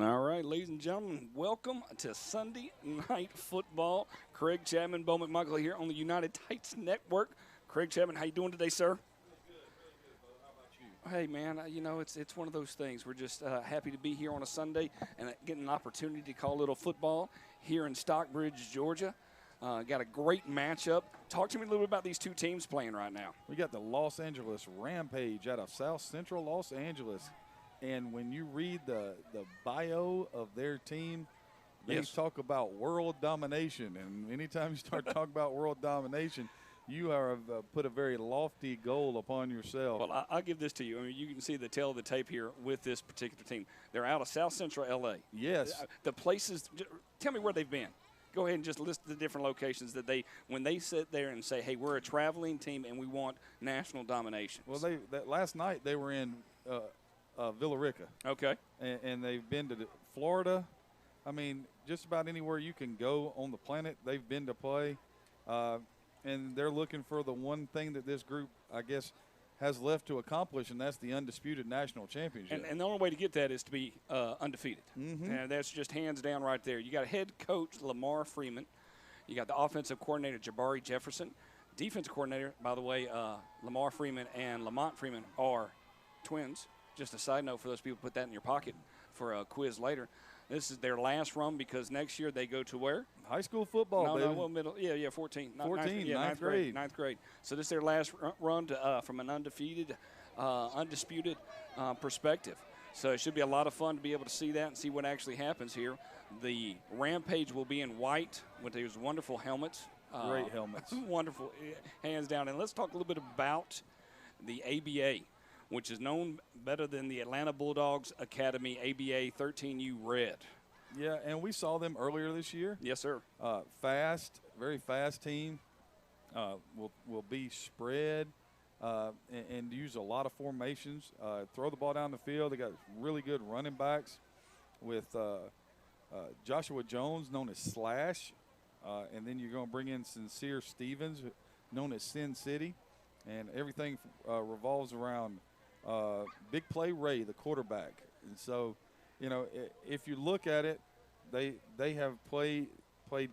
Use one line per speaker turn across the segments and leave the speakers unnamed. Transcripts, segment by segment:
All right, ladies and gentlemen, welcome to Sunday Night Football. Craig Chapman, Bo McMichael here on the United Heights Network. Craig Chapman, how you doing today, sir? Hey, man, you know, it's one of those things. We're just happy to be here on a Sunday and getting an opportunity to call a little football here in Stockbridge, Georgia. Got a great matchup. Talk to me a little bit about these two teams playing right now.
We got the Los Angeles Rampage out of South Central Los Angeles. And when you read the bio of their team, they talk about world domination. And anytime you start talking about world domination, you have put a very lofty goal upon yourself.
Well, I'll give this to you. I mean, you can see the tail of the tape here with this particular team. They're out of South Central L.A.
Yes.
The places, tell me where they've been. Go ahead and just list the different locations that when they sit there and say, hey, we're a traveling team and we want national domination.
Well, last night they were in Villa Rica.
Okay.
And they've been to Florida. I mean, just about anywhere you can go on the planet, they've been to play. And they're looking for the one thing that this group, I guess, has left to accomplish, and that's the undisputed national championship.
And the only way to get that is to be undefeated. And that's just hands down right there. You got head coach Lamar Freeman. You got the offensive coordinator Jabari Jefferson. Defensive coordinator, by the way, Lamar Freeman and Lamont Freeman are twins. Just a side note for those people, put that in your pocket for a quiz later. This is their last run because next year they go to where?
High school football, baby.
No, middle. Yeah, 14.
14, ninth grade.
Ninth grade. So this is their last run to, from an undisputed perspective. So it should be a lot of fun to be able to see that and see what actually happens here. The Rampage will be in white with these wonderful helmets.
Great helmets.
Wonderful, hands down. And let's talk a little bit about the ABA, which is known better than the Atlanta Bulldogs Academy ABA 13U Red.
Yeah, and we saw them earlier this year.
Yes, sir.
Fast, very fast team. Will be spread and use a lot of formations. Throw the ball down the field. They got really good running backs with Joshua Jones, known as Slash. And then you're going to bring in Sincere Stevens, known as Sin City. And everything revolves around Big Play Ray, the quarterback. And so, you know, if you look at it, they have played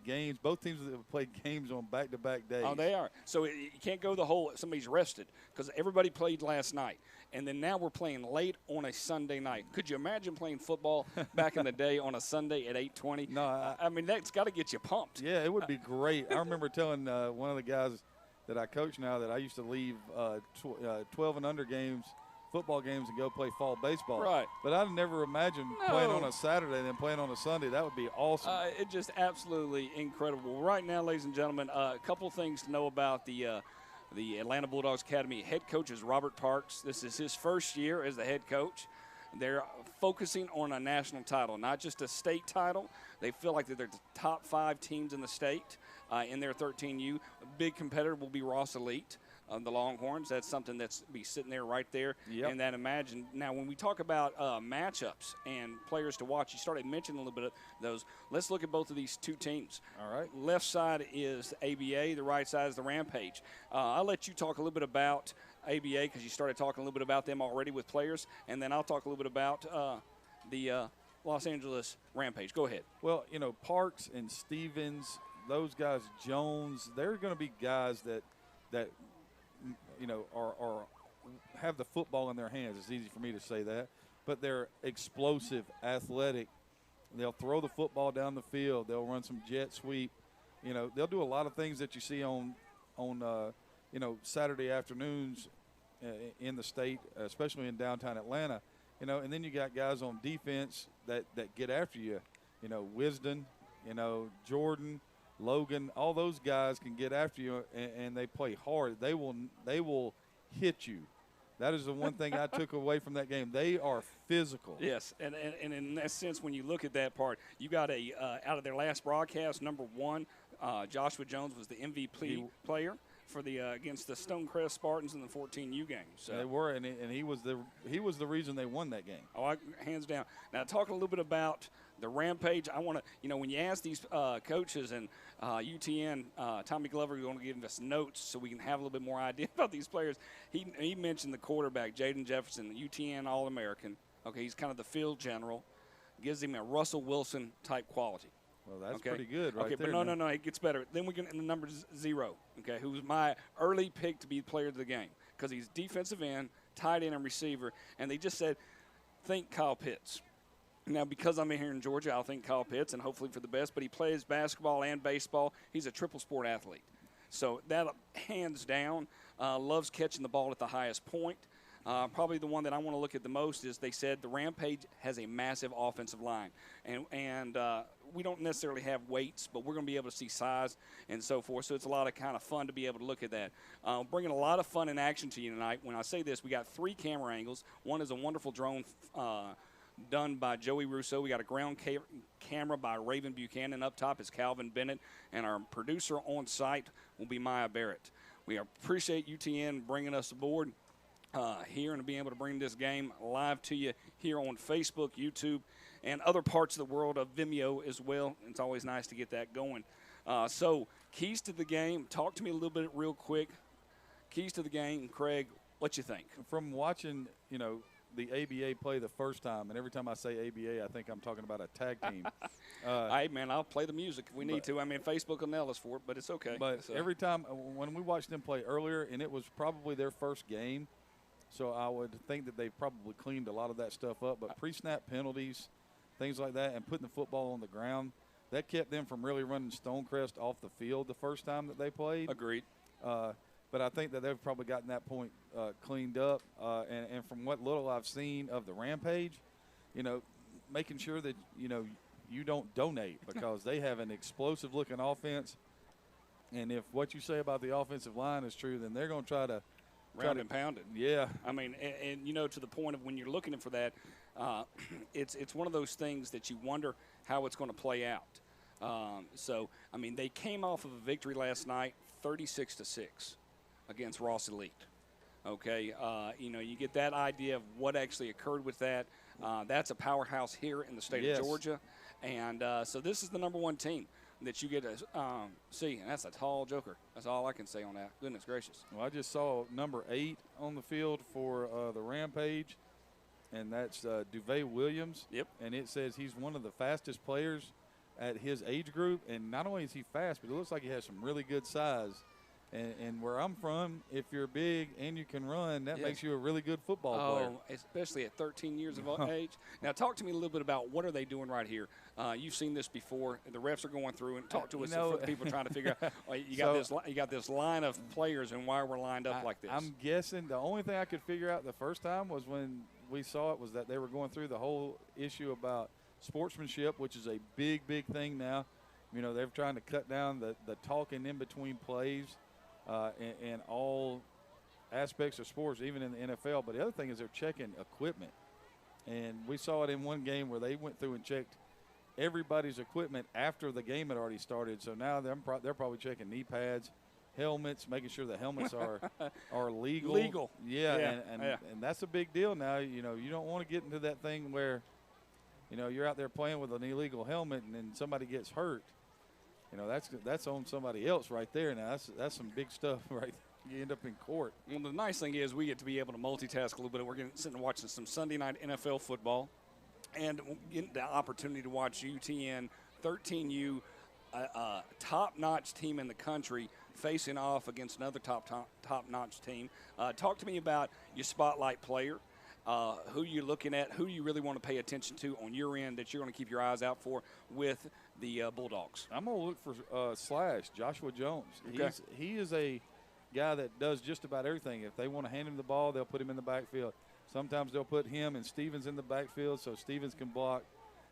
games. Both teams have played games on back-to-back days.
Oh, they are. So you can't go the whole somebody's rested because everybody played last night. And then now we're playing late on a Sunday night. Could you imagine playing football back in the day on a Sunday at 8:20?
No.
I mean, that's got to get you pumped.
Yeah, it would be great. I remember telling one of the guys that I coach now that I used to leave 12 and under games, football games, and go play fall baseball.
Right.
But I'd never imagined playing on a Saturday and then playing on a Sunday. That would be awesome.
It's just absolutely incredible. Right now, ladies and gentlemen, a couple things to know about the Atlanta Bulldogs Academy. Head coach is Robert Parks. This is his first year as the head coach. They're focusing on a national title, not just a state title. They feel like they're the top 5 teams in the state in their 13U. A big competitor will be Ross Elite, the Longhorns. That's something that's be sitting there right there.
Yep.
And that imagine. Now, when we talk about matchups and players to watch, you started mentioning a little bit of those. Let's look at both of these two teams.
All right.
Left side is ABA. The right side is the Rampage. I'll let you talk a little bit about ABA because you started talking a little bit about them already with players, and then I'll talk a little bit about the Los Angeles Rampage. Go ahead.
Well, you know, Parks and Stevens, those guys, Jones, they're going to be guys that you know are have the football in their hands. It's easy for me to say that, but they're explosive, athletic. They'll throw the football down the field. They'll run some jet sweep. You know, they'll do a lot of things that you see on you know, Saturday afternoons in the state, especially in downtown Atlanta. You know, and then you got guys on defense that get after you. You know, Wisdom, you know, Jordan, Logan, all those guys can get after you, and they play hard. They will hit you. That is the one thing I took away from that game. They are physical.
Yes, and in that sense, when you look at that part, you got out of their last broadcast, number 1, Joshua Jones was the MVP player for the against the Stonecrest Spartans in the 14U game. So
they were, and he was the reason they won that game.
Oh, hands down. Now, talk a little bit about the Rampage. I want to, you know, when you ask these coaches and UTN, Tommy Glover is going to give us notes so we can have a little bit more idea about these players. He mentioned the quarterback, Jaden Jefferson, the UTN All-American. Okay, he's kind of the field general. gives him a Russell Wilson type quality.
Well, that's pretty good right
there.
Okay,
but no, it gets better. Then we get into number 0, okay, who's my early pick to be player of the game because he's defensive end, tight end, and receiver. And they just said, think Kyle Pitts. Now, because I'm in here in Georgia, I'll think Kyle Pitts, and hopefully for the best. But he plays basketball and baseball. He's a triple sport athlete. So that, hands down, loves catching the ball at the highest point. Probably the one that I want to look at the most is they said the Rampage has a massive offensive line. And we don't necessarily have weights, but we're going to be able to see size and so forth. So it's a lot of kind of fun to be able to look at that. Bringing a lot of fun and action to you tonight. When I say this, we got 3 camera angles. One is a wonderful drone done by Joey Russo. We got a ground camera by Raven Buchanan. Up top is Calvin Bennett. And our producer on site will be Maya Barrett. We appreciate UTN bringing us aboard here and being able to bring this game live to you here on Facebook, YouTube, and other parts of the world of Vimeo as well. It's always nice to get that going. So keys to the game, talk to me a little bit real quick. Keys to the game, Craig, what you think?
From watching, the ABA play the first time, and every time I say ABA, I think I'm talking about a tag team.
Hey, man, I'll play the music if we need to. I mean, Facebook will nail us for it, but it's okay.
But every time when we watched them play earlier, and it was probably their first game, so I would think that they probably cleaned a lot of that stuff up. But pre-snap penalties, things like that, and putting the football on the ground, that kept them from really running Stonecrest off the field the first time that they played.
Agreed.
But I think that they've probably gotten that point cleaned up. And from what little I've seen of the Rampage, making sure that, you don't donate because they have an explosive-looking offense. And if what you say about the offensive line is true, then they're going to try to –
round and pound it.
Yeah.
I mean, and to the point of when you're looking for that, it's one of those things that you wonder how it's going to play out. So, I mean, they came off of a victory last night, 36-6 against Ross Elite. Okay, you get that idea of what actually occurred with that. That's a powerhouse here in the state of Georgia. And so this is the number 1 team that you get to see, and that's a tall joker. That's all I can say on that. Goodness gracious.
Well, I just saw number 8 on the field for the Rampage, and that's Duvet Williams.
Yep.
And it says he's one of the fastest players at his age group, and not only is he fast, but it looks like he has some really good size. And where I'm from, if you're big and you can run, that makes you a really good football player.
Especially at 13 years of age. Now, talk to me a little bit about what are they doing right here. You've seen this before. The refs are going through and talk to us for the people trying to figure out. You got this line of players and why we're lined up like this.
I'm guessing the only thing I could figure out the first time was when we saw it was that they were going through the whole issue about sportsmanship, which is a big, big thing now. They're trying to cut down the talking in between plays. In all aspects of sports, even in the NFL. But the other thing is they're checking equipment. And we saw it in one game where they went through and checked everybody's equipment after the game had already started. So now they're probably checking knee pads, helmets, making sure the helmets are legal.
Legal.
Yeah, and that's a big deal now. You don't want to get into that thing where, you're out there playing with an illegal helmet and then somebody gets hurt. That's on somebody else right there. Now, that's some big stuff, right? You end up in court.
Well, the nice thing is we get to be able to multitask a little bit. We're sitting and watching some Sunday night NFL football and getting the opportunity to watch UTN 13U, a top-notch team in the country, facing off against another top-notch team. Talk to me about your spotlight player. Who you're looking at, who you really want to pay attention to on your end that you're going to keep your eyes out for with the Bulldogs.
I'm going to look for Slash, Joshua Jones.
Okay.
He is a guy that does just about everything. If they want to hand him the ball, they'll put him in the backfield. Sometimes they'll put him and Stevens in the backfield so Stevens can block,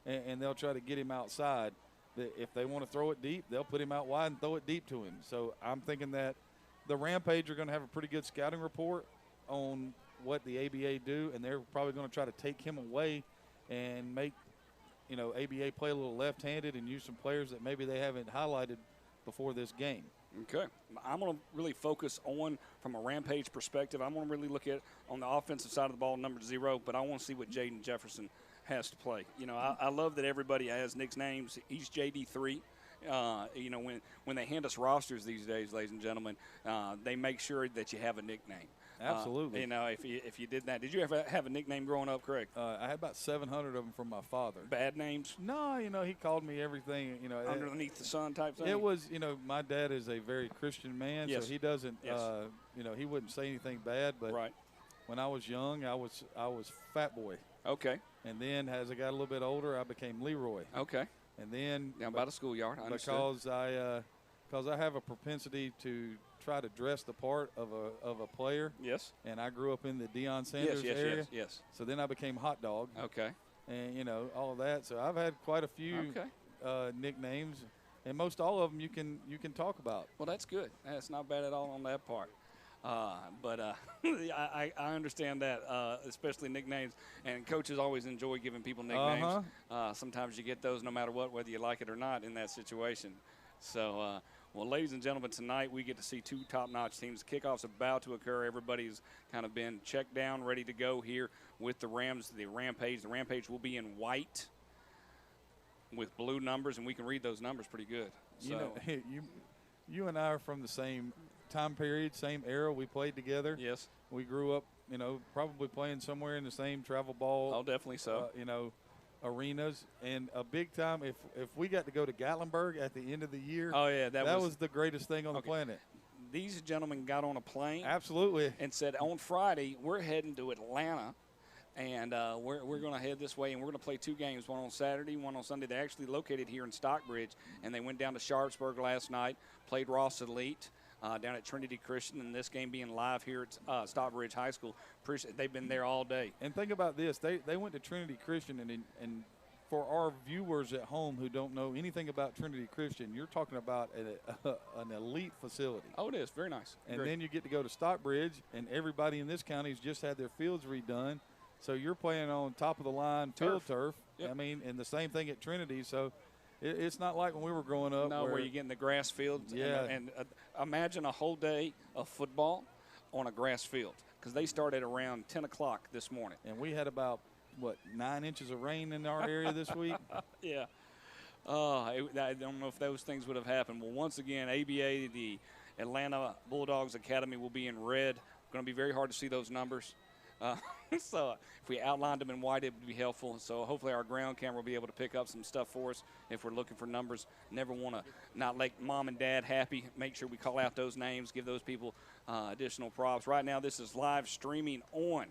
and they'll try to get him outside. If they want to throw it deep, they'll put him out wide and throw it deep to him. So I'm thinking that the Rampage are going to have a pretty good scouting report on what the ABA do, and they're probably going to try to take him away and make ABA play a little left-handed and use some players that maybe they haven't highlighted before this game.
Okay. I'm going to really focus on, from a Rampage perspective, I'm going to really look at on the offensive side of the ball, number 0, but I want to see what Jaden Jefferson has to play. I love that everybody has nicknames. He's JD3. When they hand us rosters these days, ladies and gentlemen, they make sure that you have a nickname.
Absolutely.
You know, if you did that. Did you ever have a nickname growing up, Craig?
I had about 700 of them from my father.
Bad names?
No, you know, he called me everything, you know.
Underneath the sun type thing?
It was, you know, my dad is a very Christian man,
Yes.
so he doesn't,
Yes.
you know, he wouldn't say anything bad. But
right.
when I was young, I was Fat Boy.
Okay.
And then as I got a little bit older, I became Leroy.
Okay.
And then
down by the schoolyard, I understood.
Because I have a propensity to try to dress the part of a player.
Yes.
And I grew up in the Deion Sanders area.
Yes.
So then I became Hot Dog.
Okay.
And, you know, all of that. So I've had quite a few nicknames, and most all of them you can talk about.
Well, that's good. That's not bad at all on that part. But I understand that, especially nicknames. And coaches always enjoy giving people nicknames. Sometimes you get those no matter what, whether you like it or not in that situation. So, well, ladies and gentlemen, tonight we get to see two top-notch teams. The kickoff's about to occur. Everybody's kind of been checked down, ready to go here with the Rams, the Rampage. The Rampage will be in white with blue numbers, and we can read those numbers pretty good. So.
You know, you and I are from the same time period, same era. We played together.
Yes.
We grew up, you know, probably playing somewhere in the same travel ball.
Oh, definitely so.
You know, arenas. And a big time, if we got to go to Gatlinburg at the end of the year.
Oh, yeah. That was
the greatest thing on the planet.
These gentlemen got on a plane.
Absolutely.
And said, on Friday, we're heading to Atlanta. And we're going to head this way, and we're going to play two games, one on Saturday, one on Sunday. They're actually located here in Stockbridge, and they went down to Sharpsburg last night, played Ross Elite down at Trinity Christian, and this game being live here at Stockbridge High School. They've been there all day.
And think about this. They went to Trinity Christian, and for our viewers at home who don't know anything about Trinity Christian, you're talking about an elite facility.
Oh, it is. Very nice.
And then you get to go to Stockbridge, and everybody in this county has just had their fields redone. So you're playing on top-of-the-line field turf.
Yep.
I mean, and the same thing at Trinity. So it's not like when we were growing up.
No, where you get in the grass field.
Yeah.
And imagine a whole day of football on a grass field, because they started around 10 o'clock this morning.
And we had about, 9 inches of rain in our area this week?
Yeah. I don't know if those things would have happened. Well, once again, ABA, the Atlanta Bulldogs Academy, will be in red. Going to be very hard to see those numbers. So if we outlined them in white, it would be helpful. So hopefully our ground camera will be able to pick up some stuff for us if we're looking for numbers. Never want to not make mom and dad happy. Make sure we call out those names, give those people additional props. Right now, this is live streaming on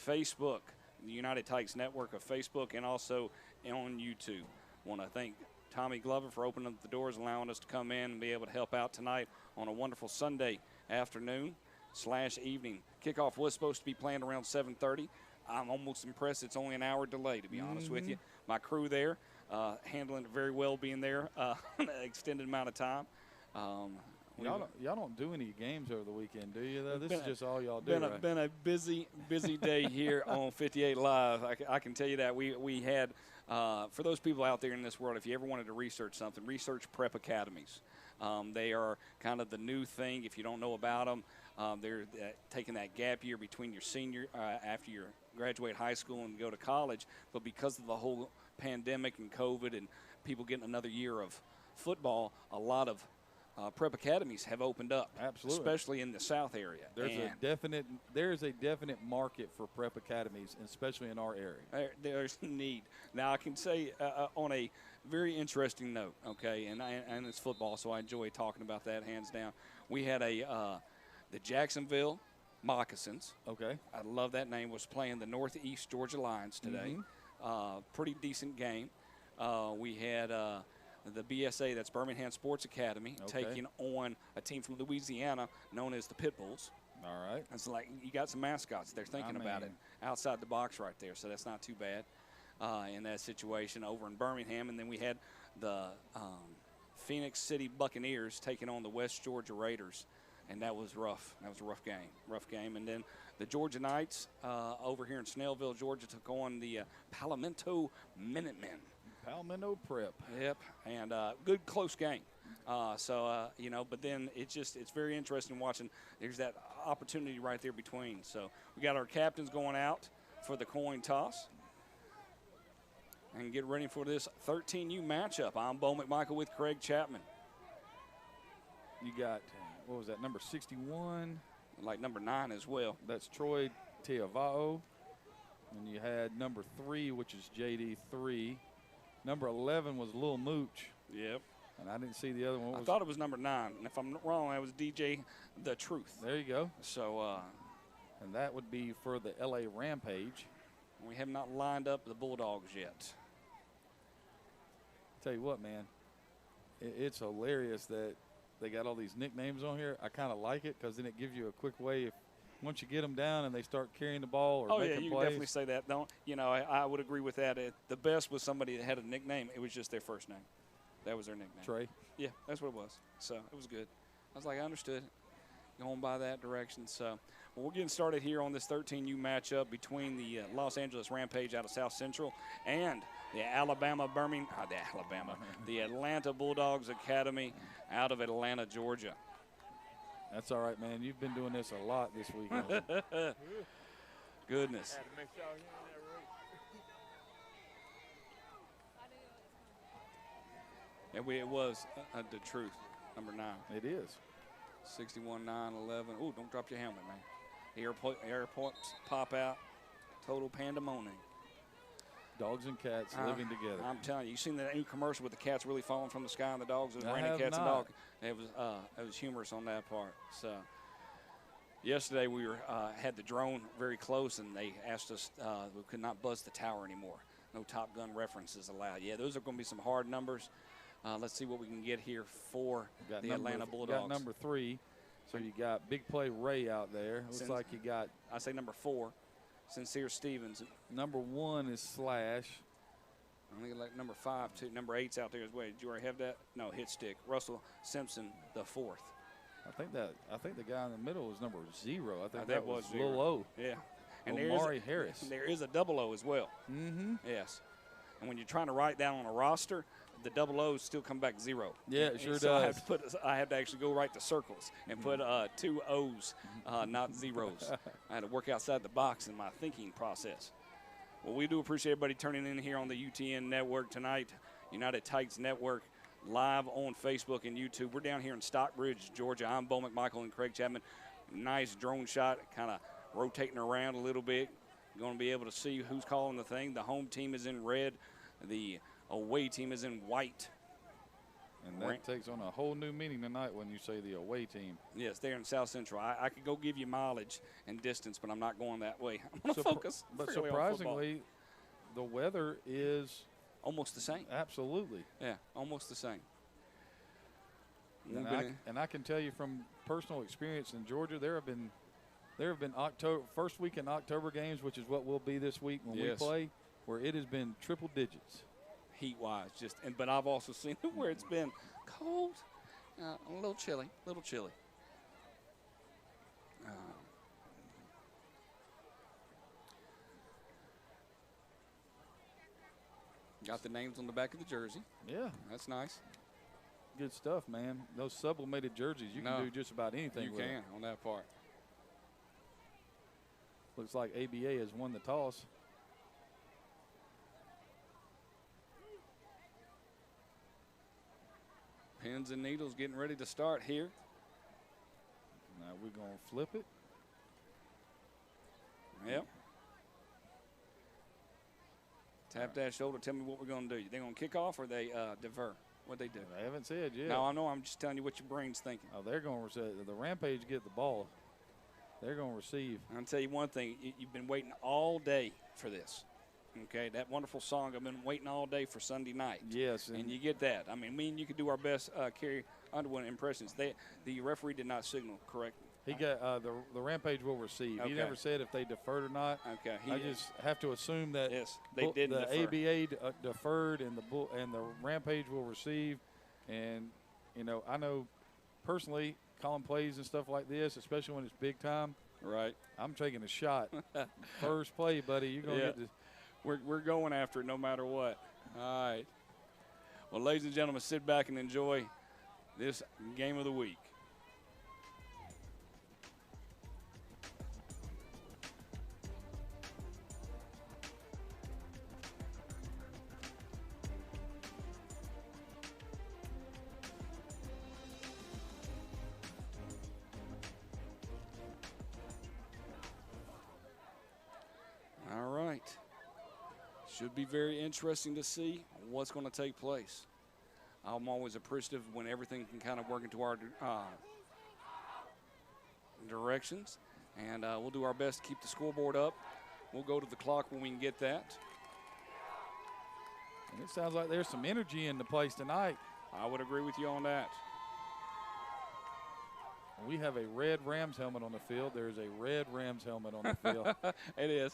Facebook, the United Tykes Network of Facebook, and also on YouTube. Want to thank Tommy Glover for opening up the doors, allowing us to come in and be able to help out tonight on a wonderful Sunday afternoon/evening. Kickoff was supposed to be planned around 7:30. I'm almost impressed it's only an hour delay, to be honest with you. My crew there handling it very well, being there an extended amount of time.
Y'all don't do any games over the weekend, do you? Though this is just all y'all do.
Been a busy day here on 58 Live. I can tell you that we had for those people out there in this world, if you ever wanted to research something, research prep academies. They are kind of the new thing. If you don't know about them, they're taking that gap year between your senior after you graduate high school and go to college. But because of the whole pandemic and COVID and people getting another year of football, a lot of prep academies have opened up.
Absolutely.
Especially in the South area.
There is a definite market for prep academies, especially in our area.
There's need. Now I can say on a very interesting note, okay, and it's football, so I enjoy talking about that hands down. We had the Jacksonville Moccasins.
Okay.
I love that name. Was playing the Northeast Georgia Lions today. Pretty decent game. We had the BSA, that's Birmingham Sports Academy, taking on a team from Louisiana known as the Pitbulls.
All right.
It's like you got some mascots. They're thinking about it outside the box right there, so that's not too bad in that situation over in Birmingham. And then we had the Phoenix City Buccaneers taking on the West Georgia Raiders, and that was rough. That was a rough game. And then the Georgia Knights over here in Snellville, Georgia, took on the Palomino Minutemen.
Palomino Prep.
Yep, and good close game. But then it's very interesting watching. There's that opportunity right there between. So we got our captains going out for the coin toss and get ready for this 13U matchup. I'm Bo McMichael with Craig Chapman.
You got, what was that, number 61?
like number 9 as well.
That's Troy Tiavao. And you had number 3, which is JD3. Number 11 was Lil Mooch.
Yep.
And I didn't see the other one.
I thought it was number 9. And if I'm wrong, that was DJ The Truth.
There you go.
So,
and that would be for the LA Rampage.
We have not lined up the Bulldogs yet.
Tell you what, man, it's hilarious that they got all these nicknames on here. I kind of like it because then it gives you a quick way once you get them down and they start carrying the ball or making plays.
Oh, yeah, you can definitely say that. I would agree with that. The best was somebody that had a nickname. It was just their first name. That was their nickname.
Trey?
Yeah, that's what it was. So it was good. I was like, I understood. Going by that direction. So we're getting started here on this 13U matchup between the Los Angeles Rampage out of South Central and the the Atlanta Bulldogs Academy out of Atlanta, Georgia.
That's all right, man. You've been doing this a lot this weekend.
Goodness. It was the truth, number 9.
It is.
61, 9, 11. Ooh, don't drop your helmet, man. Airports pop out. Total pandemonium.
Dogs and cats living together.
I'm telling you, seen that new commercial with the cats really falling from the sky and the dogs? It was raining cats
not.
and dogs. It was humorous on that part. So yesterday we had the drone very close, and they asked us we could not buzz the tower anymore. No Top Gun references allowed. Yeah, those are going to be some hard numbers. Let's see what we can get here for the Atlanta Bulldogs.
Got number 3. So you got Big Play Ray out there. Looks like you got.
I say number 4. Sincere Stevens.
Number 1 is Slash.
I think like number 5 too. Number 8's out there as well. Did you already have that? No, Hit Stick. Russell Simpson, the 4th.
I think the guy in the middle was number 0. I think
that was
Lil O.
Yeah. And
Omari Harris.
There is a 00 as well.
Mm-hmm.
Yes. And when you're trying to write down on a roster, the 00s still come back 0.
Yeah, it sure
so
does.
I have to actually go write the circles and put 2 O's, not zeros. I had to work outside the box in my thinking process. Well, we do appreciate everybody turning in here on the UTN network tonight, United Titans Network, live on Facebook and YouTube. We're down here in Stockbridge, Georgia. I'm Bo McMichael and Craig Chapman. Nice drone shot, kind of rotating around a little bit. You're going to be able to see who's calling the thing. The home team is in red. The away team is in white.
And that takes on a whole new meaning tonight when you say the away team.
Yes, they're in South Central. I could go give you mileage and distance, but I'm not going that way. I'm going to focus.
But surprisingly, the weather is
almost the same.
Absolutely.
Yeah, almost the same.
And I can tell you from personal experience in Georgia, there have been first week in October games, which is what will be this week when we play, where it has been triple digits.
Heat-wise, but I've also seen it where it's been cold, a little chilly. Got the names on the back of the jersey.
Yeah.
That's nice.
Good stuff, man. Those sublimated jerseys, you can do just about anything with.
You can on that part.
Looks like ABA has won the toss.
Pins and needles getting ready to start here.
Now we're going to flip it.
Yep. Tap that shoulder. Tell me what we're going to do. They going to kick off or they defer? What they do?
They haven't said yet.
No, I know. I'm just telling you what your brain's thinking.
Oh, they're going to receive. The Rampage get the ball. They're going to receive.
I'll tell you one thing. You've been waiting all day for this. Okay, that wonderful song. I've been waiting all day for Sunday night.
Yes.
And you get that. I mean, me and you could do our best Carrie Underwood impressions. The referee did not signal, correct?
He got the Rampage will receive.
Okay.
He never said if they deferred or not.
Okay.
I just have to assume that
they did
the
defer.
ABA deferred and the Rampage will receive. And I know personally calling plays and stuff like this, especially when it's big time.
Right.
I'm taking a shot. First play, buddy. You're gonna get this.
We're going after it no matter what. All right. Well, ladies and gentlemen, sit back and enjoy this game of the week. Should be very interesting to see what's going to take place. I'm always appreciative when everything can kind of work into our directions. And we'll do our best to keep the scoreboard up. We'll go to the clock when we can get that.
And it sounds like there's some energy in the place tonight.
I would agree with you on that.
We have a red Rams helmet on the field. There's a red Rams helmet on the field.
It is.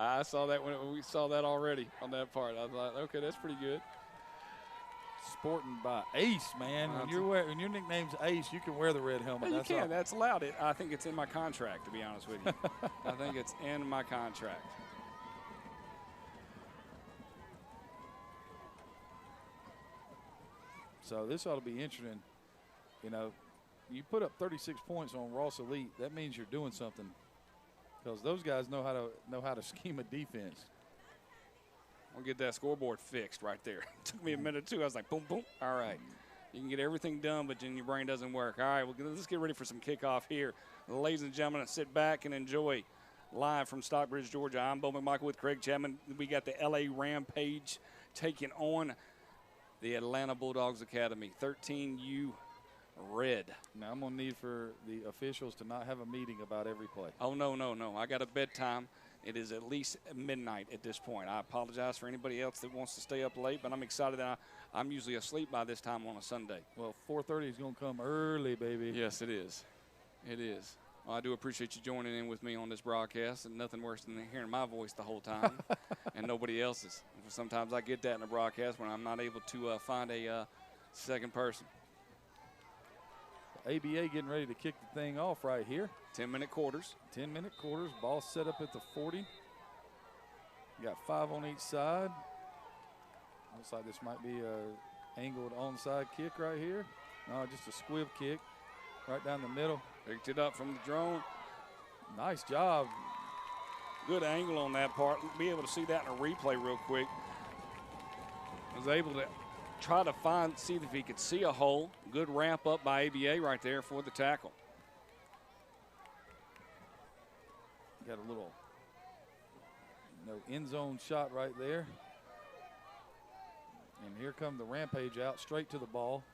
I saw that when we saw that already on that part. I thought, okay, that's pretty good.
Sporting by Ace, man. When your nickname's Ace, you can wear the red helmet.
Yeah, you
that's
can.
All.
That's allowed. I think it's in my contract, to be honest with you. I think it's in my contract.
So this ought to be interesting. You know, you put up 36 points on Ross Elite. That means you're doing something, because those guys know how to scheme a defense.
I'll get that scoreboard fixed right there. It took me a minute or two. I was like, boom, boom. All right. You can get everything done, but then your brain doesn't work. All right, well, let's get ready for some kickoff here. Ladies and gentlemen, sit back and enjoy. Live from Stockbridge, Georgia, I'm Bo McMichael with Craig Chapman. We got the LA Rampage taking on the Atlanta Bulldogs Academy, 13U red.
Now, I'm going to need for the officials to not have a meeting about every play.
Oh, no, no, no. I got a bedtime. It is at least midnight at this point. I apologize for anybody else that wants to stay up late, but I'm excited that I'm usually asleep by this time on a Sunday.
Well, 4:30 is going to come early, baby.
Yes, it is. It is. Well, I do appreciate you joining in with me on this broadcast, and nothing worse than hearing my voice the whole time and nobody else's. Sometimes I get that in a broadcast when I'm not able to find a second person.
ABA getting ready to kick the thing off right here.
10-minute quarters.
10-minute quarters. Ball set up at the 40. Got 5 on each side. Looks like this might be a angled onside kick right here. No, just a squib kick right down the middle.
Picked it up from the drone.
Nice job.
Good angle on that part. Be able to see that in a replay real quick. Was able to try to see if he could see a hole. Good ramp up by ABA right there for the tackle.
Got a little end zone shot right there. And here come the Rampage out straight to the ball.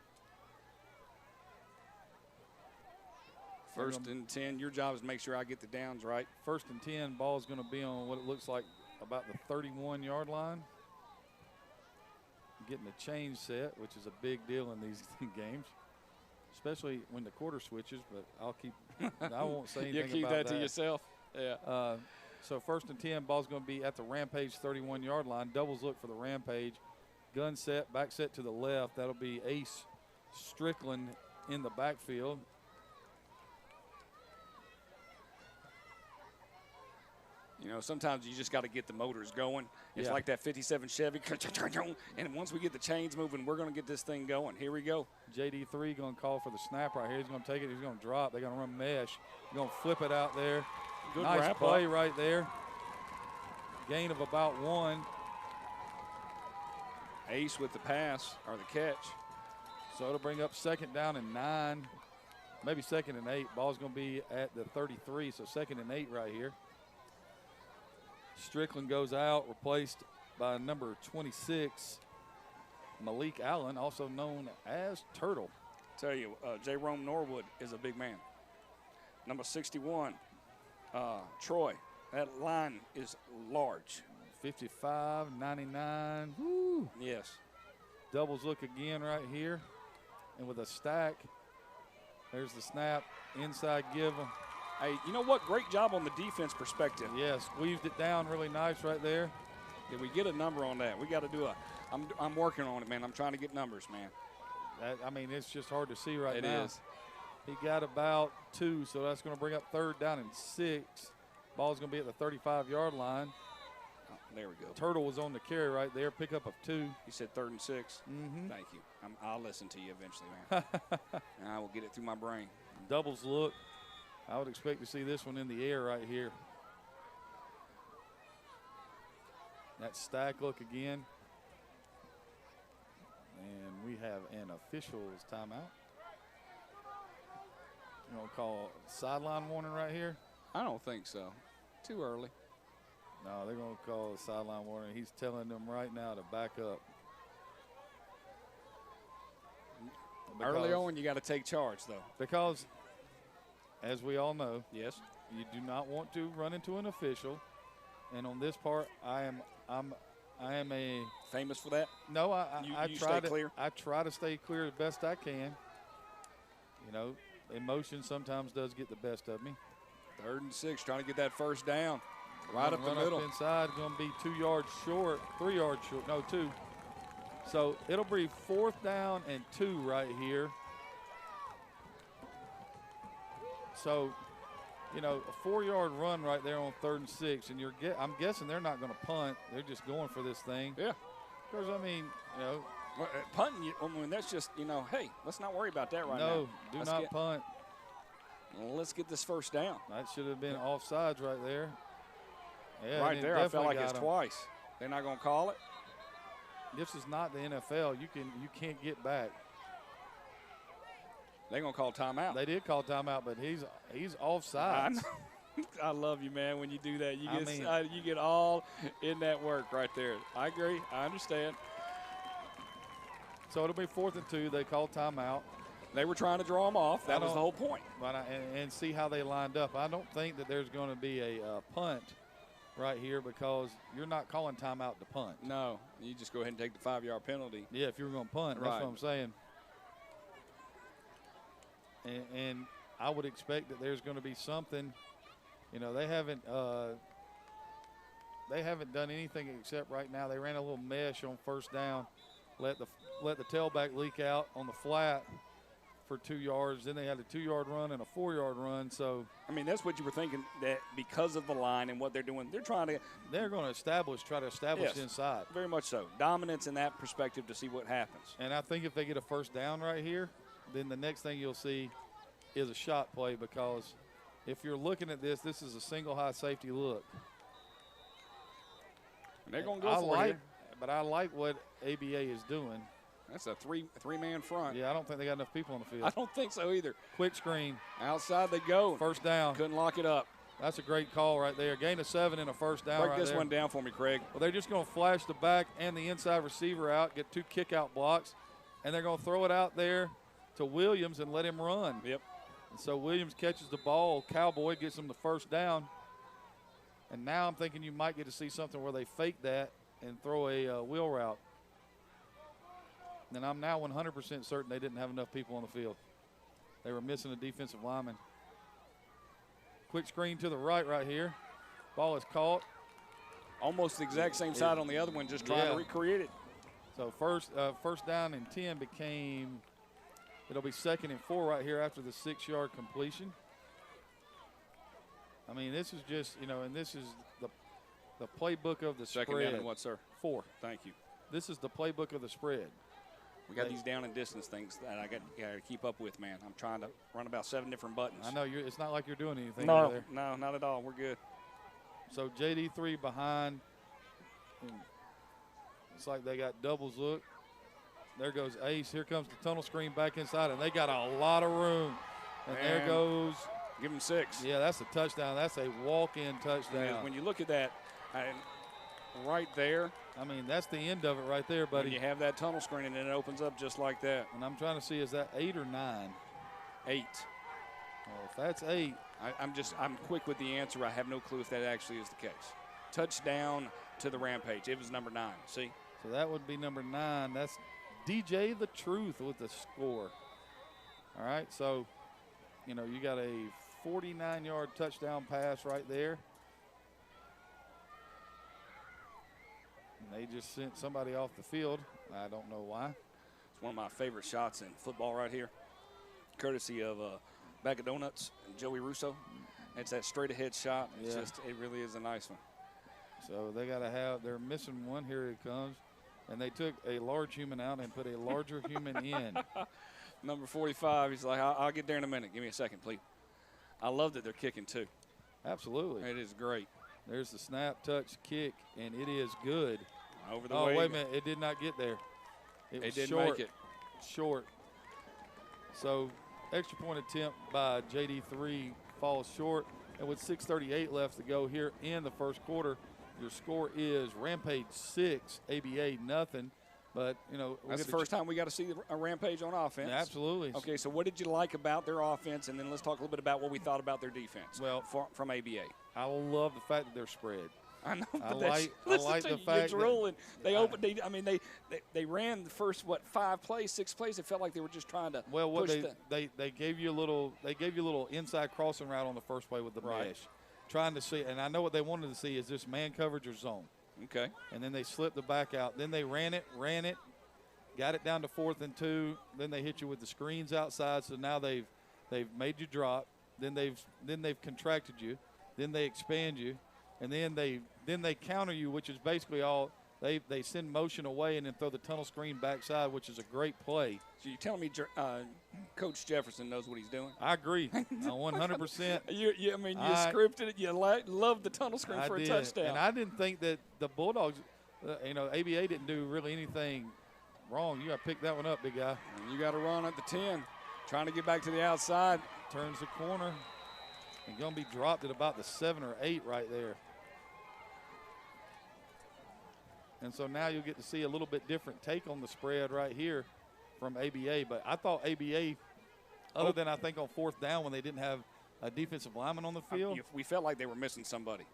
First and 10. Your job is to make sure I get the downs right.
First and 10. Ball is going to be on what it looks like about the 31-yard line. Getting a change set, which is a big deal in these games, especially when the quarter switches. But I won't say anything
about that. You keep that to yourself. Yeah.
So first and 10. Ball's going to be at the Rampage 31-yard line. Doubles look for the Rampage. Gun set, back set to the left. That'll be Ace Strickland in the backfield.
You know, sometimes you just got to get the motors going. It's like that 57 Chevy. And once we get the chains moving, we're going to get this thing going. Here we go.
JD3 going to call for the snap right here. He's going to take it. He's going to drop. They're going to run mesh. He's going to flip it out there.
Good
nice play right there. Gain of about 1.
Ace with the pass or the catch.
So it'll bring up second down and 9. Maybe second and 8. Ball's going to be at the 33. So second and 8 right here. Strickland goes out, replaced by number 26, Malik Allen, also known as Turtle.
Tell you, Jerome Norwood is a big man. Number 61, Troy. That line is large.
55, 99. Woo.
Yes.
Doubles look again right here. And with a stack, there's the snap, inside give.
Hey, you know what? Great job on the defense perspective.
Yeah, squeezed it down really nice right there.
Did we get a number on that? We got to do I'm working on it, man. I'm trying to get numbers, man.
I mean, it's just hard to see right now.
It is.
He got about 2, so that's going to bring up third down and 6. Ball's going to be at the 35-yard line.
Oh, there we go.
Turtle was on the carry right there, pickup of 2.
You said 3rd and 6?
Mm-hmm.
Thank you. I'll listen to you eventually, man. And I will get it through my brain.
Doubles look. I would expect to see this one in the air right here. That stack look again. And we have an official's timeout. You want to call sideline warning right here?
I don't think so. Too early.
No, they're going to call the sideline warning. He's telling them right now to back up.
Early on, you got to take charge, though.
Because, as we all know,
yes,
you do not want to run into an official. And on this part, I am a
famous for that.
No,
you stay clear.
I try to stay clear as best I can. You know, emotion sometimes does get the best of me.
3rd and 6, trying to get that first down. Right up the middle.
Up inside, going to be 2 yards short, 3 yards short. No, 2. So it'll be 4th down and 2 right here. So, you know, a 4-yard run right there on 3rd and 6, and I'm guessing they're not going to punt. They're just going for this thing.
Yeah.
Because, I mean, you know.
Well, punting, I mean, that's just, you know, hey, let's not worry about that right now.
No, do not punt.
Well, let's get this first down.
That should have been offsides right there. Yeah,
right there, I felt like it's twice. They're not going to call it.
This is not the NFL. You can't get back.
They're going to call timeout.
They did call timeout, but he's offside.
I love you, man, when you do that. You get all in that work right there. I agree. I understand.
So it'll be 4th and 2. They called timeout.
They were trying to draw them off. That was the whole point.
But and see how they lined up. I don't think that there's going to be a punt right here because you're not calling timeout to punt.
No, you just go ahead and take the 5-yard penalty.
Yeah, if you were going to punt, that's what I'm saying. And I would expect that there's going to be something. You know, they haven't done anything except right now. They ran a little mesh on 1st down, let the tailback leak out on the flat for 2 yards. Then they had a 2-yard run and a 4-yard run. So
I mean, that's what you were thinking, that because of the line and what they're doing, they're going to try to establish inside. Very much so. Dominance in that perspective to see what happens.
And I think if they get a 1st down right here, then the next thing you'll see is a shot play, because if you're looking at this is a single high safety look.
They're going to go for it.
But I like what ABA is doing.
That's a three-man front.
Yeah, I don't think they got enough people on the field.
I don't think so either.
Quick screen.
Outside they go.
1st down.
Couldn't lock it up.
That's a great call right there. Gain of 7 and a 1st down.
Break this one down for me, Craig.
Well, they're just going to flash the back and the inside receiver out, get 2 kick-out blocks, and they're going to throw it out there to Williams and let him run.
Yep.
And so Williams catches the ball. Cowboy gets him the 1st down. And now I'm thinking you might get to see something where they fake that and throw a wheel route. And I'm now 100% certain they didn't have enough people on the field. They were missing a defensive lineman. Quick screen to the right here. Ball is caught.
Almost the exact same side on the other one, just trying to recreate it.
So first down and 10 became, it'll be 2nd and 4 right here after the 6-yard completion. I mean, this is just, you know, and this is the playbook of the spread.
2nd down and what, sir?
4.
Thank you.
This is the playbook of the spread.
We got these down and distance things that I got to keep up with, man. I'm trying to run about 7 different buttons.
I know it's not like you're doing anything.
No, no, not at all. We're good.
So JD3 behind. It's like they got doubles look. There goes Ace. Here comes the tunnel screen back inside, and they got a lot of room. And there goes.
Give him 6.
Yeah, that's a touchdown. That's a walk-in touchdown.
When you look at that, right there.
I mean, that's the end of it right there, buddy.
When you have that tunnel screen, and it opens up just like that.
And I'm trying to see, is that 8 or 9?
8.
Well, if that's 8.
I'm quick with the answer. I have no clue if that actually is the case. Touchdown to the Rampage. It was number 9. See?
So that would be number 9. That's DJ the Truth with the score. All right, so, you know, you got a 49-yard touchdown pass right there. And they just sent somebody off the field. I don't know why.
It's one of my favorite shots in football right here, courtesy of Bag of Donuts and Joey Russo. It's that straight-ahead shot. It's it really is a nice one.
So they got to have – they're missing one. Here it comes. And they took a large human out and put a larger human in.
Number 45, he's like, I'll get there in a minute. Give me a second, please. I love that they're kicking, too.
Absolutely.
It is great.
There's the snap, touch, kick, and it is good.
Over the way.
Oh, wait a minute. It did not get there. It
didn't
short,
make it.
Short. So extra point attempt by JD3 falls short. And with 6:38 left to go here in the first quarter, Your score is Rampage 6, ABA nothing. But, you know.
That's the first time we got to see a Rampage on offense.
Yeah, absolutely.
Okay, so what did you like about their offense? And then let's talk a little bit about what we thought about their defense.
Well,
from ABA.
I love the fact that they're spread.
I know, but
I like the fact
that they ran the first 5 plays, 6 plays. It felt like they were just trying to push
they gave you a little inside crossing route on the first play with the mesh, trying to see. And I know what they wanted to see is this man coverage or zone.
Okay.
And then they slipped the back out. Then they ran it, got it down to 4th and 2. Then they hit you with the screens outside. So now they've made you drop. Then they've contracted you. Then they expand you. And then they counter you, which is basically all they send motion away and then throw the tunnel screen backside, which is a great play.
So you're telling me Coach Jefferson knows what he's doing?
I agree, 100%.
You scripted it. You loved the tunnel screen for a touchdown.
And I didn't think that the Bulldogs, ABA didn't do really anything wrong. You got to pick that one up, big guy.
And you got to run at the 10, trying to get back to the outside.
Turns the corner. And going to be dropped at about the 7 or 8 right there. And so now you'll get to see a little bit different take on the spread right here from ABA. But I thought ABA, other than I think on 4th down when they didn't have a defensive lineman on the field.
We felt like they were missing somebody.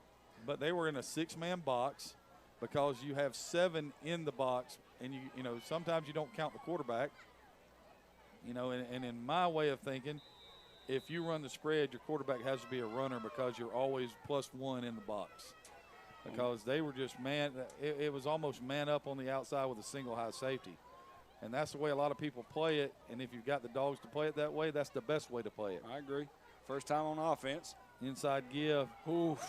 But they were in a 6-man box because you have 7 in the box. And, you know, sometimes you don't count the quarterback. You know, and in my way of thinking, if you run the spread, your quarterback has to be a runner because you're always +1 in the box. Because they were just it was almost man up on the outside with a single high safety. And that's the way a lot of people play it. And if you've got the Dogs to play it that way, that's the best way to play it.
I agree. First time on offense.
Inside give. Oof.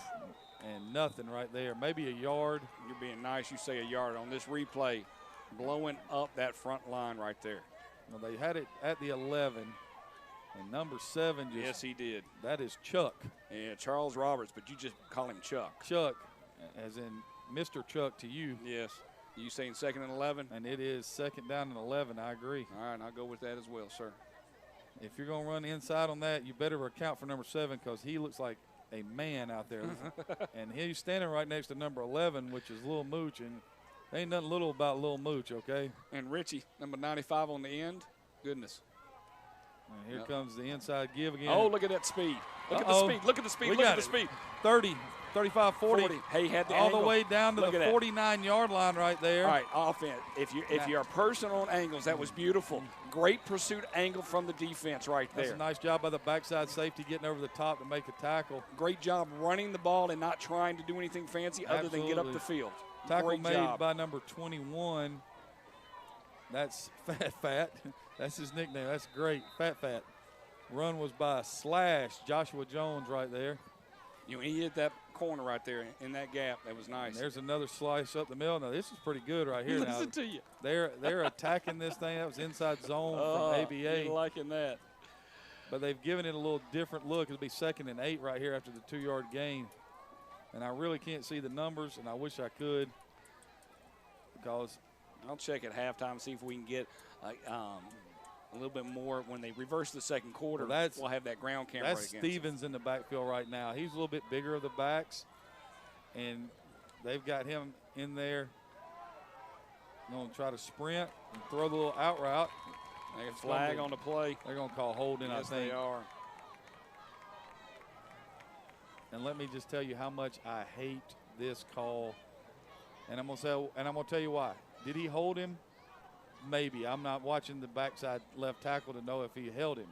And nothing right there. Maybe a yard.
You're being nice. You say a yard on this replay. Blowing up that front line right there.
Well, they had it at the 11. And number 7 just.
Yes, he did.
That is Chuck.
Yeah, Charles Roberts, but you just call him Chuck.
Chuck, as in Mr. Chuck to you.
Yes. You saying 2nd and 11?
And it is 2nd down and 11. I agree.
All right, I'll go with that as well, sir.
If you're going to run inside on that, you better account for number 7 because he looks like a man out there. And he's standing right next to number 11, which is Lil Mooch. And ain't nothing little about Lil Mooch, okay?
And Richie, number 95 on the end. Goodness.
And here comes the inside give again.
Oh, look at that speed. Look at the speed. Look at the speed. Look at the speed.
30, 35, 40.
Hey, had the
all
angle.
The way down to the 49-yard line right there.
All right, offense. If you're a person on angles, that was beautiful. Great pursuit angle from the defense right there.
That's a nice job by the backside safety getting over the top to make a tackle.
Great job running the ball and not trying to do anything fancy other than get up the field.
Tackle
Great
made
job.
by number 21. That's Fat. That's his nickname. That's great. Fat. Run was by Slash, Joshua Jones right there.
He hit that corner right there in that gap. That was nice.
And there's another slice up the middle. Now, this is pretty good right here.
Listen to you.
They're attacking this thing. That was inside zone from ABA.
You're liking that.
But they've given it a little different look. It'll be 2nd and 8 right here after the 2-yard gain. And I really can't see the numbers, and I wish I could because
I'll check at halftime and see if we can get a little bit more when they reverse the second quarter.
Well,
we'll have that ground camera.
That's Stevens in the backfield right now. He's a little bit bigger of the backs, and they've got him in there. Going to try to sprint and throw the little out route.
They have flag on the play.
They're going to call holding,
yes,
I think.
They are.
And let me just tell you how much I hate this call. And I'm going to tell you why. Did he hold him? Maybe. I'm not watching the backside left tackle to know if he held him.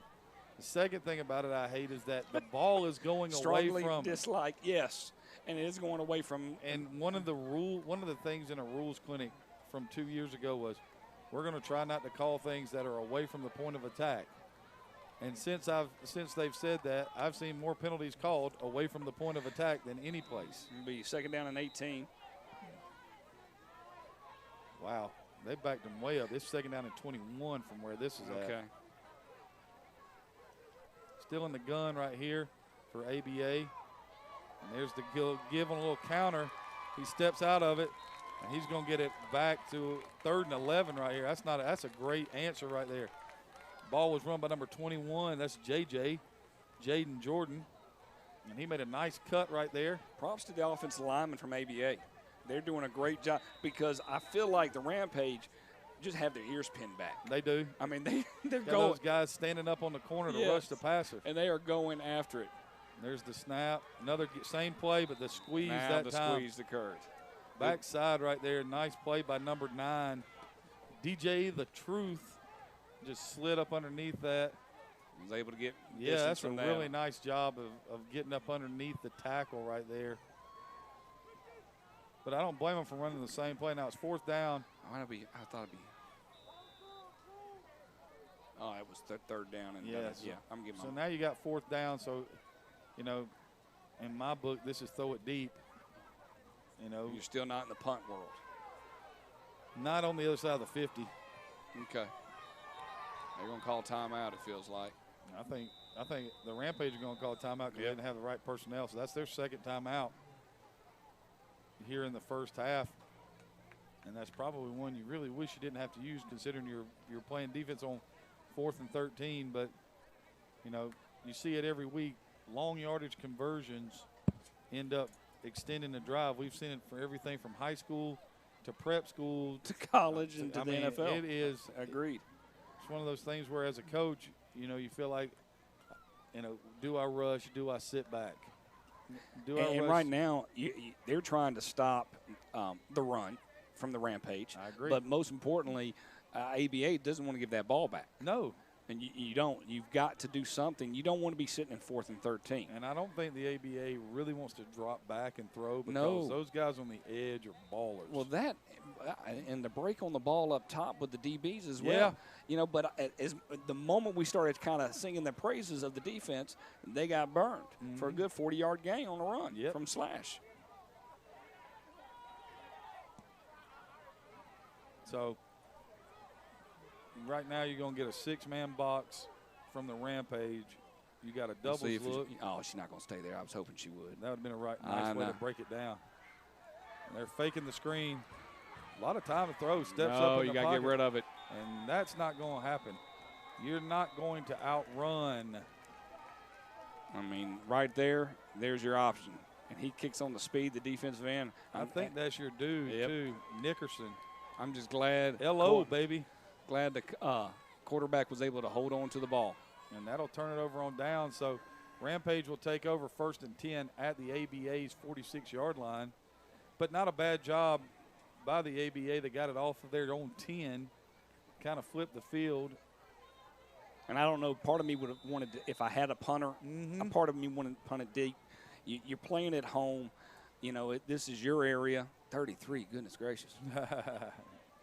The second thing about it I hate is that the ball is going away from.
Dislike, yes. And it is going away from.
And one of the things in a rules clinic from 2 years ago was we're going to try not to call things that are away from the point of attack. And since they've said that, I've seen more penalties called away from the point of attack than any place.
It'll be 2nd down and 18.
Wow. They backed them way up. This is 2nd down and 21 from where this is at.
Okay.
Still in the gun right here for ABA. And there's the give on a little counter. He steps out of it, and he's going to get it back to 3rd and 11 right here. That's a great answer right there. Ball was run by number 21. That's Jaden Jordan. And he made a nice cut right there.
Props to the offensive lineman from ABA. They're doing a great job because I feel like the Rampage just have their ears pinned back.
They do.
I mean, they're
Got
going.
those guys standing up on the corner to rush the passer.
And they are going after it.
There's the snap. Another same play, but the squeeze
now
that
the
time.
squeeze occurred.
Backside right there. Nice play by number 9. DJ The Truth just slid up underneath that.
Was able to get
that's a
from
really nice job of getting up underneath the tackle right there. But I don't blame him for running the same play. Now it's 4th down.
I thought it'd be. Oh, it was 3rd down. And I'm giving.
So now you got 4th down. So, you know, in my book, this is throw it deep. You know,
you're still not in the punt world.
Not on the other side of the 50.
Okay. They're gonna call timeout. It feels like.
I think the Rampage are going to call timeout because they didn't have the right personnel. So that's their 2nd timeout here in the first half. And that's probably one you really wish you didn't have to use considering you're playing defense on 4th and 13. But, you know, you see it every week. Long yardage conversions end up extending the drive. We've seen it for everything from high school to prep school.
To college and to the NFL.
It is.
Agreed.
It's one of those things where as a coach, you know, you feel like, you know, do I rush? Do I sit back?
And right now, they're trying to stop the run from the Rampage.
I agree.
But most importantly, ABA doesn't want to give that ball back.
No.
And you don't. You've got to do something. You don't want to be sitting in 4th and 13.
And I don't think the ABA really wants to drop back and throw because those guys on the edge are ballers.
Well, that and the break on the ball up top with the DBs as well.
Yeah.
You know, but as the moment we started kind of singing the praises of the defense, they got burned for a good 40-yard gain on the run from Slash.
So right now you're going to get a 6-man box from the Rampage. You got a doubles look.
She's not going to stay there. I was hoping she would.
That would have been a nice way to break it down. And they're faking the screen. A lot of time to throw. Steps up in the pocket.
You got to get rid of it.
And that's not going to happen. You're not going to outrun.
I mean, right there's your option. And he kicks on the speed, the defensive end.
I think that's your dude, too, Nickerson.
I'm just glad.
Hello, baby.
Glad the quarterback was able to hold on to the ball.
And that'll turn it over on down. So Rampage will take over 1st and 10 at the ABA's 46-yard line. But not a bad job by the ABA. They got it off of their own 10, kind of flipped the field.
And I don't know, part of me would have wanted to, if I had a punter, a part of me wanted to punt it deep. You're playing at home. You know, this is your area. 33, goodness gracious.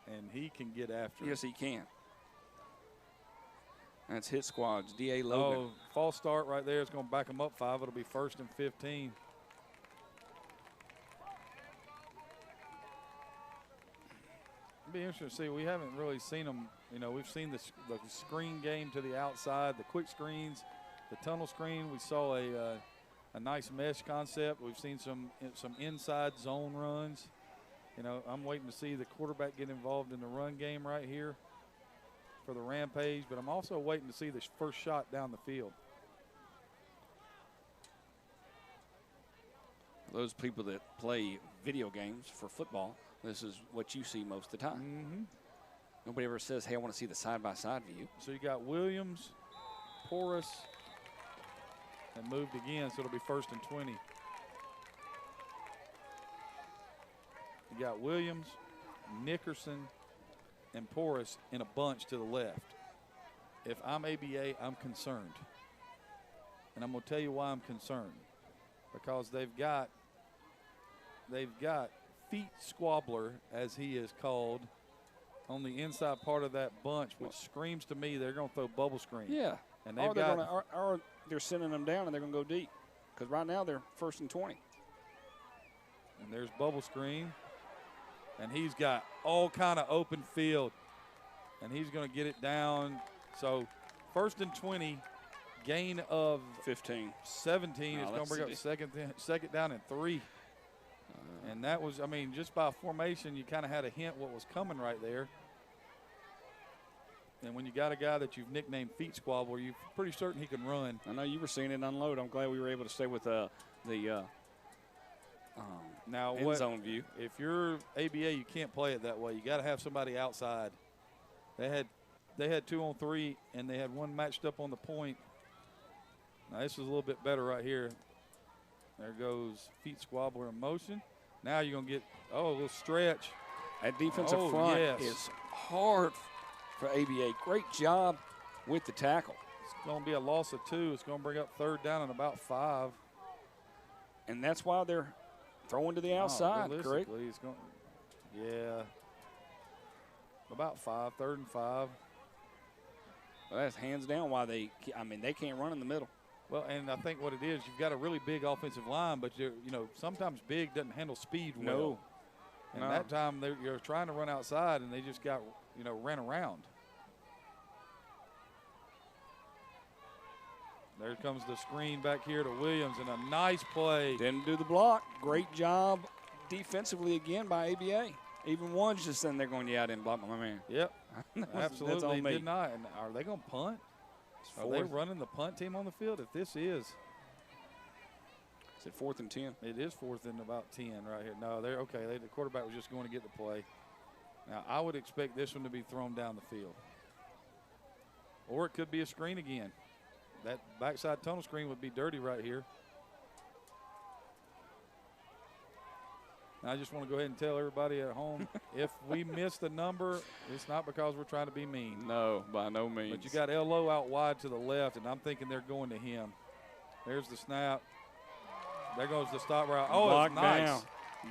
And he can get after it.
Yes, he can. That's hit squads, D.A. Logan.
Oh, false start right there. It's going to back them up 5. It'll be 1st and 15. It'll be interesting to see. We haven't really seen them. You know, we've seen the screen game to the outside, the quick screens, the tunnel screen. We saw a nice mesh concept. We've seen some inside zone runs. You know, I'm waiting to see the quarterback get involved in the run game right here for the Rampage, but I'm also waiting to see the first shot down the field.
Those people that play video games for football, this is what you see most of the time. Nobody ever says, hey, I want to see the side-by-side view.
So you got Williams, Porras, and moved again, so it'll be 1st and 20. You got Williams, Nickerson, and Porras in a bunch to the left. If I'm ABA, I'm concerned. And I'm going to tell you why I'm concerned. Because they've got Feet Squabbler, as he is called, on the inside part of that bunch, which screams to me they're going to throw bubble screen.
Yeah.
And they've
or they're sending them down and they're going to go deep. Because right now they're 1st and 20.
And there's bubble screen. And he's got all kind of open field. And he's going to get it down. So 1st and 20, gain of
15.
17 is going to bring up second down and 3. And that was, I mean, just by formation, you kind of had a hint what was coming right there. And when you got a guy that you've nicknamed Feet Squabble, you're pretty certain he can run.
I know you were seeing it unload. I'm glad we were able to stay with the end zone view.
If you're ABA, you can't play it that way. You got to have somebody outside. They had 2 on 3, and they had one matched up on the point. Now this is a little bit better right here. There goes Feet Squabbler in motion. Now you're going to get, a little stretch.
That defensive front is hard for ABA. Great job with the tackle.
It's going to be a loss of 2. It's going to bring up 3rd down and about 5.
And that's why they're throwing to the outside, correct?
It's going, about 5, 3rd and 5.
Well, that's hands down why they can't run in the middle.
Well, and I think what it is, you've got a really big offensive line, but sometimes big doesn't handle speed well.
No.
And that time you're trying to run outside, and they just got, ran around. There comes the screen back here to Williams, and a nice play.
Didn't do the block. Great job defensively again by ABA. Even one's just sitting there going, I didn't block my man.
Yep, absolutely
that's on me.
Did not. And are they going to punt? Are they running the punt team on the field? If this is.
Is it 4th and 10?
It is 4th and about 10 right here. No, they're okay. The quarterback was just going to get the play. Now, I would expect this one to be thrown down the field. Or it could be a screen again. That backside tunnel screen would be dirty right here. I just want to go ahead and tell everybody at home, if we miss the number, it's not because we're trying to be mean.
No, by no means.
But you got LO out wide to the left, and I'm thinking they're going to him. There's the snap. There goes the stop route. Oh,
block
it's nice.
Down.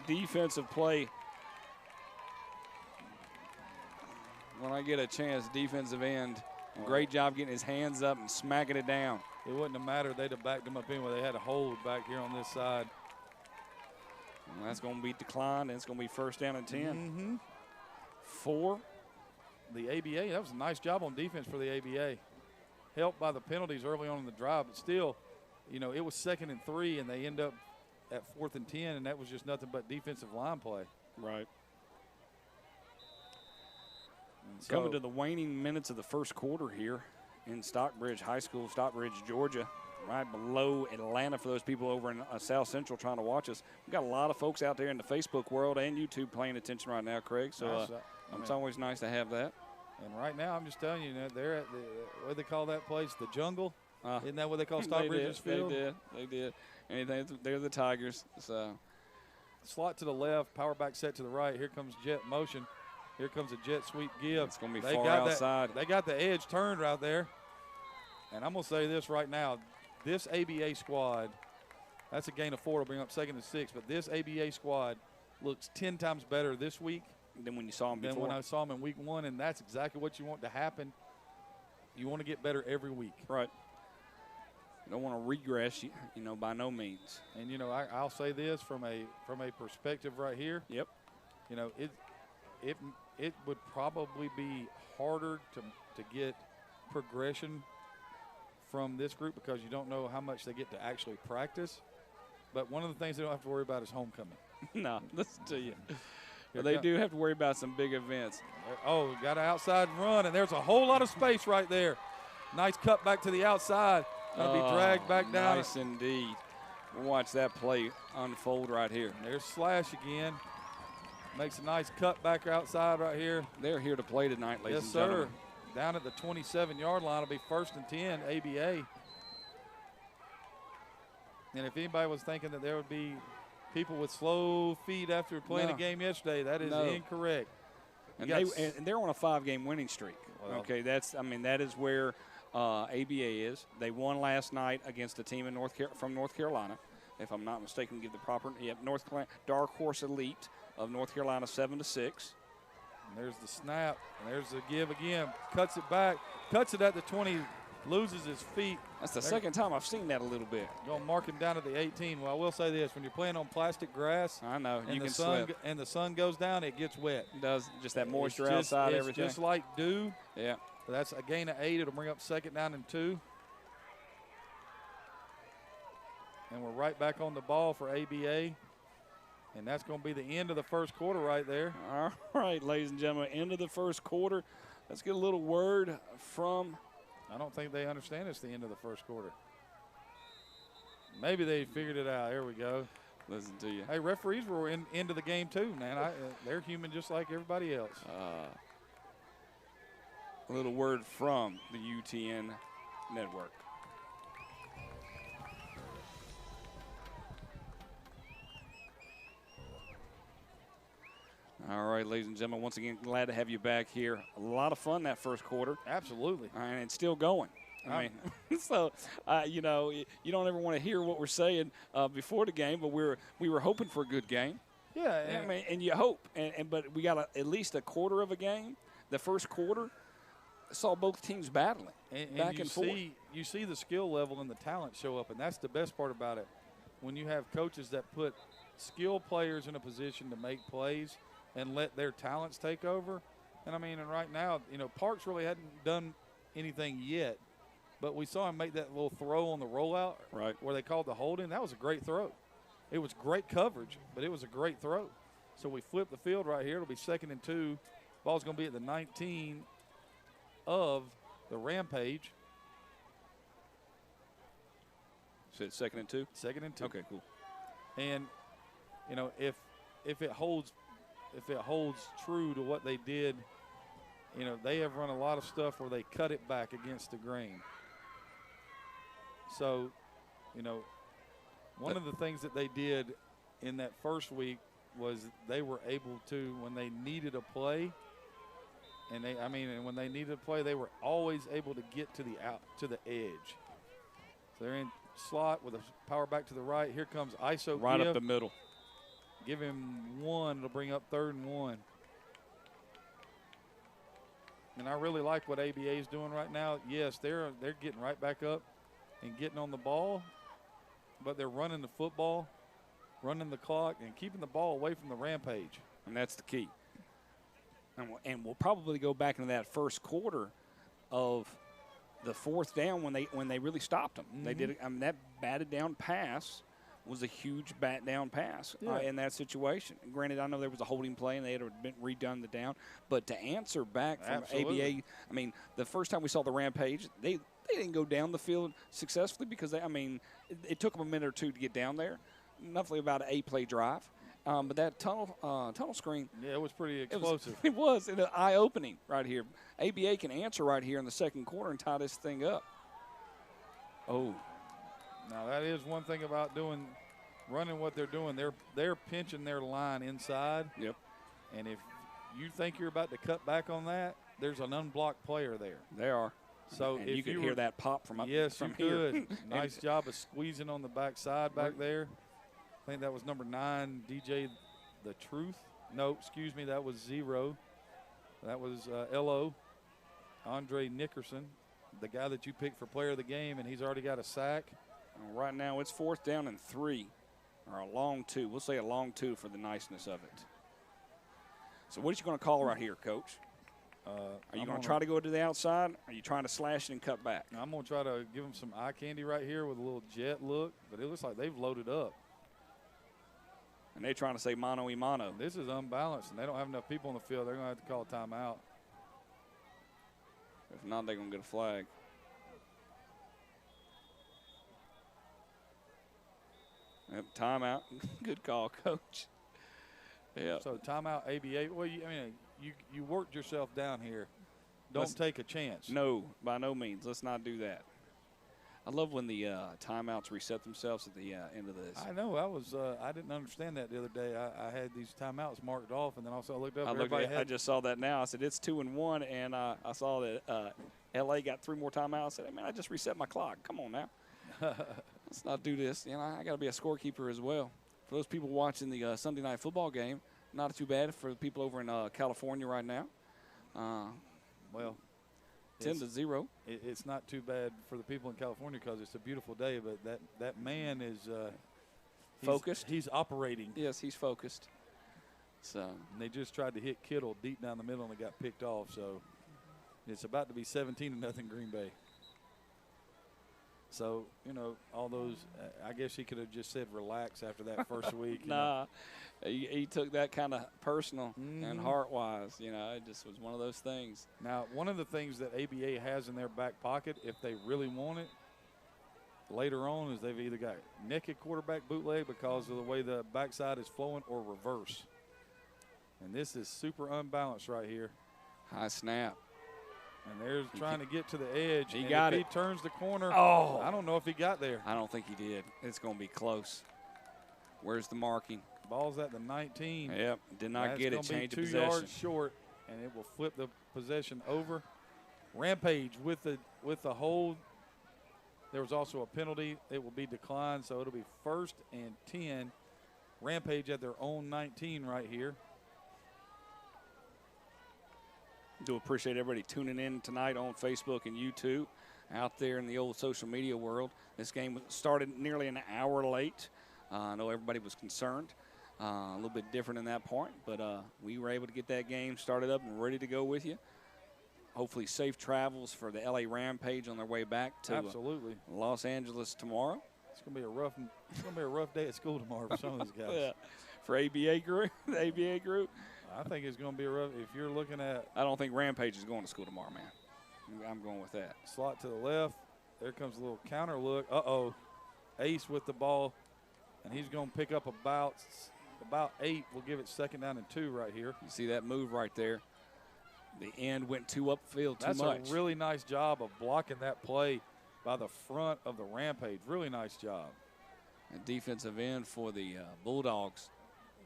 Defensive play. When I get a chance, defensive end, great job getting his hands up and smacking it down.
It wouldn't have mattered. They'd have backed him up anyway. They had a hold back here on this side.
And that's going to be declined, and it's going to be 1st down and 10.
Mm-hmm.
4.
The ABA, that was a nice job on defense for the ABA. Helped by the penalties early on in the drive, but still, it was 2nd and 3, and they end up at 4th and 10, and that was just nothing but defensive line play.
Right. Coming to the waning minutes of the first quarter here in Stockbridge High School, Stockbridge, Georgia, right below Atlanta for those people over in South Central trying to watch us. We've got a lot of folks out there in the Facebook world and YouTube paying attention right now, Craig, so it's always nice to have that.
And right now, I'm just telling you, they're at what do they call that place, the Jungle? Isn't that what they call Stockbridge's field?
They did. Anything, they're the Tigers. So.
Slot to the left, power back set to the right. Here comes jet motion. Here comes a jet sweep give.
It's going to be far outside.
They got the edge turned right there. And I'm going to say this right now. This ABA squad, that's a gain of 4 to bring up 2nd and 6, but this ABA squad looks 10 times better this week
than when you saw them before.
Than when I saw them in week 1, and that's exactly what you want to happen. You want to get better every week.
Right. You don't want to regress, by no means.
And, I'll say this from a perspective right here.
Yep.
It would probably be harder to get progression from this group because you don't know how much they get to actually practice. But one of the things they don't have to worry about is homecoming.
No, listen to you. But they do have to worry about some big events.
Oh, got an outside run, and there's a whole lot of space right there. Nice cut back to the outside. Going to be dragged back down.
Nice indeed. We'll watch that play unfold right here.
And there's Slash again. Makes a nice cut back outside right here.
They're here to play tonight, ladies and gentlemen.
Yes, sir. Down at the 27-yard line, it'll be 1st and 10, ABA. And if anybody was thinking that there would be people with slow feet after playing a game yesterday, that is incorrect.
And they're on a 5-game winning streak. Well, okay, that is where ABA is. They won last night against a team in from North Carolina, if I'm not mistaken. Give the proper North Carolina Dark Horse Elite of North Carolina 7-6.
And there's the snap, and there's the give again. Cuts it back, cuts it at the 20, loses his feet.
That's the second time I've seen that a little bit.
Going to mark him down at the 18. Well, I will say this. When you're playing on plastic grass,
I know,
and the sun goes down, it gets wet.
It does, just that moisture outside, everything.
It's just like dew.
Yeah.
But that's a gain of 8. It'll bring up 2nd down and 2. And we're right back on the ball for ABA. And that's going to be the end of the first quarter right there.
All right, ladies and gentlemen, end of the first quarter. Let's get a little word from.
I don't think they understand it's the end of the first quarter. Maybe they figured it out. There we go.
Listen to you.
Hey, referees were into the game too, man. They're human just like everybody else.
A little word from the UTN network. All right, ladies and gentlemen, once again, glad to have you back here. A lot of fun that first quarter.
Absolutely.
And it's still going. I mean, so, you know, you don't ever want to hear what we're saying before the game, but we were hoping for a good game.
Yeah.
I mean, and you hope. But we got at least a quarter of a game. The first quarter saw both teams battling back and forth.
You see the skill level and the talent show up, and that's the best part about it. When you have coaches that put skilled players in a position to make plays and let their talents take over. And, I mean, and right now, you know, Parks really hadn't done anything yet, but we saw him make that little throw on the rollout where they called the holding. That was a great throw. It was great coverage, but it was a great throw. So we flip the field right here. It'll be 2nd and 2. Ball's going to be at the 19 of the Rampage.
So it's 2nd and 2?
2nd and 2.
Okay, cool.
And, you know, if it holds true to what they did, you know, they have run a lot of stuff where they cut it back against the grain. So, you know, one of the things that they did in that first week was they were able to, when they needed a play, and when they needed a play, they were always able to get to the edge. So they're in slot with a power back to the right. Here comes ISO
right up the middle.
Give him one. It'll bring up 3rd and 1. And I really like what ABA is doing right now. Yes, they're getting right back up and getting on the ball, but they're running the football, running the clock, and keeping the ball away from the Rampage.
And that's the key. And we'll probably go back into that first quarter of the 4th down when they really stopped them. They did. I mean, that batted down pass was a huge bat down pass in that situation. And granted, I know there was a holding play and they had been redone the down, but to answer back from ABA, I mean, the first time we saw the Rampage, they didn't go down the field successfully because it took them a minute or two to get down there. Roughly about an 8-play drive. But that tunnel screen.
Yeah, it was pretty explosive.
It was eye-opening right here. ABA can answer right here in the second quarter and tie this thing up. Oh.
Now, that is one thing about running what they're doing. They're pinching their line inside.
Yep.
And if you think you're about to cut back on that, there's an unblocked player there.
They are.
So
and if you could hear that pop from up
yes,
from
you
here.
could. Nice job of squeezing on the backside back there. I think that was number 9, DJ The Truth. No, excuse me, that was 0. That was LO, Andre Nickerson, the guy that you picked for player of the game, and he's already got a sack.
Right now it's 4th down and 3, or a long 2. We'll say a long 2 for the niceness of it. So what are you going to call right here, Coach? Are you going to try to go to the outside? Or are you trying to slash it and cut back?
I'm going to try to give them some eye candy right here with a little jet look, but it looks like they've loaded up.
And they're trying to say mano-y-mano.
This is unbalanced, and they don't have enough people on the field. They're going to have to call a timeout.
If not, they're going to get a flag. Yep, timeout. Good call, Coach. Yeah.
So timeout, ABA. Well, you worked yourself down here. Don't take a chance.
No, by no means. Let's not do that. I love when the timeouts reset themselves at the end of this.
I know. I didn't understand that the other day. I had these timeouts marked off, and then also I looked up.
I just saw that now. I said it's 2-1, and I saw that LA got 3 more timeouts. I said, hey, man, I just reset my clock. Come on now. Let's not do this. I got to be a scorekeeper as well. For those people watching the Sunday night football game, not too bad for the people over in California right now.
Well,
10-0.
It's not too bad for the people in California because it's a beautiful day, but that man is
focused.
He's operating.
Yes, he's focused. So
and they just tried to hit Kittle deep down the middle and it got picked off. So it's about to be 17-0 Green Bay. So, you know, all those, I guess he could have just said relax after that first week.
Nah, he took that kind of personal and heart-wise. You know, it just was one of those things.
Now, one of the things that ABA has in their back pocket, if they really want it, later on is they've either got naked quarterback bootleg because of the way the backside is flowing or reverse. And this is super unbalanced right here.
High snap.
And there's trying to get to the edge.
He got it.
He turns the corner.
Oh.
I don't know if he got there.
I don't think he did. It's going to be close. Where's the marking?
Ball's at the 19.
Yep, did not get it. Change of possession.
2 yards short, and it will flip the possession over. Rampage with the hold. There was also a penalty. It will be declined, so it'll be 1st and 10. Rampage at their own 19 right here.
Do appreciate everybody tuning in tonight on Facebook and YouTube, out there in the old social media world. This game started nearly an hour late. I know everybody was concerned. A little bit different in that point, but we were able to get that game started up and ready to go with you. Hopefully safe travels for the LA Rampage on their way back to Los Angeles tomorrow.
It's gonna be a rough day at school tomorrow for some of these guys.
Yeah. For ABA group, the ABA group.
I think it's gonna be a rough. If you're looking at,
I don't think Rampage is going to school tomorrow, man. I'm going with that.
Slot to the left. There comes a little counter look. Ace with the ball, and he's gonna pick up about 8. We'll give it 2nd down and 2 right here.
You see that move right there? The end went too upfield too much.
That's a really nice job of blocking that play by the front of the Rampage. Really nice job.
And defensive end for the Bulldogs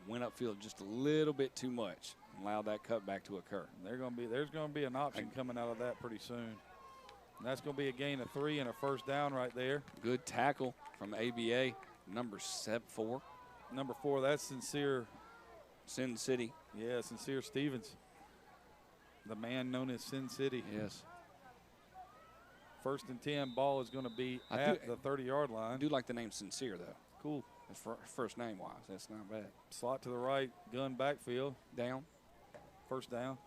went upfield just a little bit too much and allowed that cutback to occur.
There's going to be an option coming out of that pretty soon. And that's going to be a gain of 3 and a 1st down right there.
Good tackle from ABA, number 4.
Number 4, that's Sincere.
Sin City.
Yeah, Sincere Stevens. The man known as Sin City.
Yes.
1st and 10, ball is going to be at the 30-yard line.
I do like the name Sincere, though.
Cool.
First name-wise, that's not bad.
Slot to the right, gun backfield.
Down.
1st down.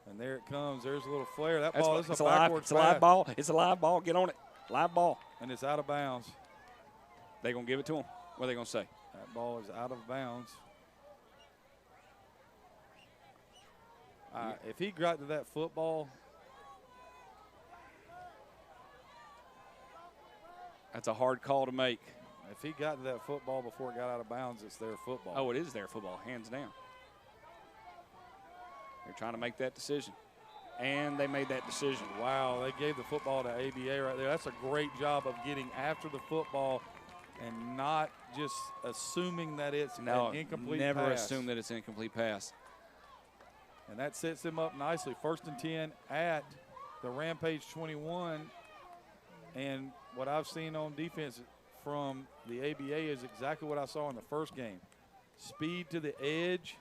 And there it comes. There's a little flare. That ball is a
It's
backwards
a live ball. It's a live ball. Get on it. Live ball.
And it's out of bounds.
They going to give it to him? What are they going to say?
That ball is out of bounds. If he got to that football,
that's a hard call to make.
If he got to that football before it got out of bounds, it's their football.
Oh, it is their football, hands down. They're trying to make that decision. And they made that decision.
Wow, they gave the football to ABA right there. That's a great job of getting after the football and not just assuming that it's an incomplete
never
pass.
Assume that it's an incomplete pass.
And that sets them up nicely. 1st and 10 at the Rampage 21. And what I've seen on defense from the ABA is exactly what I saw in the first game. Speed to the edge,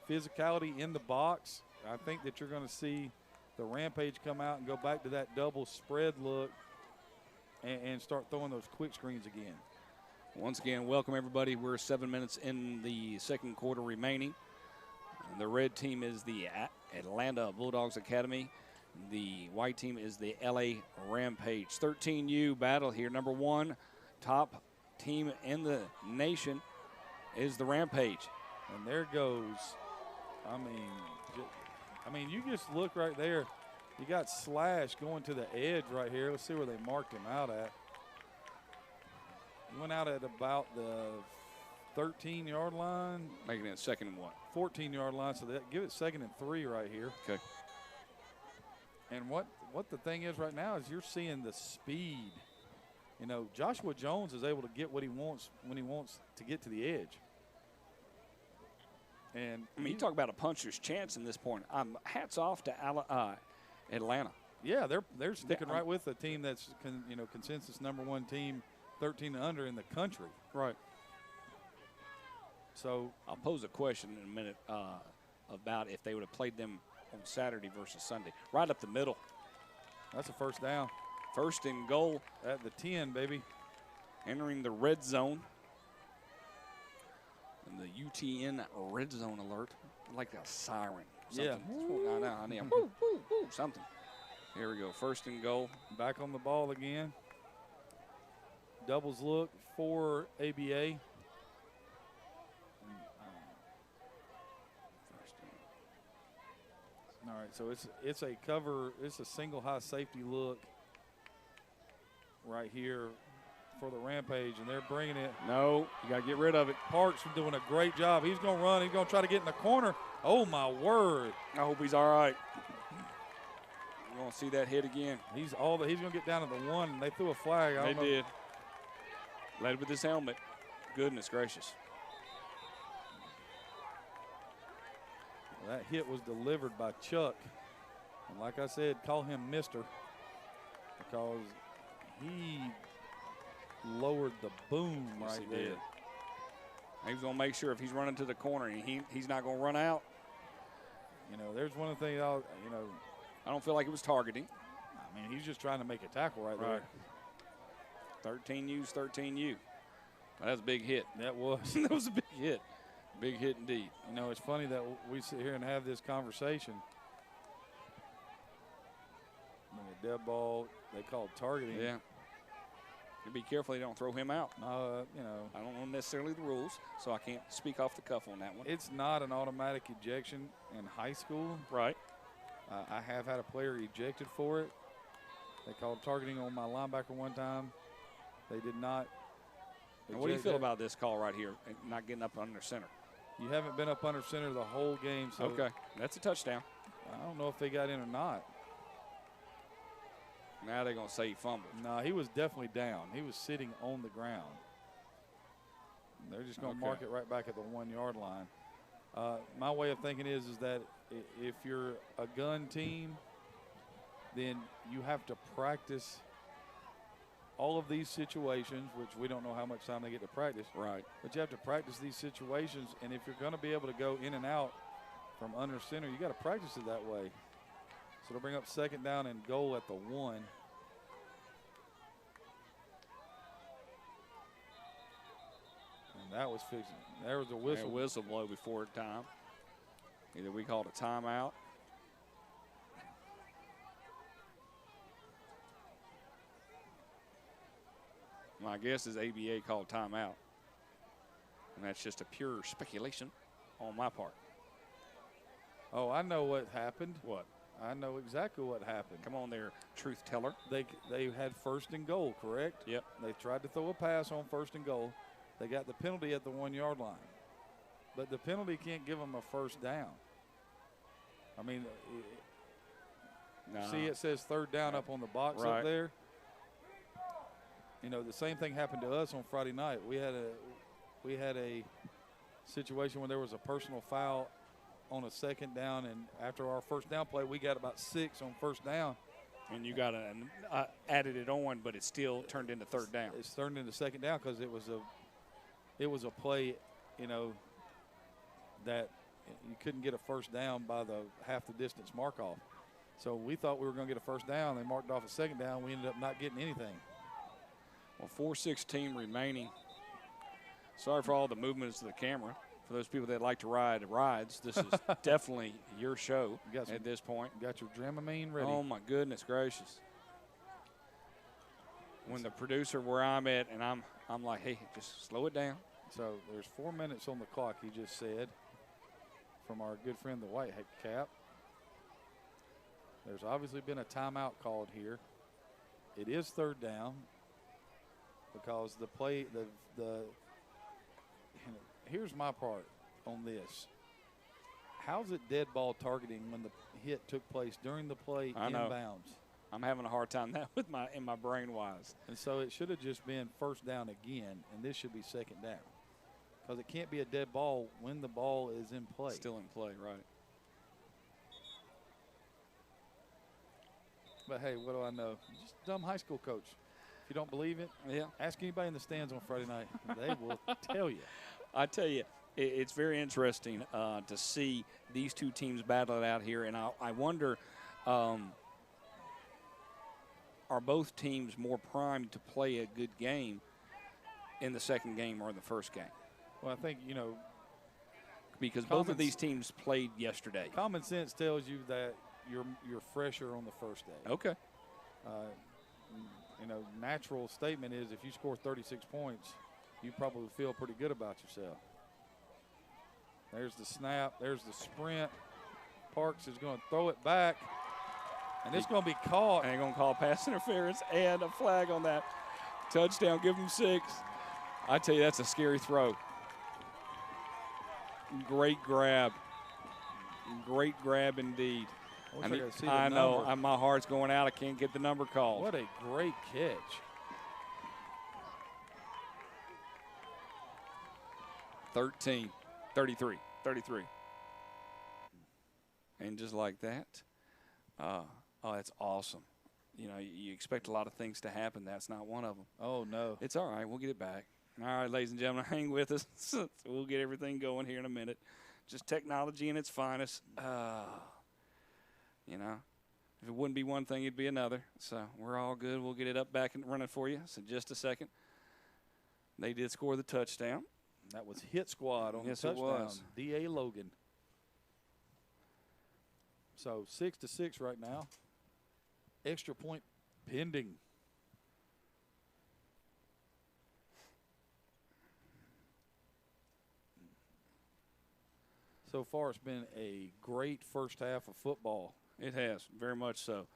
physicality in the box. I think that you're going to see the Rampage come out and go back to that double spread look and start throwing those quick screens again.
Once again, welcome everybody. We're 7 minutes in the 2nd quarter remaining. The red team is the Atlanta Bulldogs Academy. The white team is the LA Rampage. 13U battle here. Number 1 top team in the nation is the Rampage.
And there goes, I mean, you just look right there. You got Slash going to the edge right here. Let's see where they marked him out at. He went out at about the 13-yard line.
Making it 2nd and 1.
14-yard line, so give it 2nd and 3 right here.
Okay.
And what the thing is right now is you're seeing the speed. You know, Joshua Jones is able to get what he wants when he wants to get to the edge. And
I mean, you talk about a puncher's chance in this point. Hats off to Atlanta.
Yeah, they're sticking right with a team that's consensus number 1 team, 13 and under in the country.
Right.
So
I'll pose a question in a minute about if they would have played them on Saturday versus Sunday. Right up the middle.
That's a 1st down.
1st and goal.
At the 10, baby.
Entering the red zone. And the UTN red zone alert. Like a siren. Something.
Yeah.
I need a woo, woo, woo, something. Here we go. 1st and goal.
Back on the ball again. doubles look for ABA. All right, so it's a cover. It's a single high safety look right here for the Rampage, and they're bringing it.
No, you got to get rid of it.
Parks doing a great job. He's going to run. He's going to try to get in the corner. Oh, my word.
I hope he's all right. We're going to see that hit again.
He's going to get down to the one, and they threw a flag.
They did. Led with his helmet. Goodness gracious.
That hit was delivered by Chuck. And like I said, call him Mister, because he lowered the boom right there.
Did. He was going to make sure if he's running to the corner, he's not going to run out.
You know, there's one thing,
I don't feel like it was targeting.
I mean, he's just trying to make a tackle right there.
13U's 13U. That was a big hit.
That was.
That was a big hit. Big hit indeed.
You know, it's funny that we sit here and have this conversation. A dead ball, they call targeting.
Yeah. You be careful they don't throw him out.
You know.
I don't know necessarily the rules, so I can't speak off the cuff on that one.
It's not an automatic ejection in high school.
Right.
I have had a player ejected for it. They called targeting on my linebacker one time. They did not.
And what do you feel about this call right here, not getting up under center?
You haven't been up under center the whole game. So
okay, that's a touchdown.
I don't know if they got in or not.
Now they're going to say he fumbled.
No, he was definitely down. He was sitting on the ground. And they're just going to mark it right back at the 1 yard line. My way of thinking is that if you're a gun team, then you have to practice all of these situations, which we don't know how much time they get to practice.
Right.
But you have to practice these situations, and if you're going to be able to go in and out from under center, you got to practice it that way. So they'll bring up second down and goal at the 1. And that was fixing. There was a whistle.
A whistle blow before time. Either we called a timeout. My guess is ABA called timeout. And that's just a pure speculation on my part.
Oh, I know what happened.
What?
I know exactly what happened.
Come on there, truth teller.
They had first and goal, correct?
Yep.
They tried to throw a pass on first and goal. They got the penalty at the 1 yard line. But the penalty can't give them a first down. I mean, see it says third down up on the box up there? You know, the same thing happened to us on Friday night. We had a situation where there was a personal foul on a second down, and after our first down play, we got about 6 on first down.
And you got added it on, but it still turned into third down.
It's turned into second down because it was a play, you know, that you couldn't get a first down by the half the distance mark off. So we thought we were going to get a first down. They marked off a second down. We ended up not getting anything.
Well, 4:16 remaining. Sorry for all the movements of the camera. For those people that like to ride rides, this is definitely your show at this point.
Got your Dramamine ready.
Oh, my goodness gracious. When the producer where I'm at, and I'm like, hey, just slow it down.
So there's 4 minutes on the clock, he just said, from our good friend, the White Cap. There's obviously been a timeout called here. It is third down because the play, here's my part on this. How's it dead ball targeting when the hit took place during the play inbounds?
I'm having a hard time that in my brain wise.
And so it should have just been first down again, and this should be second down. Because it can't be a dead ball when the ball is in play.
Still in play, right.
But, hey, what do I know? Just a dumb high school coach. If you don't believe it, ask anybody in the stands on Friday night. They will tell you.
I tell you, it's very interesting to see these two teams battle it out here. And I wonder, are both teams more primed to play a good game in the second game or in the first game?
Well, I think, you know.
Because both of these teams played yesterday.
Common sense tells you that you're fresher on the first day.
Okay.
natural statement is if you score 36 points, you probably feel pretty good about yourself. There's the snap. There's the sprint. Parks is going to throw it back, and it's going to be caught.
And they're going to call pass interference and a flag on that. Touchdown, give them 6. I tell you, that's a scary throw. Great grab. Great grab indeed. I know. My heart's going out. I can't get the number called.
What a great catch.
$33. And just like that, that's awesome. You expect a lot of things to happen. That's not one of them.
Oh, no.
It's all right. We'll get it back. All right, ladies and gentlemen, hang with us. We'll get everything going here in a minute. Just technology in its finest. If it wouldn't be one thing, it'd be another. So we're all good. We'll get it up, back, and running for you. So just a second. They did score the touchdown.
That was Hit Squad on the touchdown.
It was.
D.A. Logan. So 6-6 right now. Extra point pending. So far, it's been a great first half of football.
It has, very much so.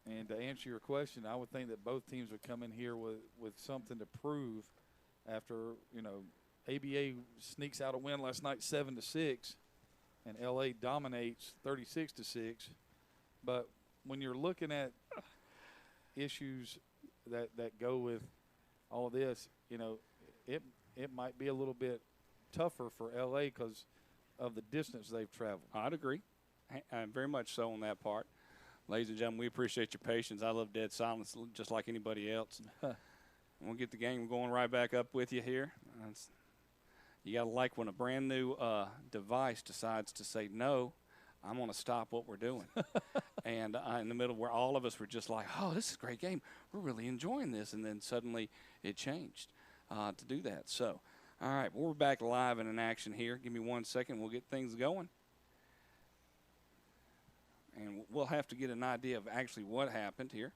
And to answer your question, I would think that both teams would come in here with something to prove after, ABA sneaks out a win last night 7-6, and LA dominates 36-6. But when you're looking at issues that go with all this, it might be a little bit tougher for LA because of the distance they've traveled.
I'd agree. Very much so on that part. Ladies and gentlemen, we appreciate your patience. I love dead silence just like anybody else. We'll get the game going right back up with you here. You got to like when a brand new device decides to say, no, I'm going to stop what we're doing. And in the middle where all of us were just like, oh, this is a great game. We're really enjoying this. And then suddenly it changed to do that. So, all right, we're back live and in action here. Give me 1 second. We'll get things going. And we'll have to get an idea of actually what happened here.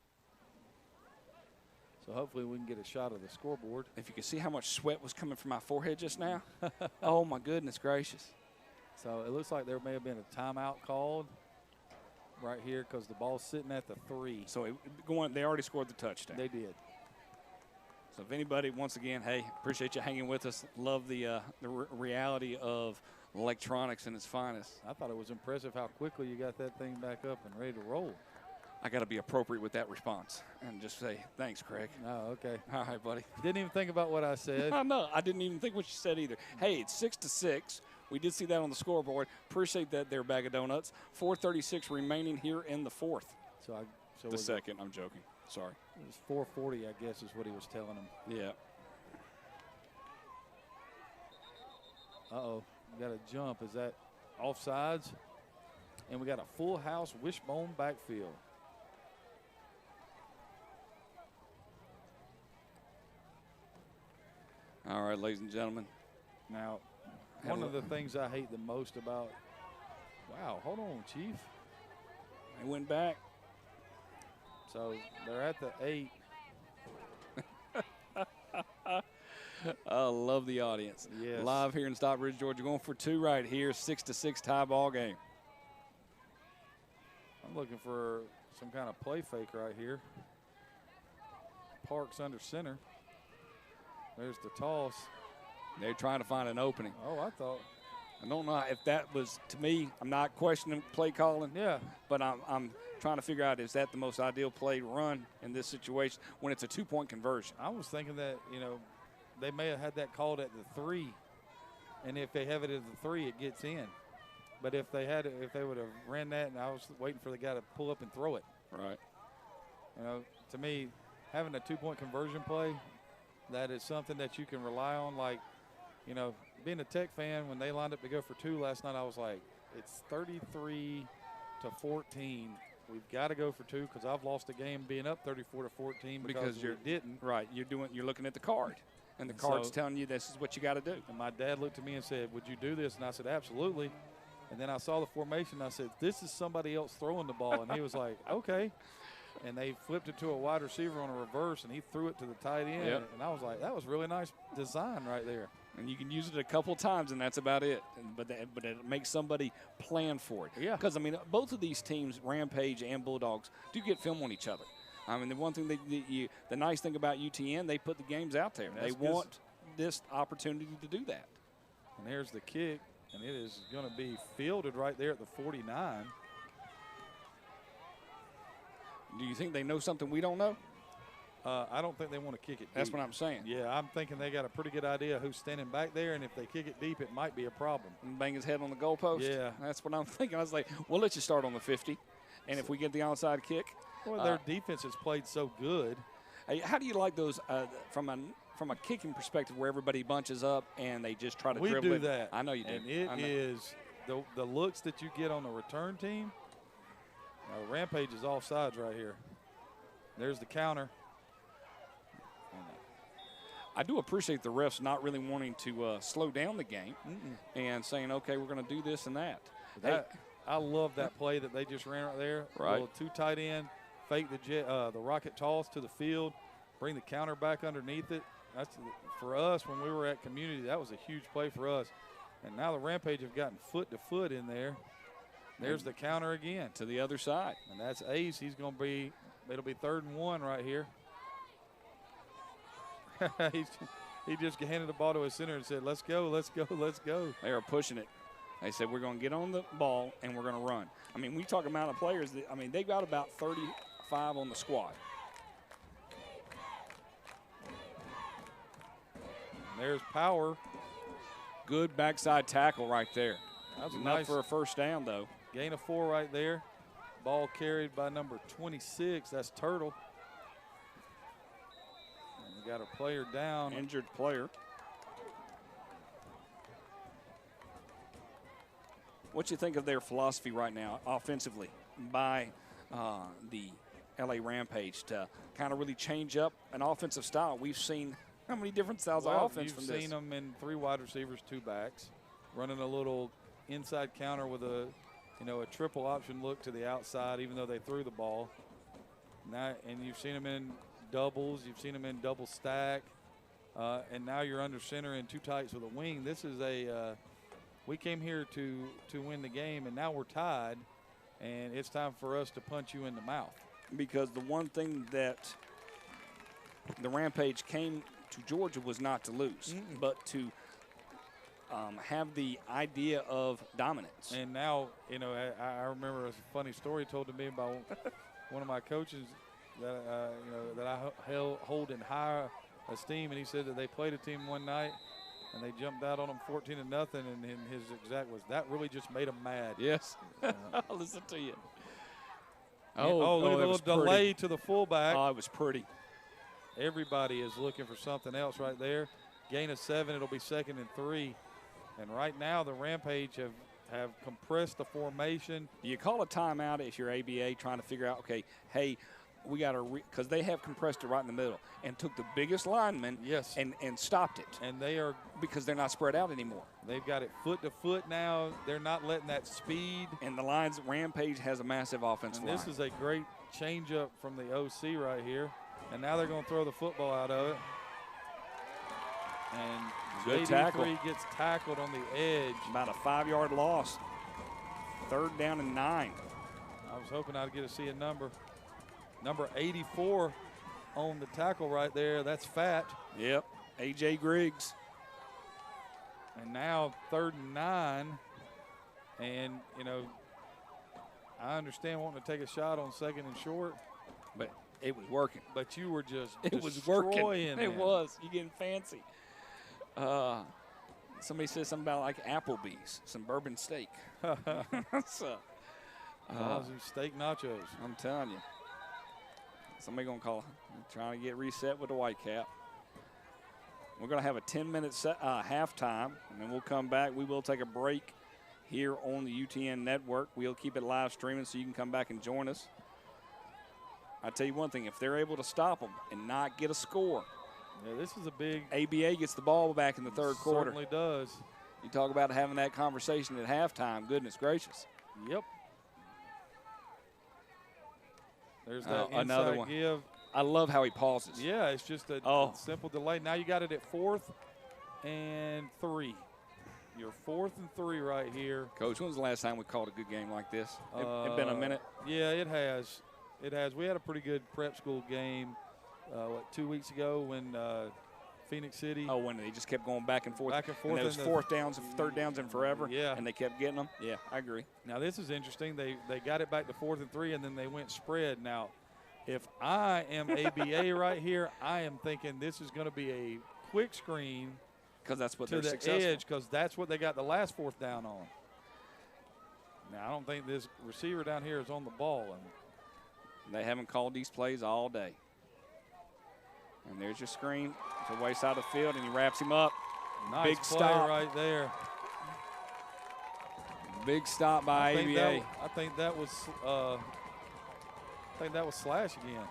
So hopefully we can get a shot of the scoreboard.
If you can see how much sweat was coming from my forehead just now. Oh, my goodness gracious.
So it looks like there may have been a timeout called right here because the ball's sitting at the 3.
So they already scored the touchdown.
They did.
So if anybody, once again, hey, appreciate you hanging with us. Love the reality of electronics in its finest.
I thought it was impressive how quickly you got that thing back up and ready to roll.
I got to be appropriate with that response and just say, thanks, Craig.
Oh, okay.
All right, buddy.
Didn't even think about what I said.
No, I didn't even think what you said either. Hey, it's 6-6. We did see that on the scoreboard. Appreciate that there, bag of donuts. 4:36 remaining here in the fourth. The second, I'm joking. Sorry.
It was 4:40, I guess, is what he was telling him.
Yeah.
Uh-oh. We got a jump. Is that offsides? And we got a full house wishbone backfield.
All right, ladies and gentlemen.
Now, one of the things I hate the most about – wow, hold on, Chief.
They went back.
So they're at the 8.
I love the audience.
Yes.
Live here in Stockbridge, Georgia. Going for 2 right here. 6-6 tie ball game.
I'm looking for some kind of play fake right here. Parks under center. There's the toss.
They're trying to find an opening.
Oh,
I don't know if that was, to me, I'm not questioning play calling.
Yeah.
But I'm trying to figure out, is that the most ideal play to run in this situation when it's a 2-point conversion?
I was thinking that, they may have had that called at the 3. And if they have it at the 3, it gets in. But if they would have ran that, and I was waiting for the guy to pull up and throw it.
Right.
To me, having a 2-point conversion play, that is something that you can rely on. Like, being a Tech fan, when they lined up to go for 2 last night, I was like, it's 33-14. We've got to go for 2 because I've lost a game being up 34-14 because you didn't.
Right. You're looking at the card. And the card's telling you this is what you got to do.
And my dad looked at me and said, would you do this? And I said, absolutely. And then I saw the formation. And I said, this is somebody else throwing the ball. And he was like, okay. and they flipped it to a wide receiver on a reverse, and he threw it to the tight end.
Yep.
And I was like, that was really nice design right there.
And you can use it a couple times, and that's about it. But it makes somebody plan for it.
Yeah.
Because, I mean, both of these teams, Rampage and Bulldogs, do get film on each other. I mean, the one thing the nice thing about UTN, they put the games out there. They want this opportunity to do that.
And there's the kick, and it is going to be fielded right there at the 49.
Do you think they know something we don't know?
I don't think they want to kick it deep.
That's what I'm saying.
Yeah, I'm thinking they got a pretty good idea who's standing back there, and if they kick it deep, it might be a problem.
And bang his head on the goalpost?
Yeah.
That's what I'm thinking. I was like, we'll let you start on the 50, and if we get the onside kick.
Well, their defense has played so good.
Hey, how do you like those from a kicking perspective where everybody bunches up and they just try to dribble it?
We do that.
I know you do.
And it is the looks that you get on the return team. Rampage is offsides right here. There's the counter.
I do appreciate the refs not really wanting to slow down the game and saying, okay, we're going to do this and that.
I love that play that they just ran right there.
Right.
Little two tight end, fake the rocket toss to the field, bring the counter back underneath it. That's for us when we were at community. That was a huge play for us. And now the Rampage have gotten foot to foot in there. There's the counter again
to the other side,
and that's Ace. He's going to be. It'll be 3rd and 1 right here. He just handed the ball to his center and said, let's go, let's go, let's go.
They are pushing it. They said, we're going to get on the ball and we're going to run. I mean, we talk amount of players. They've got about 35 on the squad.
And there's Power.
Good backside tackle right there.
That was
enough
nice
for a first down, though.
Gain of 4 right there. Ball carried by number 26. That's Turtle. And we got a player down.
Injured player. What you think of their philosophy right now, offensively, by the LA Rampage to kind of really change up an offensive style? We've seen how many different styles of offense from this?
You've seen them in 3 wide receivers, 2 backs, running a little inside counter with a triple option look to the outside, even though they threw the ball. Now, and you've seen them in doubles. You've seen them in double stack. And now you're under center in 2 tights with a wing. This is we came here to win the game, and now we're tied, and it's time for us to punch you in the mouth.
Because the one thing that the Rampage came to Georgia was not to lose, but to have the idea of dominance.
And now, I remember a funny story told to me by one of my coaches that I hold in high esteem, and he said that they played a team one night and they jumped out on them 14-0, and his exact was, that really just made them mad.
Yes. I'll listen to you.
Look at the little delay to the fullback.
Oh, it was pretty.
Everybody is looking for something else right there. Gain of 7, it'll be 2nd and 3. And right now the Rampage have compressed the formation.
You call a timeout if you're ABA trying to figure out, okay, hey, we got to because they have compressed it right in the middle and took the biggest lineman and stopped it.
And they are
because they're not spread out anymore.
They've got it foot to foot now. They're not letting that speed.
And the lines, Rampage has a massive offensive line.
This is a great changeup from the OC right here. And now they're going to throw the football out of it. And
good tackle.
Gets tackled on the edge.
About a 5-yard loss. 3rd down and 9.
I was hoping I'd get to see a number. Number 84 on the tackle right there. That's Fat.
Yep, A.J. Griggs.
And now 3rd and 9. And, I understand wanting to take a shot on 2nd and short.
But it was working.
But you were just
it was working.
Them.
It was. You're getting fancy. Somebody said something about like Applebee's, some bourbon steak.
Steak nachos.
I'm telling you. Somebody going to call, trying to get reset with the white cap. We're going to have a 10-minute halftime, and then we'll come back. We will take a break here on the UTN network. We'll keep it live streaming so you can come back and join us. I tell you one thing, if they're able to stop them and not get a score.
Yeah, this is a big.
ABA gets the ball back in the 3rd quarter.
Certainly does.
You talk about having that conversation at halftime. Goodness gracious.
Yep. There's that
another
inside
one.
give.
I love how he pauses.
Yeah, it's just a simple delay. Now you got it at 4th and 3. You're 4th and 3 right here.
Coach, when's the last time we called a good game like this? It's been a minute.
Yeah, it has. It has. We had a pretty good prep school game, 2 weeks ago when Phoenix City.
Oh, when they just kept going back and forth.
Back and forth.
And those 4th downs and 3rd downs and forever.
Yeah.
And they kept getting them. Yeah, I agree.
Now, this is interesting. They got it back to 4th and 3, and then they went spread. Now, if I am ABA right here, I am thinking this is going to be a quick screen.
Because that's what
to
they're
the
successful.
edge, because that's what they got the last 4th down on. Now, I don't think this receiver down here is on the ball. And
they haven't called these plays all day. And there's your screen to the wayside of the field, and he wraps him up.
nice
Big
play
stop
right there.
Big stop by ABA.
I think that was Slash again.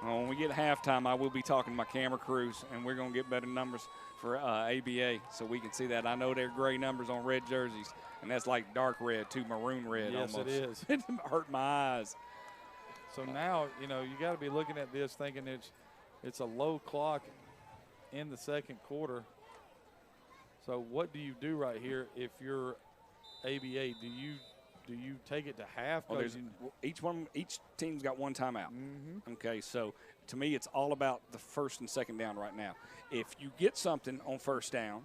Well, when we get halftime, I will be talking to my camera crews, and we're going to get better numbers for ABA so we can see that. I know they're gray numbers on red jerseys, and that's like dark red to maroon red
yes,
almost.
Yes, it is.
It hurt my eyes.
So now, you got to be looking at this thinking it's a low clock in the second quarter. So what do you do right here if you're ABA? Do you take it to half?
Well, each team's got one timeout.
Mm-hmm.
Okay, so to me, it's all about the 1st and 2nd down right now. If you get something on 1st down,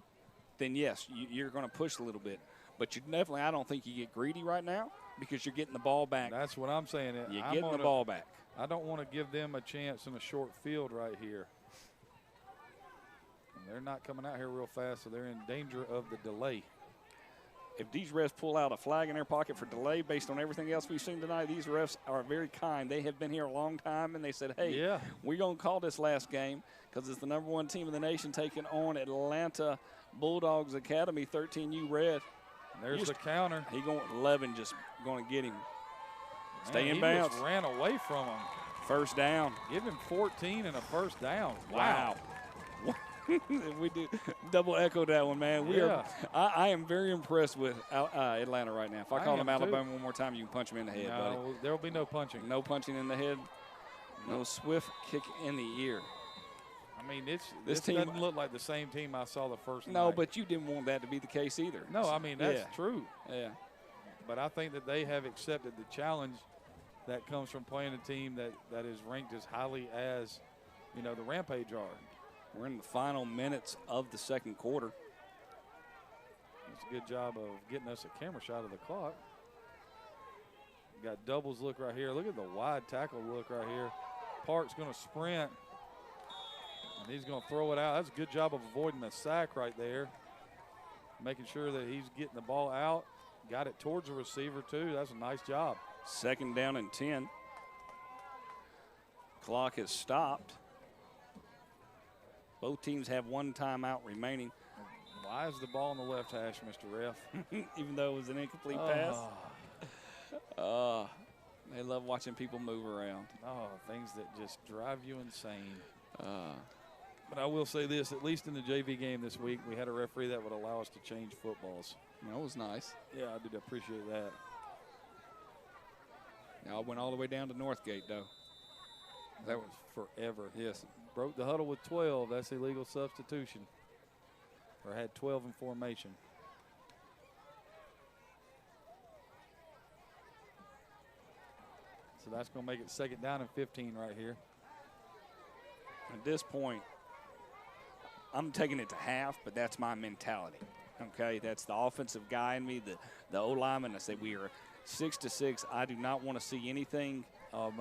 then yes, you're going to push a little bit. But you definitely, I don't think you get greedy right now because you're getting the ball back.
That's what I'm saying.
You're getting the ball back.
I don't want to give them a chance in a short field right here. And they're not coming out here real fast, so they're in danger of the delay.
If these refs pull out a flag in their pocket for delay based on everything else we've seen tonight, these refs are very kind. They have been here a long time, and they said, hey, we're going to call this last game because it's the #1 team in the nation taking on Atlanta Bulldogs Academy, 13U red.
There's the counter.
He going 11, just going to get him. Stay in
he
bounds.
Just ran away from him.
1st down.
Give him 14 and a 1st down.
Wow. We do double echo that one, man. I am very impressed with Atlanta right now. If I call them Alabama one more time, you can punch them in the head, buddy.
There will be no punching.
No punching in the head. No swift kick in the ear.
I mean, this team doesn't look like the same team I saw the first night.
No, but you didn't want that to be the case either.
No, I mean, that's true.
Yeah.
But I think that they have accepted the challenge that comes from playing a team that is ranked as highly as, the Rampage are.
We're in the final minutes of the second quarter.
It's a good job of getting us a camera shot of the clock. Got doubles look right here. Look at the wide tackle look right here. Park's going to sprint, and he's going to throw it out. That's a good job of avoiding the sack right there, making sure that he's getting the ball out. Got it towards the receiver, too. That's a nice job.
2nd down and 10. Clock has stopped. Both teams have 1 timeout remaining.
Why is the ball on the left hash, Mr. Ref?
Even though it was an incomplete pass. They love watching people move around.
Oh, things that just drive you insane. But I will say this, at least in the JV game this week, we had a referee that would allow us to change footballs.
That was nice.
Yeah, I did appreciate that.
Now I went all the way down to Northgate, though.
That was forever.
Yes.
Broke the huddle with 12. That's illegal substitution. Or had 12 in formation. So that's going to make it 2nd down and 15 right here.
At this point, I'm taking it to half, but that's my mentality. Okay, that's the offensive guy in me, the O-lineman. I say we are 6-6. I do not want to see anything.
Oh,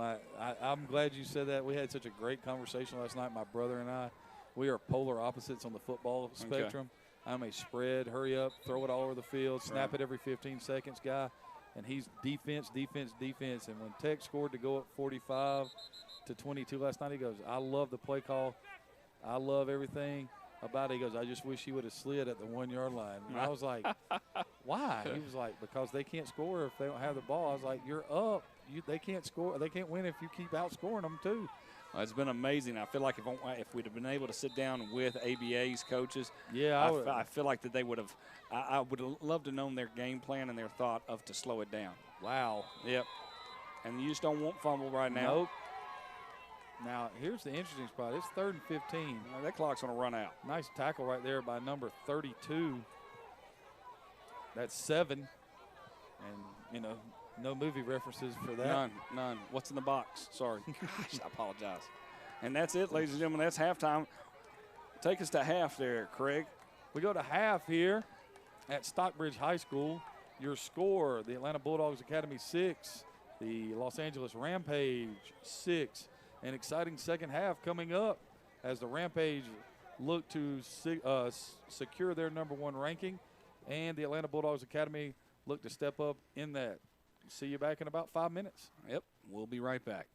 I'm glad you said that. We had such a great conversation last night, my brother and I. We are polar opposites on the football spectrum. I'm a spread, hurry up, throw it all over the field, snap it every 15 seconds guy. And he's defense, defense, defense. And when Tech scored to go up 45-22 last night, he goes, I love the play call. I love everything about it. He goes, I just wish he would have slid at the 1-yard line. And I was like, why? He was like, because they can't score if they don't have the ball. I was like, you're up. They can't score. They can't win if you keep outscoring them too.
It's been amazing. I feel like if we'd have been able to sit down with ABA's coaches, I feel like that they would have. I would have loved to know their game plan and their thought of to slow it down.
Wow.
Yep. And you just don't want fumble right now.
Nope. Now, here's the interesting spot. It's 3rd and 15.
That clock's going to run out.
Nice tackle right there by number 32. That's 7. And, you know, no movie references for that.
None. What's in the box? Sorry. Gosh, I apologize. And that's it, ladies and gentlemen. That's halftime. Take us to half there, Craig.
We go to half here at Stockbridge High School. Your score, the Atlanta Bulldogs Academy 6, the Los Angeles Rampage 6. An exciting second half coming up as the Rampage look to secure their #1 ranking, and the Atlanta Bulldogs Academy look to step up in that. See you back in about 5 minutes.
Yep, we'll be right back.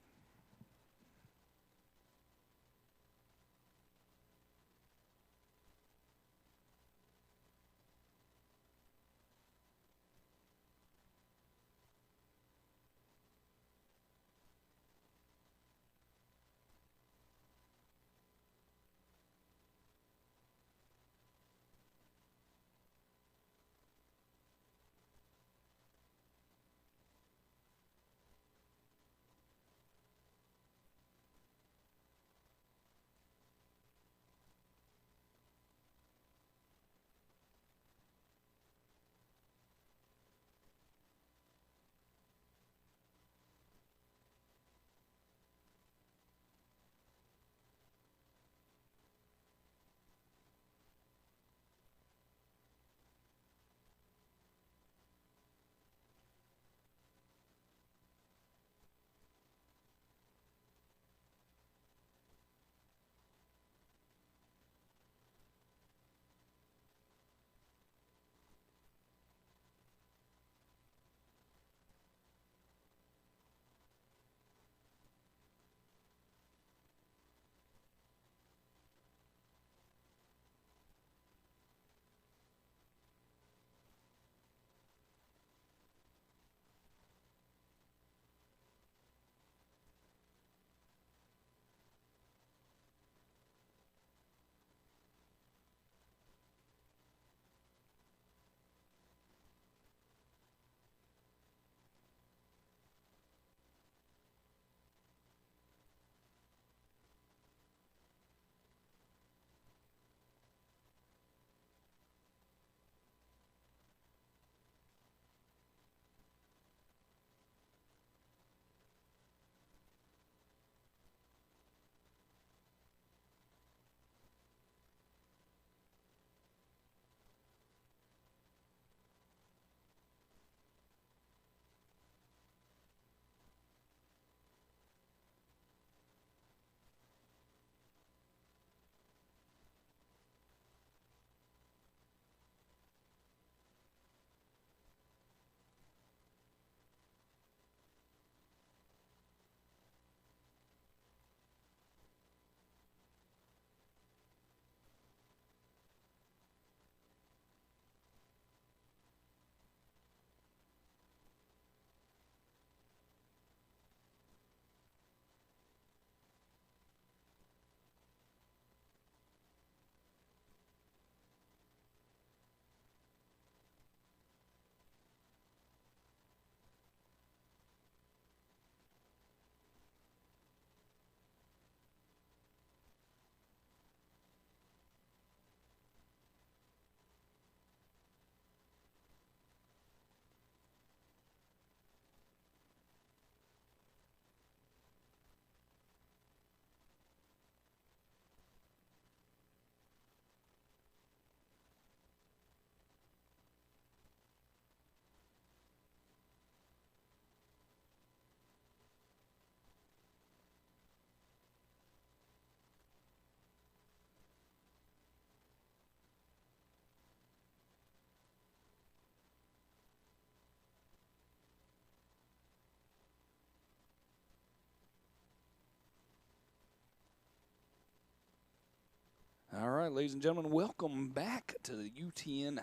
All right, ladies and gentlemen, welcome back to the UTN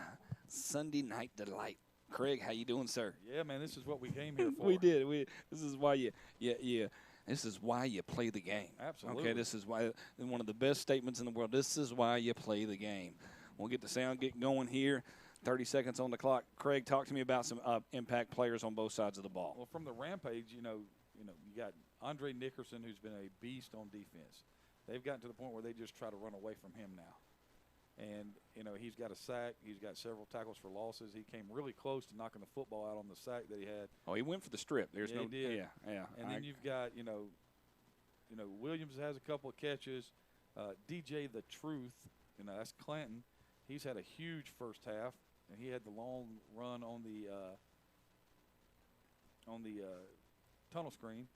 Sunday Night Delight. Craig, how you doing, sir?
Yeah, man, this is what we came here for.
We did. This is why this is why you play the game.
Absolutely.
Okay, this is why one of the best statements in the world. This is why you play the game. We'll get the sound get going here. 30 seconds on the clock. Craig, talk to me about some impact players on both sides of the ball.
Well, from the Rampage, you got Andre Nickerson, who's been a beast on defense. They've gotten to the point where they just try to run away from him now. And, he's got a sack. He's got several tackles for losses. He came really close to knocking the football out on the sack that he had.
Oh, he went for the strip. There's no.
He did.
Yeah.
And then you've got, Williams has a couple of catches. DJ the Truth, that's Clanton. He's had a huge first half, and he had the long run on the tunnel screen.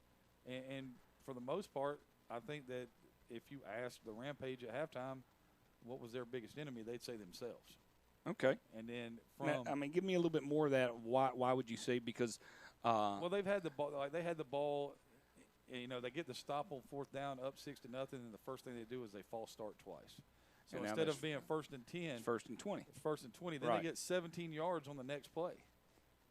And for the most part, I think that if you ask the Rampage at halftime what was their biggest enemy, they'd say themselves.
Okay.
And then
now, give me a little bit more of that. Why would you say? Because
well, they've had the ball. They had the ball. They get the stop on 4th down, up 6-0, and the first thing they do is they false start twice. So instead of being 1st and 10,
it's 1st and 20.
It's 1st and 20. Then they get 17 yards on the next play.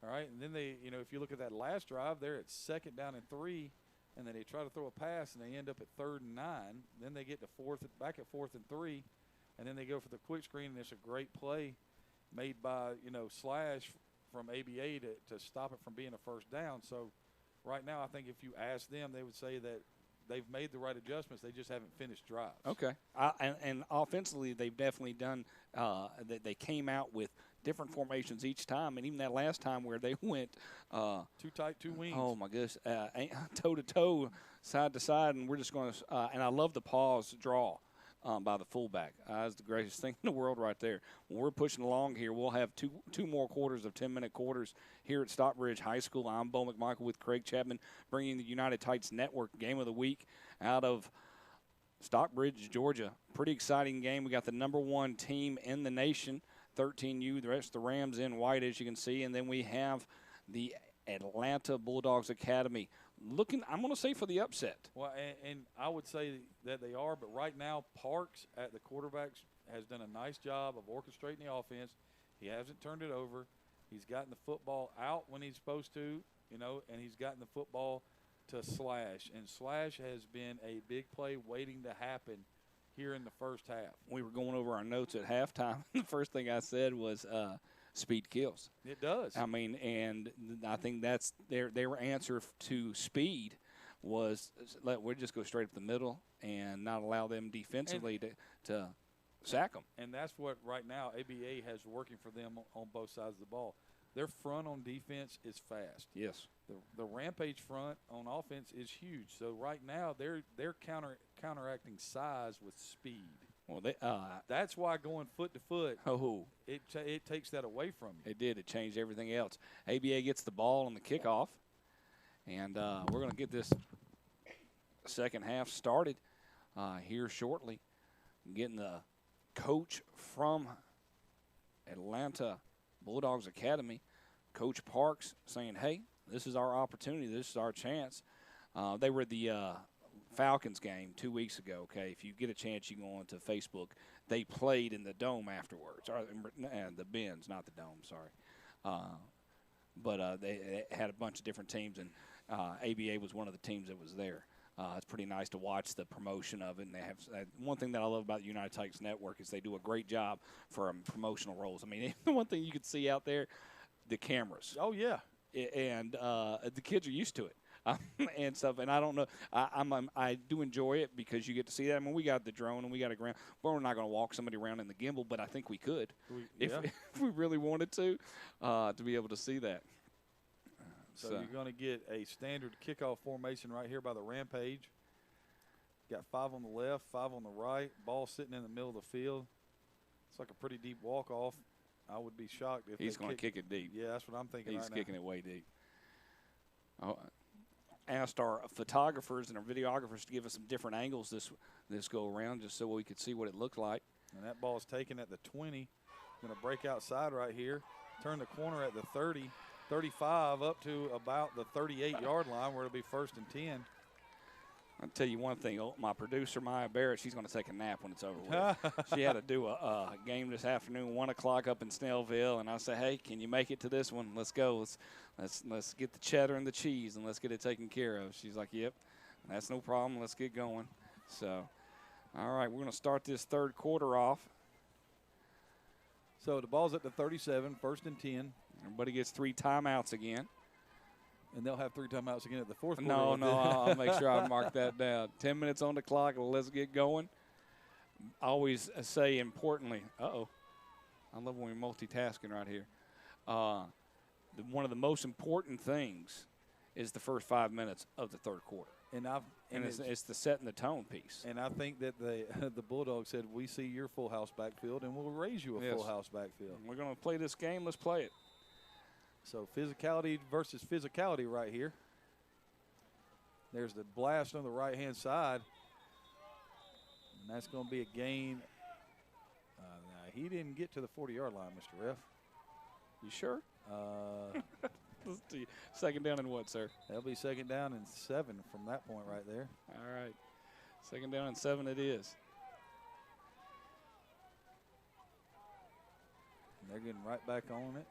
All right, and then they, if you look at that last drive, they're at 2nd down and 3, and then they try to throw a pass, and they end up at 3rd and 9. Then they get to back at 4th and 3, and then they go for the quick screen, and it's a great play made by Slash from ABA to stop it from being a 1st down. So right now, I think if you ask them, they would say that they've made the right adjustments. They just haven't finished drives.
Okay. And offensively, they've definitely done they came out with different formations each time. And even that last time where they went
too tight, 2 wings.
Oh, my goodness. Toe-to-toe, side-to-side. And we're just going to and I love the pause draw by the fullback. That's the greatest thing in the world right there. When we're pushing along here, we'll have two more quarters of 10-minute quarters here at Stockbridge High School. I'm Bo McMichael with Craig Chapman, bringing the United Tights Network Game of the Week out of Stockbridge, Georgia. Pretty exciting game. We got the #1 team in the nation, 13U. The rest of the Rams in white, as you can see. And then we have the Atlanta Bulldogs Academy looking, I'm going to say, for the upset.
Well, and I would say that they are, but right now Parks at the quarterbacks has done a nice job of orchestrating the offense. He hasn't turned it over. He's gotten the football out when he's supposed to, and he's gotten the football to Slash. And Slash has been a big play waiting to happen here in the first half.
We were going over our notes at halftime. The first thing I said was speed kills.
It does.
I mean, and I think that's their answer to speed was we'll just go straight up the middle and not allow them defensively to sack them.
And that's what right now ABA has working for them on both sides of the ball. Their front on defense is fast.
Yes.
The Rampage front on offense is huge. So right now they're counteracting size with speed.
Well,
that's why going foot to foot.
Oh,
it takes that away from you.
It did. It changed everything else. ABA gets the ball on the kickoff, and we're going to get this second half started here shortly. Getting the coach from Atlanta Bulldogs Academy, Coach Parks, saying, "Hey, this is our opportunity. This is our chance." They were the Falcons game 2 weeks ago. Okay, if you get a chance, you go on to Facebook. They played in the dome afterwards, or the Benz, not the dome. Sorry, but they had a bunch of different teams, and ABA was one of the teams that was there. It's pretty nice to watch the promotion of it. And they have one thing that I love about the United Tights Network is they do a great job for promotional roles. I mean, the one thing you can see out there, the cameras.
Oh yeah,
and the kids are used to it. And stuff, and I don't know. I do enjoy it because you get to see that. I mean, we got the drone and we got a ground. We're not going to walk somebody around in the gimbal, but I think we could if we really wanted to be able to see that.
So you're going to get a standard kickoff formation right here by the Rampage. Got 5 on the left, 5 on the right. Ball sitting in the middle of the field. It's like a pretty deep walk-off. I would be shocked if
he's going to kick it deep.
Yeah, that's what I'm thinking.
He's kicking it way deep. Asked our photographers and our videographers to give us some different angles this go around, just so we could see what it looked like.
And that ball is taken at the 20. Going to break outside right here. Turn the corner at the 30, 35 up to about the 38-yard line where it'll be 1st and 10.
I'll tell you one thing. My producer, Maya Barrett, she's going to take a nap when it's over with. She had to do a game this afternoon, 1 o'clock up in Snellville, and I said, "Hey, can you make it to this one? Let's go. Let's get the cheddar and the cheese, and let's get it taken care of." She's like, "Yep, that's no problem. Let's get going." So, all right, we're going to start this third quarter off.
So the ball's at the 37, 1st and 10.
Everybody gets 3 timeouts again.
And they'll have 3 timeouts again at the 4th quarter.
No, I'll make sure I mark that down. 10 minutes on the clock. Let's get going. I always say importantly, I love when we're multitasking right here. One of the most important things is the first 5 minutes of the 3rd quarter. And it's the setting the tone piece.
And I think that the Bulldogs said, we see your full house backfield, and we'll raise you a full house backfield.
We're going to play this game. Let's play it.
So physicality versus physicality right here. There's the blast on the right-hand side. And that's going to be a gain. Now he didn't get to the 40-yard line, Mr. Ref.
You sure? 2nd down and what, sir?
That'll be 2nd down and 7 from that point right there.
All right. 2nd down and 7 it is.
And they're getting right back on it.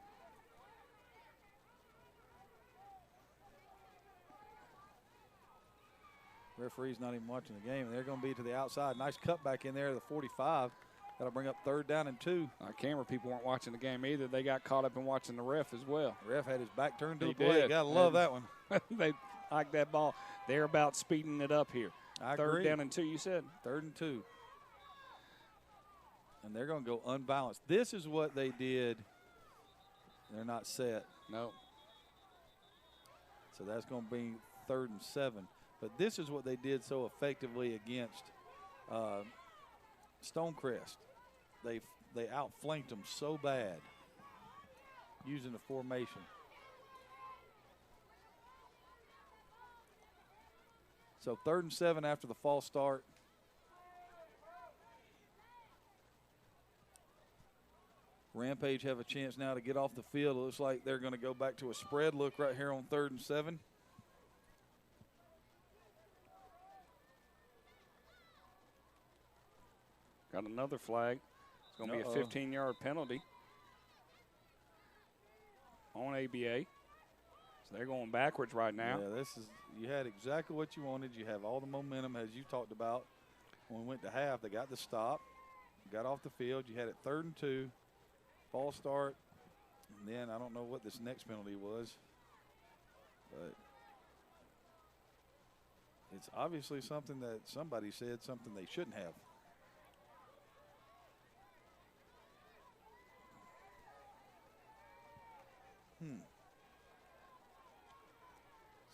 Referee's not even watching the game. They're going to be to the outside. Nice cut back in there to the 45. That'll bring up 3rd down and 2.
Our camera people weren't watching the game either. They got caught up in watching the ref as well.
The ref had his back turned to the play. Got to love that one.
They like that ball. They're about speeding it up here.
I
3rd
agree.
down and 2, you said?
3rd and 2. And they're going to go unbalanced. This is what they did. They're not set.
No.
So that's going to be 3rd and 7. But this is what they did so effectively against Stonecrest. They outflanked them so bad using the formation. So 3rd and 7 after the false start. Rampage have a chance now to get off the field. It looks like they're going to go back to a spread look right here on 3rd and 7.
Got another flag. It's going to be a 15-yard penalty on ABA. So they're going backwards right now.
Yeah, you had exactly what you wanted. You have all the momentum, as you talked about. When we went to half, they got the stop, got off the field. You had it 3rd and 2, false start, and then I don't know what this next penalty was, but it's obviously something that somebody said something they shouldn't have.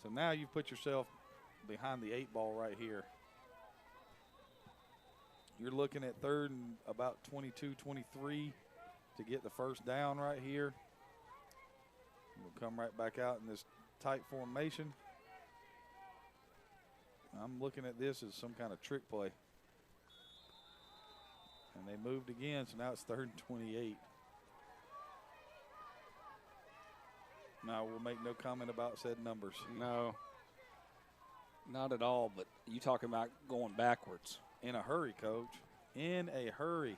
So now you've put yourself behind the 8 ball right here. You're looking at 3rd and about 22, 23 to get the 1st down right here. We'll come right back out in this tight formation. I'm looking at this as some kind of trick play. And they moved again, so now it's 3rd and 28. Now we'll make no comment about said numbers.
No, not at all, but you talking about going backwards.
In a hurry, Coach. In a hurry.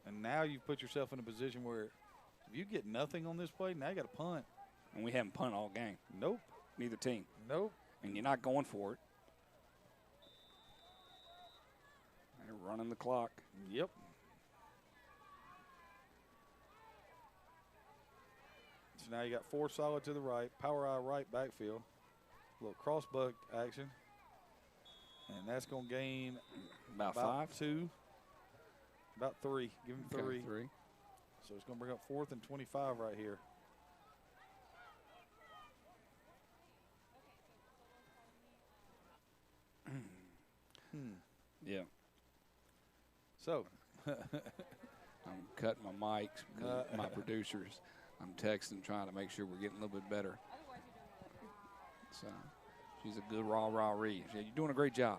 And now you've put yourself in a position where if you get nothing on this play, now you got to punt.
And we haven't punted all game.
Nope.
Neither team.
Nope.
And you're not going for it. They're running the clock.
Yep. So now you got 4 solid to the right, power eye right backfield. A little cross buck action. And that's going to gain
about 5?
2. About 3. Give him 3.
Okay, 3.
So it's going to bring up 4th and 25 right here.
Yeah.
So.
I'm cutting my mics because my producers, I'm texting trying to make sure we're getting a little bit better. So she's a good rah read. You're doing a great job.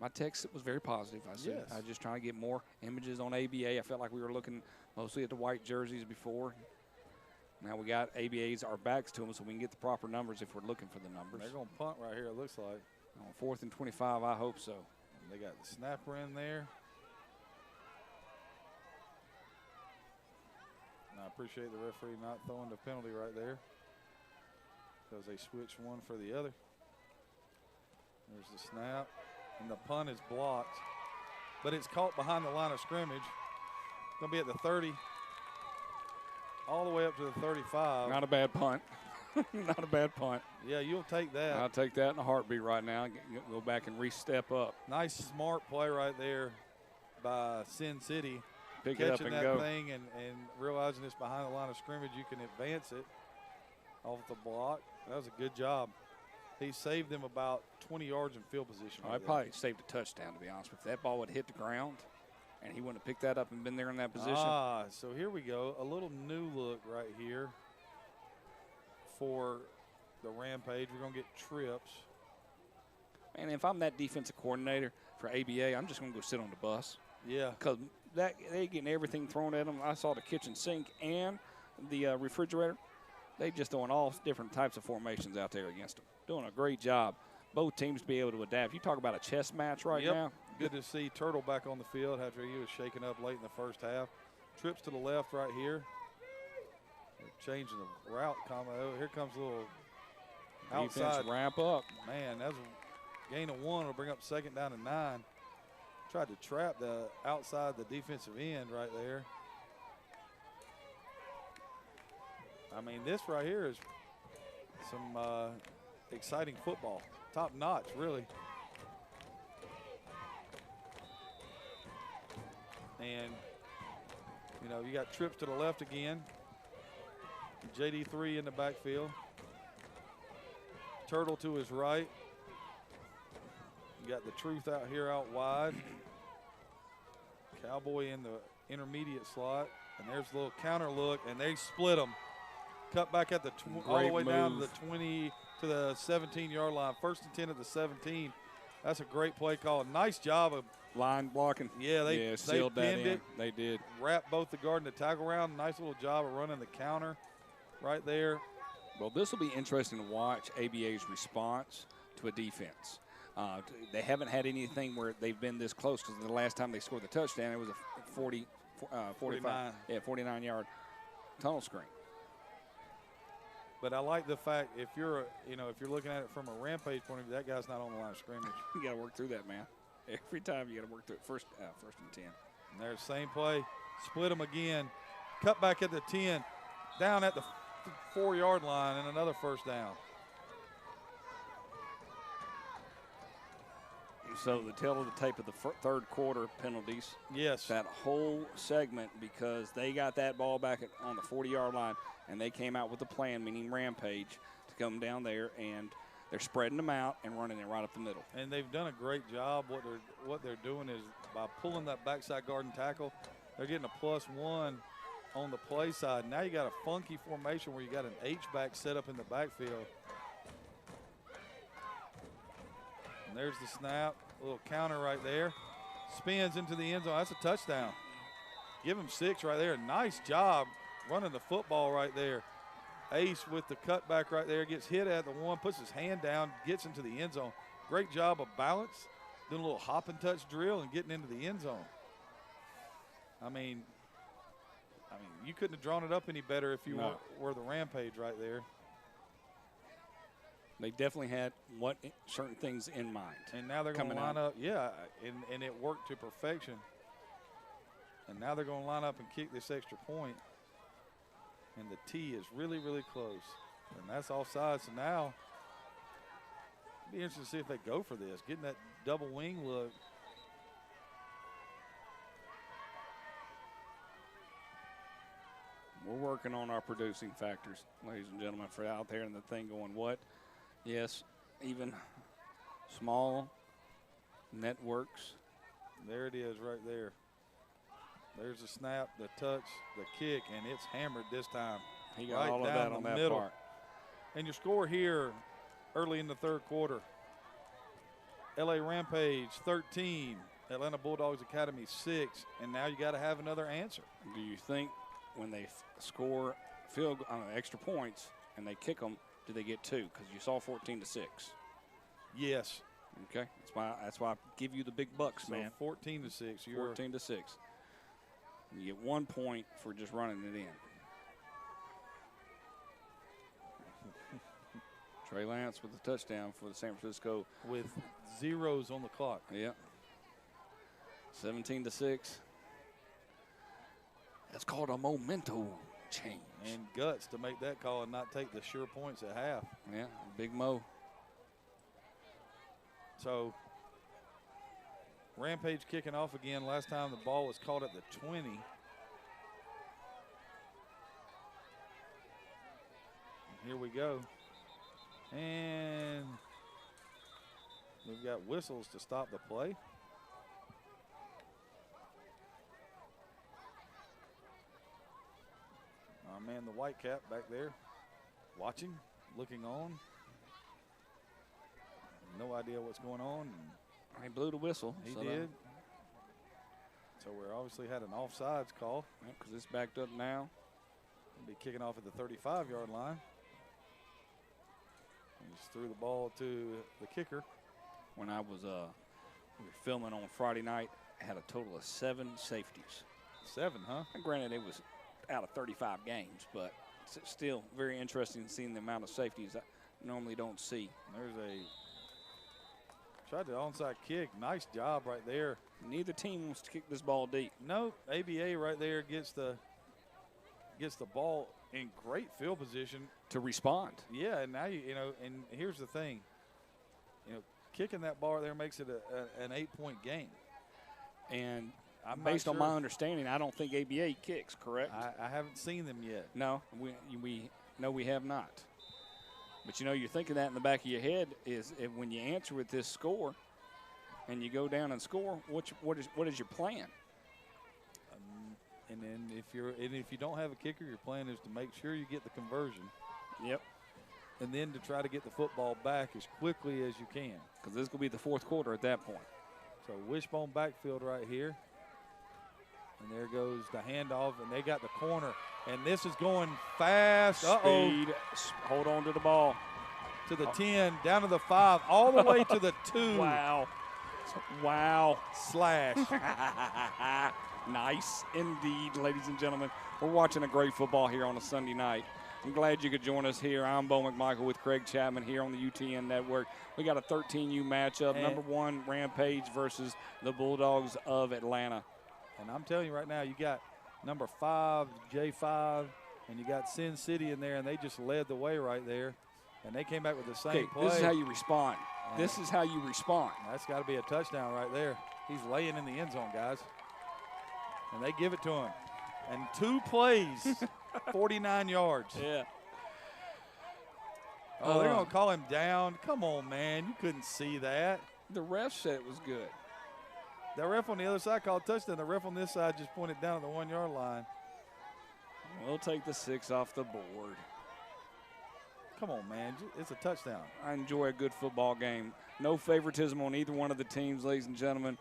My text was very positive. I said I was just trying to get more images on ABA. I felt like we were looking mostly at the white jerseys before. Now we got ABA's our backs to them so we can get the proper numbers if we're looking for the numbers.
They're going to punt right here, it looks like.
On 4th and 25, I hope so.
And they got the snapper in there. And I appreciate the referee not throwing the penalty right there because they switched one for the other. There's the snap. And the punt is blocked. but it's caught behind the line of scrimmage. Going to be at the 30, all the way up to the 35.
Not a bad punt. Not a bad punt.
Yeah, you'll take that.
I'll take that in a heartbeat right now. Go back and re-step up.
Nice, smart play right there by Sin City.
Pick it up and
catching that
go.
thing and realizing it's behind the line of scrimmage, you can advance it off the block. That was a good job. He saved them about 20 yards in field position.
I probably saved a touchdown, to be honest with you. If that ball would hit the ground and he wouldn't have picked that up and been there in that position.
So here we go. A little new look right here for the Rampage. We're going to get trips.
And if I'm that defensive coordinator for ABA, I'm just going to go sit on the bus.
Yeah.
Because they're getting everything thrown at them. I saw the kitchen sink and the refrigerator. They just throwing all different types of formations out there against them. Doing a great job. Both teams to be able to adapt. You talk about a chess match right now.
Good to see Turtle back on the field after he was shaken up late in the first half. Trips to the left right here. They're changing the route combo. Here comes a little outside.
Defense wrap up.
Man, that's a gain of 1. Will bring up 2nd down and 9. Tried to trap the outside the defensive end right there. I mean, this right here is some exciting football. Top notch, really. And, you know, you got trips to the left again. JD3 in the backfield. Turtle to his right. You got the truth out here out wide. Cowboy in the intermediate slot. And there's a little counter look, and they split them. Cut back at the all the way down to the 20 to the 17-yard line. 1st and 10 at the 17. That's a great play call. Nice job of
line blocking.
Yeah, they
sealed that
pinned
in.
it.
They did.
Wrapped both the guard and the tackle around. Nice little job of running the counter right there.
Well, this will be interesting to watch ABA's response to a defense. They haven't had anything where they've been this close, because the last time they scored the touchdown, it was a 49-yard tunnel screen.
But I like the fact if you're looking at it from a Rampage point of view, that guy's not on the line of scrimmage.
You got to work through that, man. Every time you got to work through it. First and 10.
And there's the same play. Split them again. Cut back at the 10. Down at the 4-yard line and another 1st down.
So the tail of the tape of the third quarter penalties.
Yes.
That whole segment, because they got that ball back on the 40-yard line, and they came out with a plan, meaning Rampage, to come down there, and they're spreading them out and running it right up the middle.
And they've done a great job. What they're doing is by pulling that backside guard and tackle, they're getting a +1 on the play side. Now you got a funky formation where you got an H-back set up in the backfield. And there's the snap. A little counter right there. Spins into the end zone. That's a touchdown. Give him 6 right there. Nice job running the football right there. Ace with the cutback right there. Gets hit at the 1, puts his hand down, gets into the end zone. Great job of balance. Doing a little hop and touch drill and getting into the end zone. I mean, you couldn't have drawn it up any better if you were the Rampage right there.
They definitely had certain things in mind.
And now they're going to line up. Yeah, and it worked to perfection. And now they're going to line up and kick this extra point. And the tee is really, really close. And that's offside. So now it'll be interesting to see if they go for this. Getting that double wing look.
We're working on our producing factors, ladies and gentlemen, for out there and the thing going, what? Yes, even small networks.
There it is right there. There's the snap, the touch, the kick, and it's hammered this time.
He got all of that on that part.
And your score here early in the third quarter. LA Rampage 13, Atlanta Bulldogs Academy 6, and now you got to have another answer.
Do you think when they score field extra points and they kick them, do they get 2? Because you saw 14-6.
Yes.
Okay. That's why I give you the big bucks,
so
man.
14-6.
14-6. You get 1 point for just running it in. Trey Lance with the touchdown for the San Francisco.
With zeros on the clock.
Yeah. 17-6. That's called a memento change.
And guts to make that call and not take the sure points at half.
Yeah, Big Mo.
So Rampage kicking off again. Last time the ball was caught at the 20. And here we go. And we've got whistles to stop the play. Our man, the white cap back there, watching, looking on. No idea what's going on.
He blew the whistle.
He did. So we obviously had an offsides call.
Because it's backed up now.
He'll be kicking off at the 35-yard line. He just threw the ball to the kicker.
When I was we were filming on Friday night, I had a total of 7 safeties.
7, huh?
And granted, it was out of 35 games, but it's still very interesting seeing the amount of safeties I normally don't see.
There's tried the onside kick. Nice job right there.
Neither team wants to kick this ball deep.
No, ABA right there gets the ball in great field position
to respond.
Yeah, and now you know, and here's the thing. Kicking that ball there makes it an 8-point game.
And based on my understanding, I don't think ABA kicks, correct?
I haven't seen them yet.
No, we have not. But you're thinking that in the back of your head is when you answer with this score, and you go down and score. What is your plan?
And then if you don't have a kicker, your plan is to make sure you get the conversion.
Yep.
And then to try to get the football back as quickly as you can.
Because this will be the fourth quarter at that point.
So wishbone backfield right here. And there goes the handoff, and they got the corner. And this is going fast.
Speed. Hold on to the ball.
To the 10, down to the 5, all the way to the 2.
Wow.
Slash.
Nice indeed, ladies and gentlemen. We're watching a great football here on a Sunday night. I'm glad you could join us here. I'm Bo McMichael with Craig Chapman here on the UTN Network. We got a 13U matchup, number 1 Rampage versus the Bulldogs of Atlanta.
And I'm telling you right now, you got number 5, J5, and you got Sin City in there, and they just led the way right there. And they came back with the same play.
This is how you respond. This is how you respond.
That's got to be a touchdown right there. He's laying in the end zone, guys. And they give it to him. And 2 plays, 49 yards.
Yeah.
Oh, they're going to call him down. Come on, man. You couldn't see that.
The ref said it was good.
The ref on the other side called touchdown. The ref on this side just pointed down at the 1-yard line.
We'll take the 6 off the board.
Come on, man. It's a touchdown.
I enjoy a good football game. No favoritism on either one of the teams, ladies and gentlemen.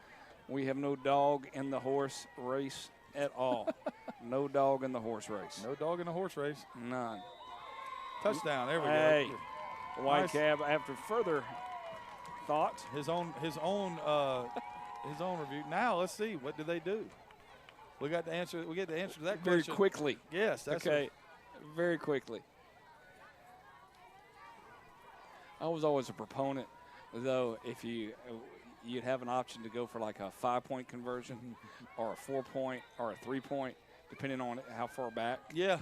We have no dog in the horse race at all. No dog in the horse race.
No dog in the horse race.
None.
Touchdown. There we
go. White
nice.
Cab, after further thought.
His own review. Now let's see. What do they do? We got the answer. We get the answer to that
very
question.
Quickly.
Yes. That's
okay. Very quickly. I was always a proponent, though, if you'd have an option to go for like a 5-point conversion or a 4-point or a 3-point, depending on how far back.
Yeah.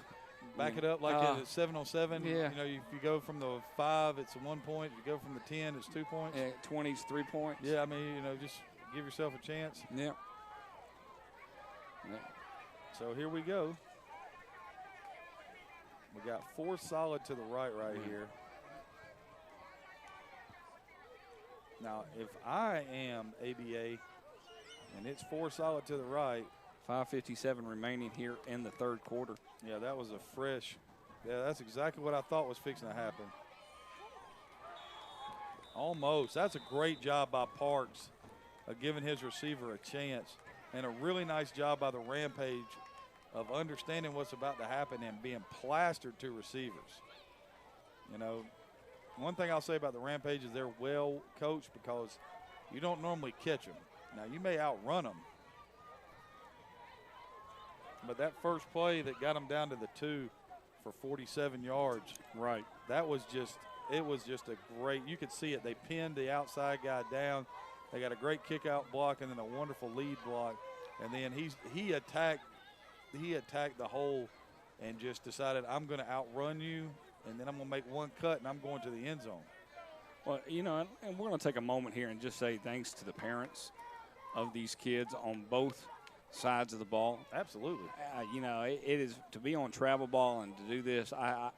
Back it up like at 7-on-7.
Yeah.
If you go from the 5, it's a 1 point. If you go from the 10, it's 2 points.
20's 3 points.
Yeah, I mean, just give yourself a chance.
Yeah.
So here we go. We got 4 solid to the right here. Now, if I am ABA and it's 4 solid to the right.
5:57 remaining here in the third quarter.
Yeah, that was a fresh. Yeah, that's exactly what I thought was fixing to happen. Almost. That's a great job by Parks of giving his receiver a chance. And a really nice job by the Rampage of understanding what's about to happen and being plastered to receivers. One thing I'll say about the Rampage is they're well coached because you don't normally catch them. Now, you may outrun them. But that first play that got them down to the 2 for 47 yards.
Right.
That was just, it was just a great, you could see it. They pinned the outside guy down. They got a great kick-out block and then a wonderful lead block. And then he attacked the hole and just decided, I'm going to outrun you, and then I'm going to make one cut, and I'm going to the end zone.
Well, you know, and we're going to take a moment here and just say thanks to the parents of these kids on both sides of the ball.
Absolutely.
You know, it is to be on travel ball and to do this. I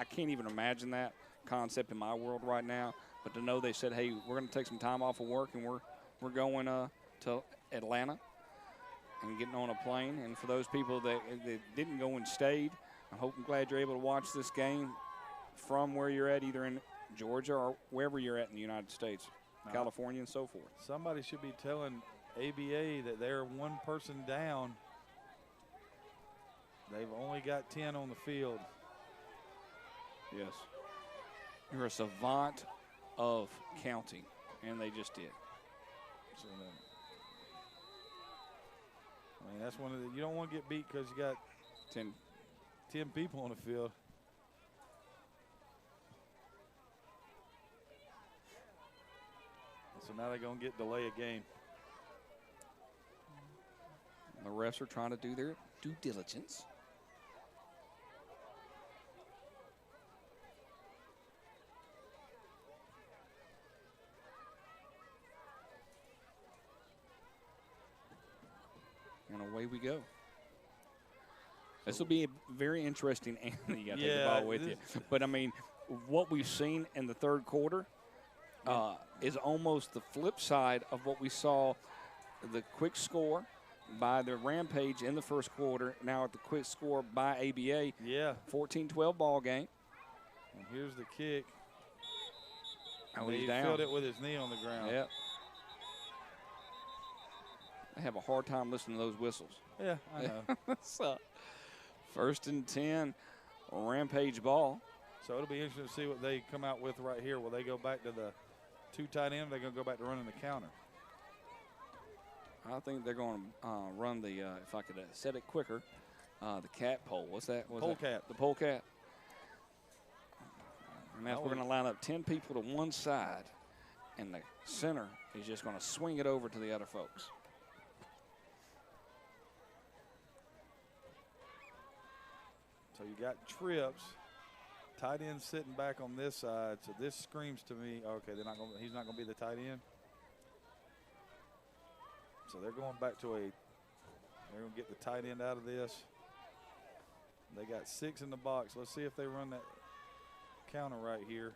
can't even imagine that concept in my world right now. But to know they said, hey, we're going to take some time off of work and we're going to Atlanta and getting on a plane. And for those people that didn't go and stayed, I'm glad you're able to watch this game from where you're at, either in Georgia or wherever you're at in the United States, California and so forth.
Somebody should be telling ABA that they're one person down. They've only got 10 on the field.
Yes. You're a savant of counting, and they just did.
So, I mean, that's one of the, you don't want to get beat because you got 10 people on the field. So now they're going to get delay a game.
The refs are trying to do their due diligence. And away we go. This will be very interesting. Anthony, you got to take the ball with you. But, I mean, what we've seen in the third quarter is almost the flip side of what we saw, the quick score by the Rampage in the first quarter, now at the quick score by ABA.
Yeah.
14-12 ball game.
And here's the kick.
Oh,
he
down.
filled it with his knee on the ground.
Yep. I have a hard time listening to those whistles.
Yeah, I know.
So, 1st and 10, Rampage ball.
So it'll be interesting to see what they come out with right here. Will they go back to the 2 tight end, or are they going to go back to running the counter?
I think they're going to run the, if I could set it quicker, the cat pole. What's that?
Polecat.
The polecat. And that's, we're going to line up 10 people to one side, and the center is just going to swing it over to the other folks.
So you got trips. Tight end sitting back on this side. So this screams to me, okay, he's not going to be the tight end. So they're going back to they're going to get the tight end out of this. They got 6 in the box. Let's see if they run that counter right here,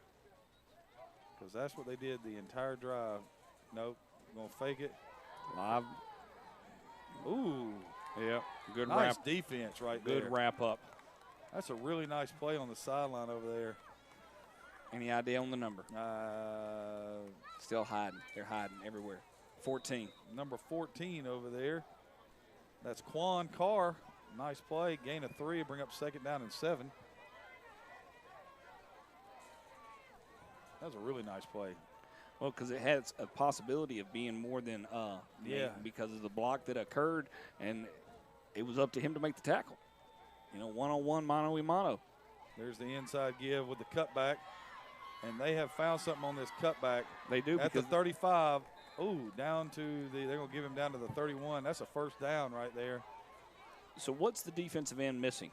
because that's what they did the entire drive. Nope, going to fake it.
Live.
Ooh.
Yep. Good
nice
wrap.
defense right there.
Good wrap up.
That's a really nice play on the sideline over there.
Any idea on the number?
Still
hiding. They're hiding everywhere. 14.
Number 14 over there. That's Quan Carr. Nice play. Gain of 3. Bring up 2nd down and 7. That was a really nice play.
Well, because it has a possibility of being more than because of the block that occurred, and it was up to him to make the tackle. You know, one-on-one, mano-a-mano.
There's the inside give with the cutback, and they have found something on this cutback.
They do.
At the 35. Ooh, down to they're going to give him down to the 31. That's a 1st down right there.
So what's the defensive end missing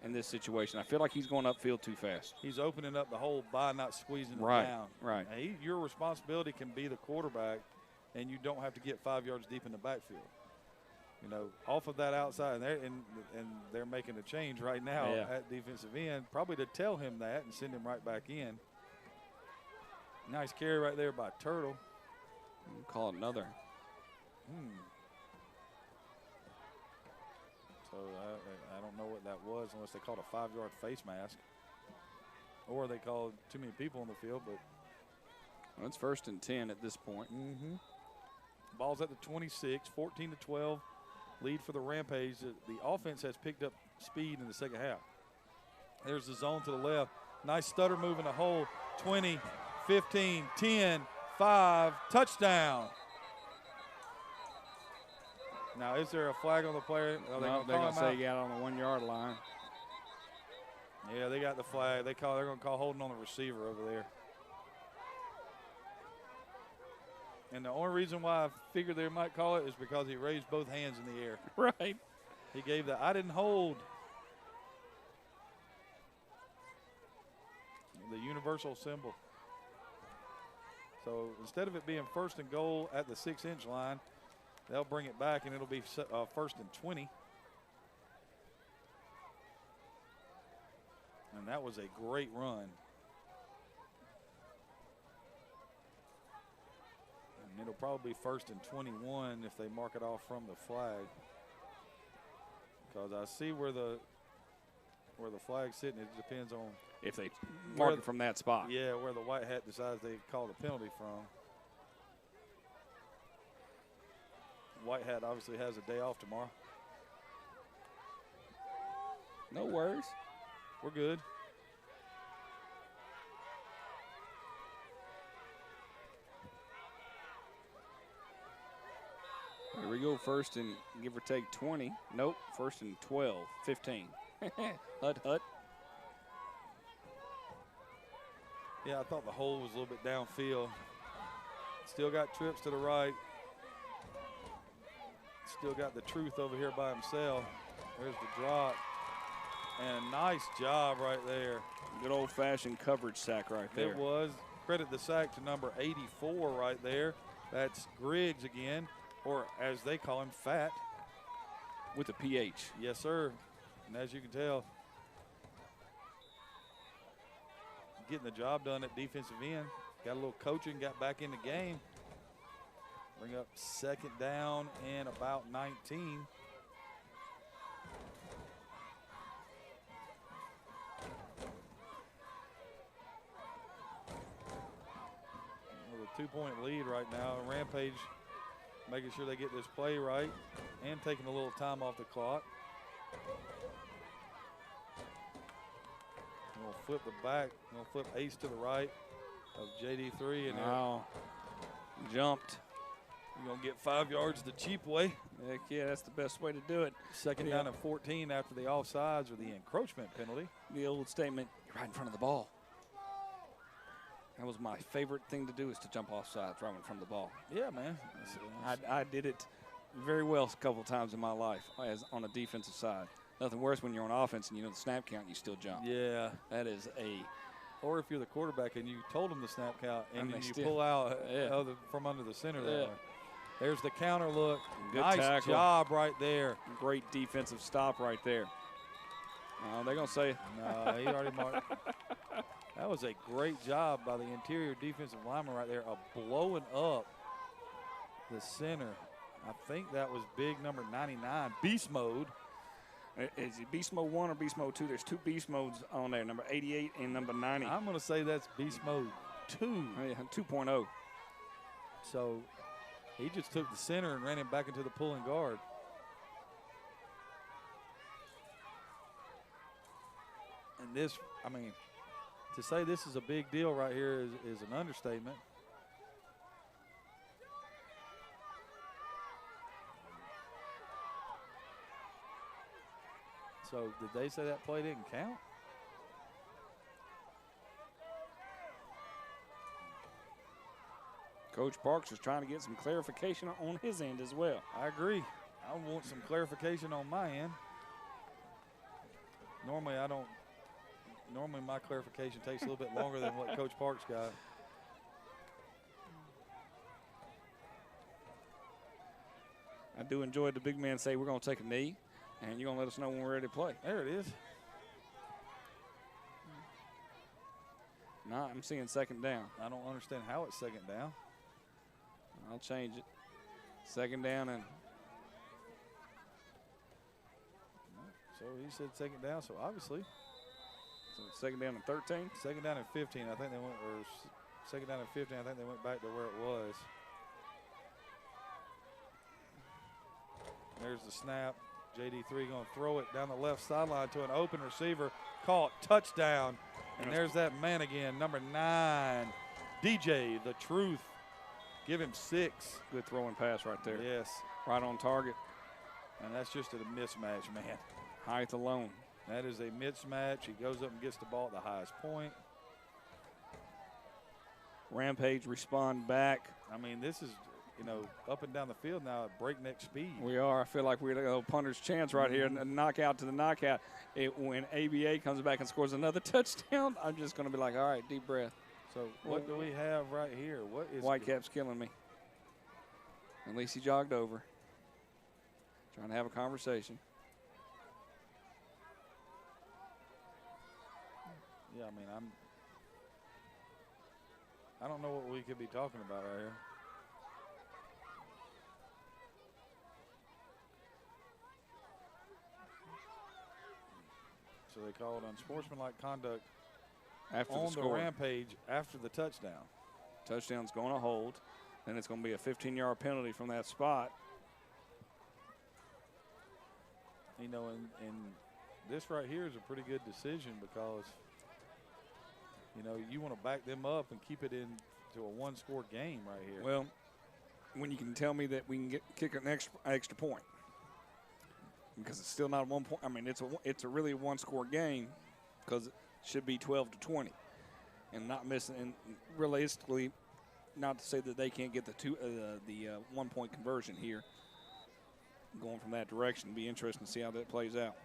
in this situation? I feel like he's going upfield too fast.
He's opening up the hole by not squeezing it down.
Right.
Now, your responsibility can be the quarterback, and you don't have to get 5 yards deep in the backfield. You know, off of that outside, and they're making a change right now at defensive end, probably to tell him that and send him right back in. Nice carry right there by Turtle.
We'll call it another.
So I don't know what that was, unless they called a 5-yard face mask, or they called too many people on the field. But
well, it's 1st and 10 at this point.
Ball's at the 26, 14-12. Lead for the Rampage. The offense has picked up speed in the second half. There's the zone to the left. Nice stutter move in the hole. 20, 15, 10, 5, touchdown. Now, is there a flag on the player?
They're going to say he got on the 1-yard line.
Yeah, they got the flag. They're going to call holding on the receiver over there. And the only reason why I figured they might call it is because he raised both hands in the air.
Right.
He gave the I didn't hold. The universal symbol. So instead of it being 1st and goal at the 6-inch line, they'll bring it back and it'll be 1st and 20. And that was a great run. And it'll probably be 1st and 21 if they mark it off from the flag. Because I see where the flag's sitting. It depends on
if they mark it from that spot.
Yeah, where the white hat decides they call the penalty from. White hat obviously has a day off tomorrow.
No worries.
We're good.
Here we go, 1st and give or take 20. Nope, 1st and 12, 15. Hut.
Yeah, I thought the hole was a little bit downfield. Still got trips to the right. Still got the truth over here by himself. There's the drop. And nice job right there.
Good old-fashioned coverage sack right there.
It was. Credit the sack to number 84 right there. That's Griggs again, or as they call him, Fat.
With a PH.
Yes, sir. And as you can tell, getting the job done at defensive end. Got a little coaching, got back in the game. Bring up 2nd down and about 19. With a 2-point lead right now. Rampage making sure they get this play right and taking a little time off the clock. We'll flip the back. We'll flip ace to the right of JD3. And
wow. Jumped.
You're going to get 5 yards the cheap way.
Heck yeah, that's the best way to do it.
2nd down and 14 after the offsides or the encroachment penalty.
The old statement, right in front of the ball. That was my favorite thing to do, is to jump offsides right in front of the ball.
Yeah, man.
I did it very well a couple times in my life as on the defensive side. Nothing worse when you're on offense and you know the snap count and you still jump.
Yeah.
That is a.
Or if you're the quarterback and you told them the snap count and then you
still
pull out from under the center that way. There's the counter look.
Good
nice
tackle.
Job right there.
Great defensive stop right there. They're going to say.
No, he already marked. That was a great job by the interior defensive lineman right there of blowing up the center. I think that was big number 99, beast mode.
Is it beast mode 1 or beast mode 2? There's 2 beast modes on there, number 88 and number 90.
I'm going to say that's beast mode 2.
Yeah, 2.0.
So he just took the center and ran him back into the pulling guard. And this, I mean, to say this is a big deal right here is an understatement. So did they say that play didn't count?
Coach Parks is trying to get some clarification on his end as well.
I agree. I want some clarification on my end. Normally my clarification takes a little bit longer than what Coach Parks got.
I do enjoy the big man say we're going to take a knee, and you're going to let us know when we're ready to play.
There it is.
Nah, I'm seeing 2nd down.
I don't understand how it's 2nd down.
I'll change it. 2nd down and.
So he said 2nd down, so obviously.
So it's 2nd down and 13?
2nd down and 15, I think they went, or 2nd down and 15, I think they went back to where it was. There's the snap. JD3 going to throw it down the left sideline to an open receiver. Caught, touchdown. And there's that man again, number 9, DJ, the truth. Give him 6.
Good throwing pass right there.
Yes.
Right on target.
And that's just a mismatch, man.
Height alone.
That is a mismatch. He goes up and gets the ball at the highest point.
Rampage respond back.
I mean, this is, up and down the field now at breakneck speed.
We are. I feel like we're a punter's chance right here. A knockout to the knockout. When ABA comes back and scores another touchdown, I'm just going to be like, all right, deep breath.
So what do we have right here? What is
Whitecap's killing me. At least he jogged over. Trying to have a conversation.
Yeah, I mean, I don't know what we could be talking about right here. So they called unsportsmanlike conduct
after
on
the
the Rampage after the touchdown.
Touchdown's going to hold. Then it's going to be a 15-yard penalty from that spot.
And this right here is a pretty good decision because, you want to back them up and keep it into a one-score game right here.
Well, when you can tell me that we can kick an extra point, because it's still not 1 point. I mean, it's a really one-score game because it should be 12-20, and not missing. And realistically, not to say that they can't get the 1 point conversion here. Going from that direction, be interesting to see how that plays out.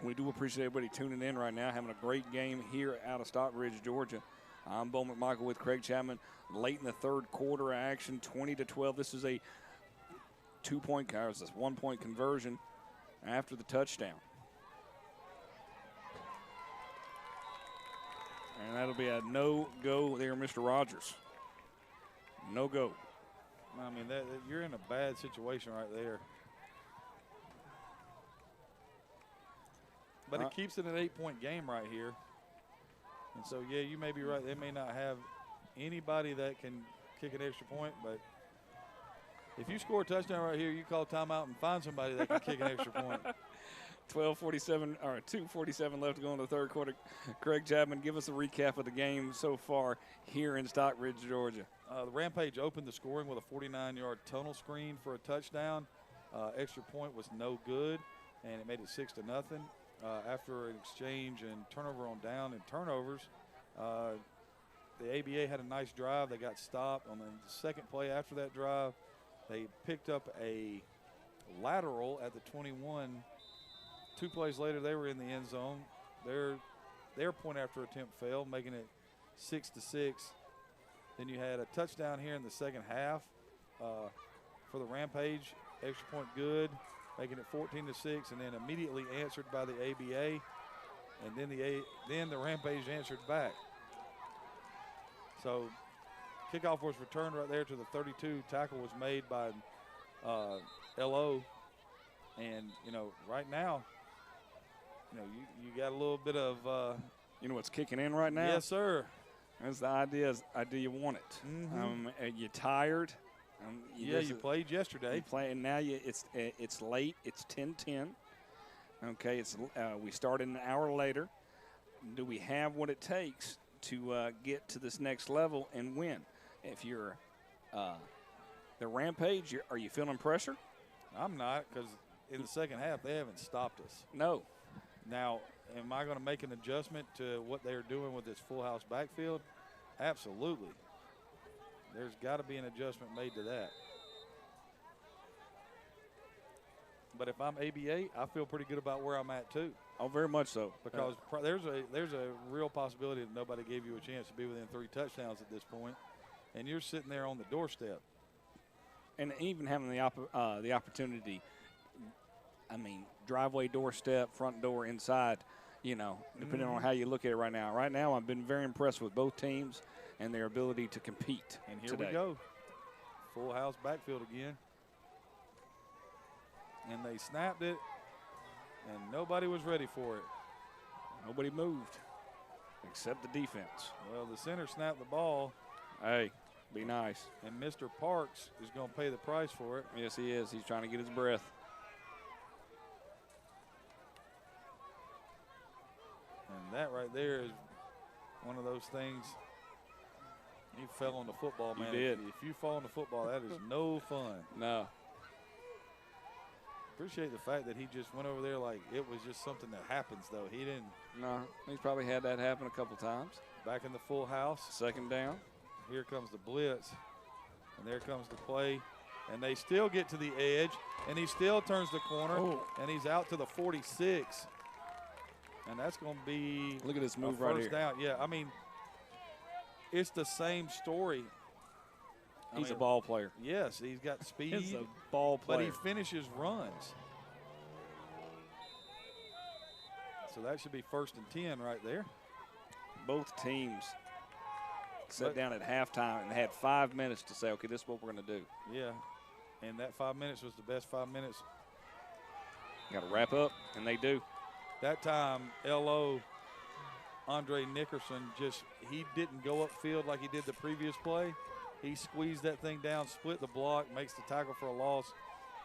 We do appreciate everybody tuning in right now, having a great game here out of Stockbridge, Georgia. I'm Bo McMichael with Craig Chapman. Late in the third quarter action, 20-12. This is a 2 point, or this 1 point conversion after the touchdown. And that'll be a no-go there, Mr. Rogers. No go.
I mean, you're in a bad situation right there. But it keeps it an 8 point game right here. And so, yeah, you may be right. They may not have anybody that can kick an extra point, but if you score a touchdown right here, you call timeout and find somebody that can kick an extra point.
2:47 left to go in the third quarter. Craig Chapman, give us a recap of the game so far here in Stockbridge, Georgia.
The Rampage opened the scoring with a 49-yard tunnel screen for a touchdown. Extra point was no good, and it made it 6-0. After an exchange and turnover on down and turnovers, the ABA had a nice drive. They got stopped on the second play after that drive. They picked up a lateral at the 21. 2 plays later, they were in the end zone. Their point after attempt failed, making it 6-6. Then you had a touchdown here in the second half for the Rampage. Extra point good, making it 14-6, and then immediately answered by the ABA. And then the Rampage answered back. So kickoff was returned right there to the 32. Tackle was made by LO. And, right now, you got a little bit of
what's kicking in right now?
Yes, sir.
That's the idea. Do you want it?
Mm-hmm.
You're tired.
You played yesterday.
You play, and now it's late. It's 10:10. Okay, we started an hour later. Do we have what it takes to get to this next level and win? If you're the Rampage, are you feeling pressure?
I'm not, because in the second half they haven't stopped us.
No.
Now, am I going to make an adjustment to what they're doing with this full house backfield? Absolutely. There's got to be an adjustment made to that. But if I'm ABA, I feel pretty good about where I'm at too.
Oh, very much so.
Because there's a real possibility that nobody gave you a chance to be within 3 touchdowns at this point, and you're sitting there on the doorstep.
And even having the opportunity, I mean, driveway, doorstep, front door, inside, depending on how you look at it right now. Right now, I've been very impressed with both teams and their ability to compete.
And here
today.
we go. Full house backfield again. And they snapped it, and nobody was ready for it.
Nobody moved except the defense.
Well, the center snapped the ball.
Hey, be nice.
And Mr. Parks is going to pay the price for it.
Yes, he is. He's trying to get his breath.
And that right there is one of those things. You fell on the football, man.
You did.
If you fall on the football, that is no fun.
No.
Appreciate the fact that he just went over there like it was just something that happens, though. He didn't.
No, he's probably had that happen a couple times.
Back in the full house.
Second down.
here comes the blitz, and there comes the play. And they still get to the edge, and he still turns the corner, and he's out to the 46. And that's going to be
look at this move right here.
First down. Yeah, I mean, it's the same story.
He's a ball player.
Yes, he's got speed.
He's a ball player.
But he finishes runs. So that should be 1st and 10 right there.
Both teams sat down at halftime and had 5 minutes to say, okay, this is what we're going to do.
Yeah, and that 5 minutes was the best 5 minutes.
Got to wrap up, and they do.
That time, L.O., Andre Nickerson, he didn't go upfield like he did the previous play. He squeezed that thing down, split the block, makes the tackle for a loss.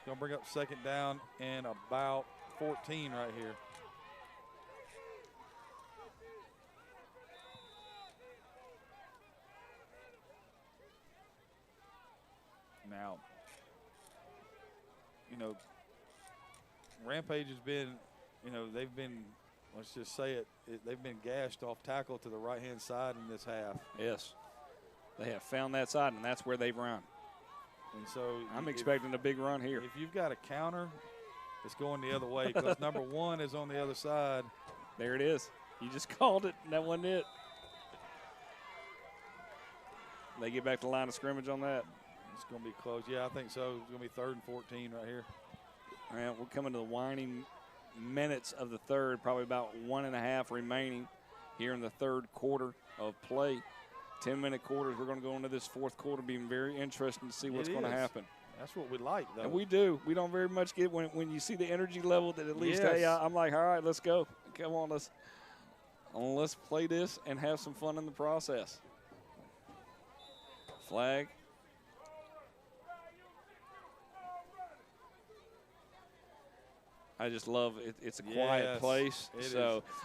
Going to bring up 2nd down and about 14 right here. Now, you know, Rampage has been, you know, they've been, let's just say it, they've been gashed off tackle to the right-hand side in this half.
Yes. They have found that side, and that's where they've run.
And so
I'm expecting a big run here.
If you've got a counter, it's going the other way because number 1 is on the other side.
There it is. You just called it, and that wasn't it. They get back to the line of scrimmage on that.
It's going to be close. Yeah, I think so. It's going to be 3rd and 14 right here.
All right, we're coming to the winding minutes of the third, probably about 1.5 remaining here in the third quarter of play. 10-minute quarters. We're going to go into this fourth quarter, being very interesting to see what's going to happen.
That's what we like, though.
And we do. We don't very much get when you see the energy level that at least,
Yes.
hey, I'm like, all right, let's go. Come on, let's play this and have some fun in the process. Flag. I just love it. It's a quiet place.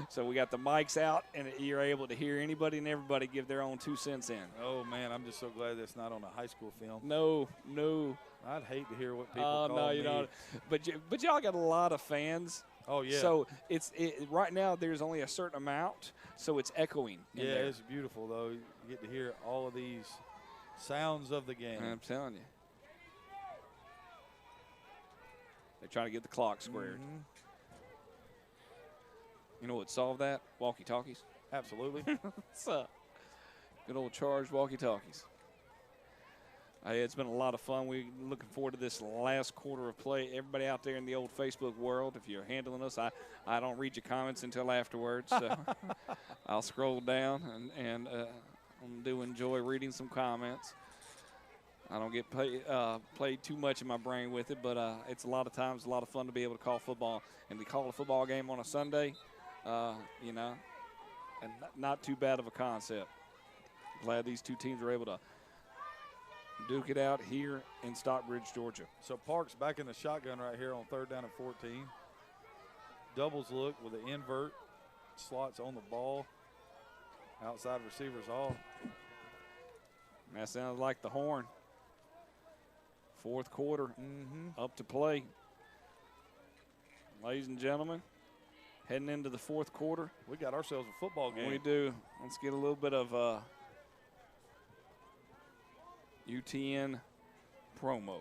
So we got the mics out, and you're able to hear anybody and everybody give their own 2 cents in.
Oh, man, I'm just so glad that's not on a high school film.
No.
I'd hate to hear what people call me.
No, you don't. But y'all got a lot of fans.
Oh, yeah.
So right now there's only a certain amount, so it's echoing.
Yeah, it's beautiful, though. You get to hear all of these sounds of the game.
I'm telling you. They're trying to get the clock squared.
Mm-hmm.
You know what solved that? Walkie-talkies.
Absolutely.
What's up? Good old charged walkie-talkies. It's been a lot of fun. We're looking forward to this last quarter of play. Everybody out there in the old Facebook world, if you're handling us, I don't read your comments until afterwards. So I'll scroll down and do enjoy reading some comments. I don't get played too much in my brain with it, but it's a lot of times a lot of fun to be able to call football. And to call a football game on a Sunday, you know, and not too bad of a concept. Glad these two teams are able to duke it out here in Stockbridge, Georgia.
So Parks back in the shotgun right here on 3rd down and 14. Doubles look with an invert. Slots on the ball. Outside receivers all.
That sounds like the horn. Fourth quarter up to play. Ladies and gentlemen, heading into the fourth quarter.
We got ourselves a football game.
We do. Let's get a little bit of UTN promo.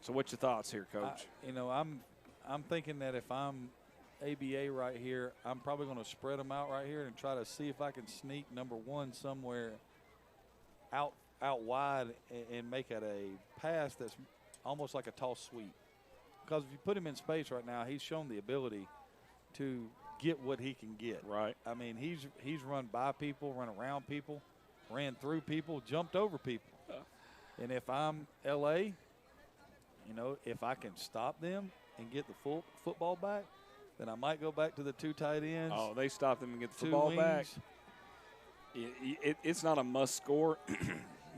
So what's your thoughts here, Coach?
I'm thinking that if I'm ABA right here, I'm probably going to spread them out right here and try to see if I can sneak number 1 somewhere out wide and make it a pass that's almost like a toss sweep. Because if you put him in space right now, he's shown the ability to get what he can get.
Right.
I mean, he's run by people, run around people, ran through people, jumped over people. And if I'm LA, if I can stop them and get the full football back, then I might go back to the 2 tight ends.
Oh, they stop them and get the football back. It's not a must score,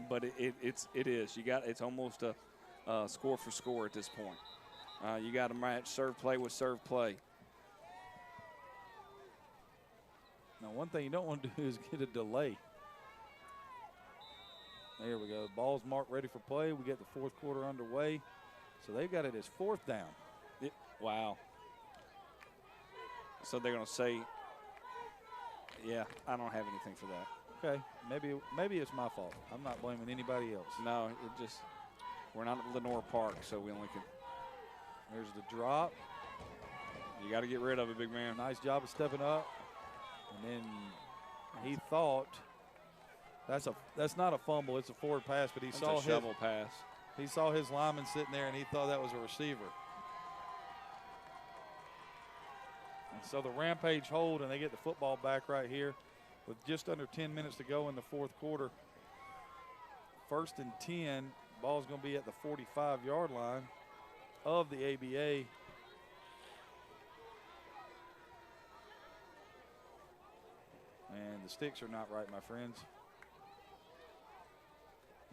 but it is. It's almost a score for score at this point. You got to match serve play with serve play.
Now, one thing you don't want to do is get a delay. There we go. Ball's marked ready for play. We get the fourth quarter underway. So they've got it as fourth down.
Wow. So they're going to say, yeah, I don't have anything for that.
Okay, maybe it's my fault. I'm not blaming anybody else.
No, we're not at Lenore Park, so we only can.
There's the drop.
You got to get rid of it, big man.
Nice job of stepping up. And then he thought that's not a fumble, it's a forward pass, but
That's a shovel pass.
He saw his lineman sitting there and he thought that was a receiver. And so the Rampage hold, and they get the football back right here with just under 10 minutes to go in the fourth quarter. 1st and 10, ball's going to be at the 45-yard line of the ABA. And the sticks are not right, my friends.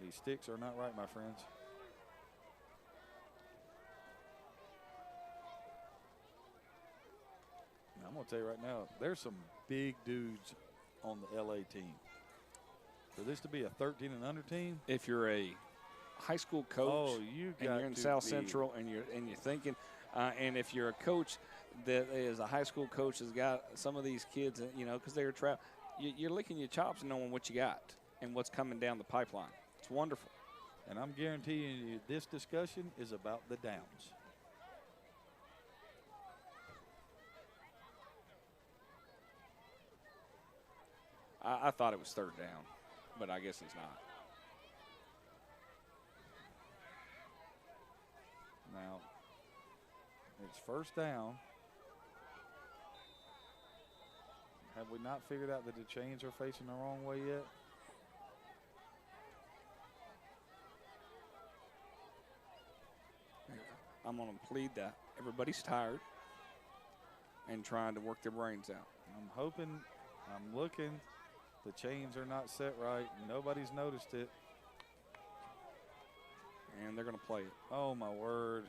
These sticks are not right, my friends. Now, I'm going to tell you right now, there's some big dudes on the LA team. For this to be a 13 and under team,
if you're a high school coach, and you're in South Central, and you're thinking, and if you're a coach that is a high school coach has got some of these kids, you know, because they're trapped, you're licking your chops and knowing what you got and what's coming down the pipeline. It's wonderful.
And I'm guaranteeing you this discussion is about the downs.
I thought it was 3rd down, but I guess it's not.
Now, it's 1st down. Have we not figured out that the chains are facing the wrong way yet?
I'm going to plead that everybody's tired and trying to work their brains out.
I'm hoping, I'm looking, the chains are not set right. Nobody's noticed it.
And they're going to play it.
Oh, my word.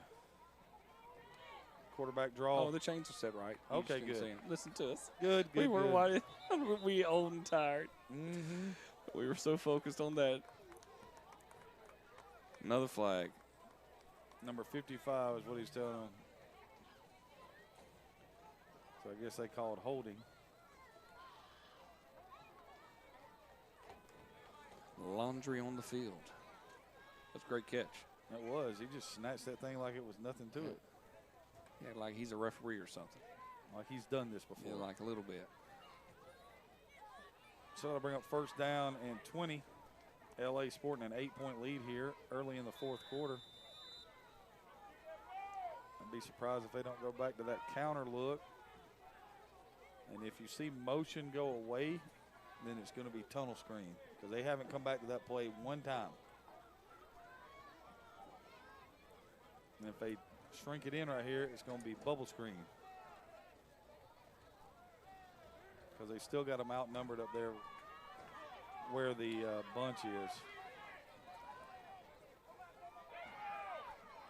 Quarterback draw.
Oh, the chains are set right. You
Okay, good.
Listen to us.
Good.
We were we old and tired.
Mm-hmm.
We were so focused on that. Another flag.
Number 55 is what he's telling them. So I guess they call it holding.
Laundry on the field. That's a great catch.
It was. He just snatched that thing like it was nothing to it.
Yeah, like he's a referee or something.
Like he's done this before.
Yeah, like a little bit.
So that'll bring up 1st down and 20. LA sporting an 8-point lead here early in the fourth quarter. I'd be surprised if they don't go back to that counter look. And if you see motion go away, then it's going to be tunnel screen because they haven't come back to that play one time. And if they shrink it in right here, it's going to be bubble screen because they still got them outnumbered up there where the bunch is.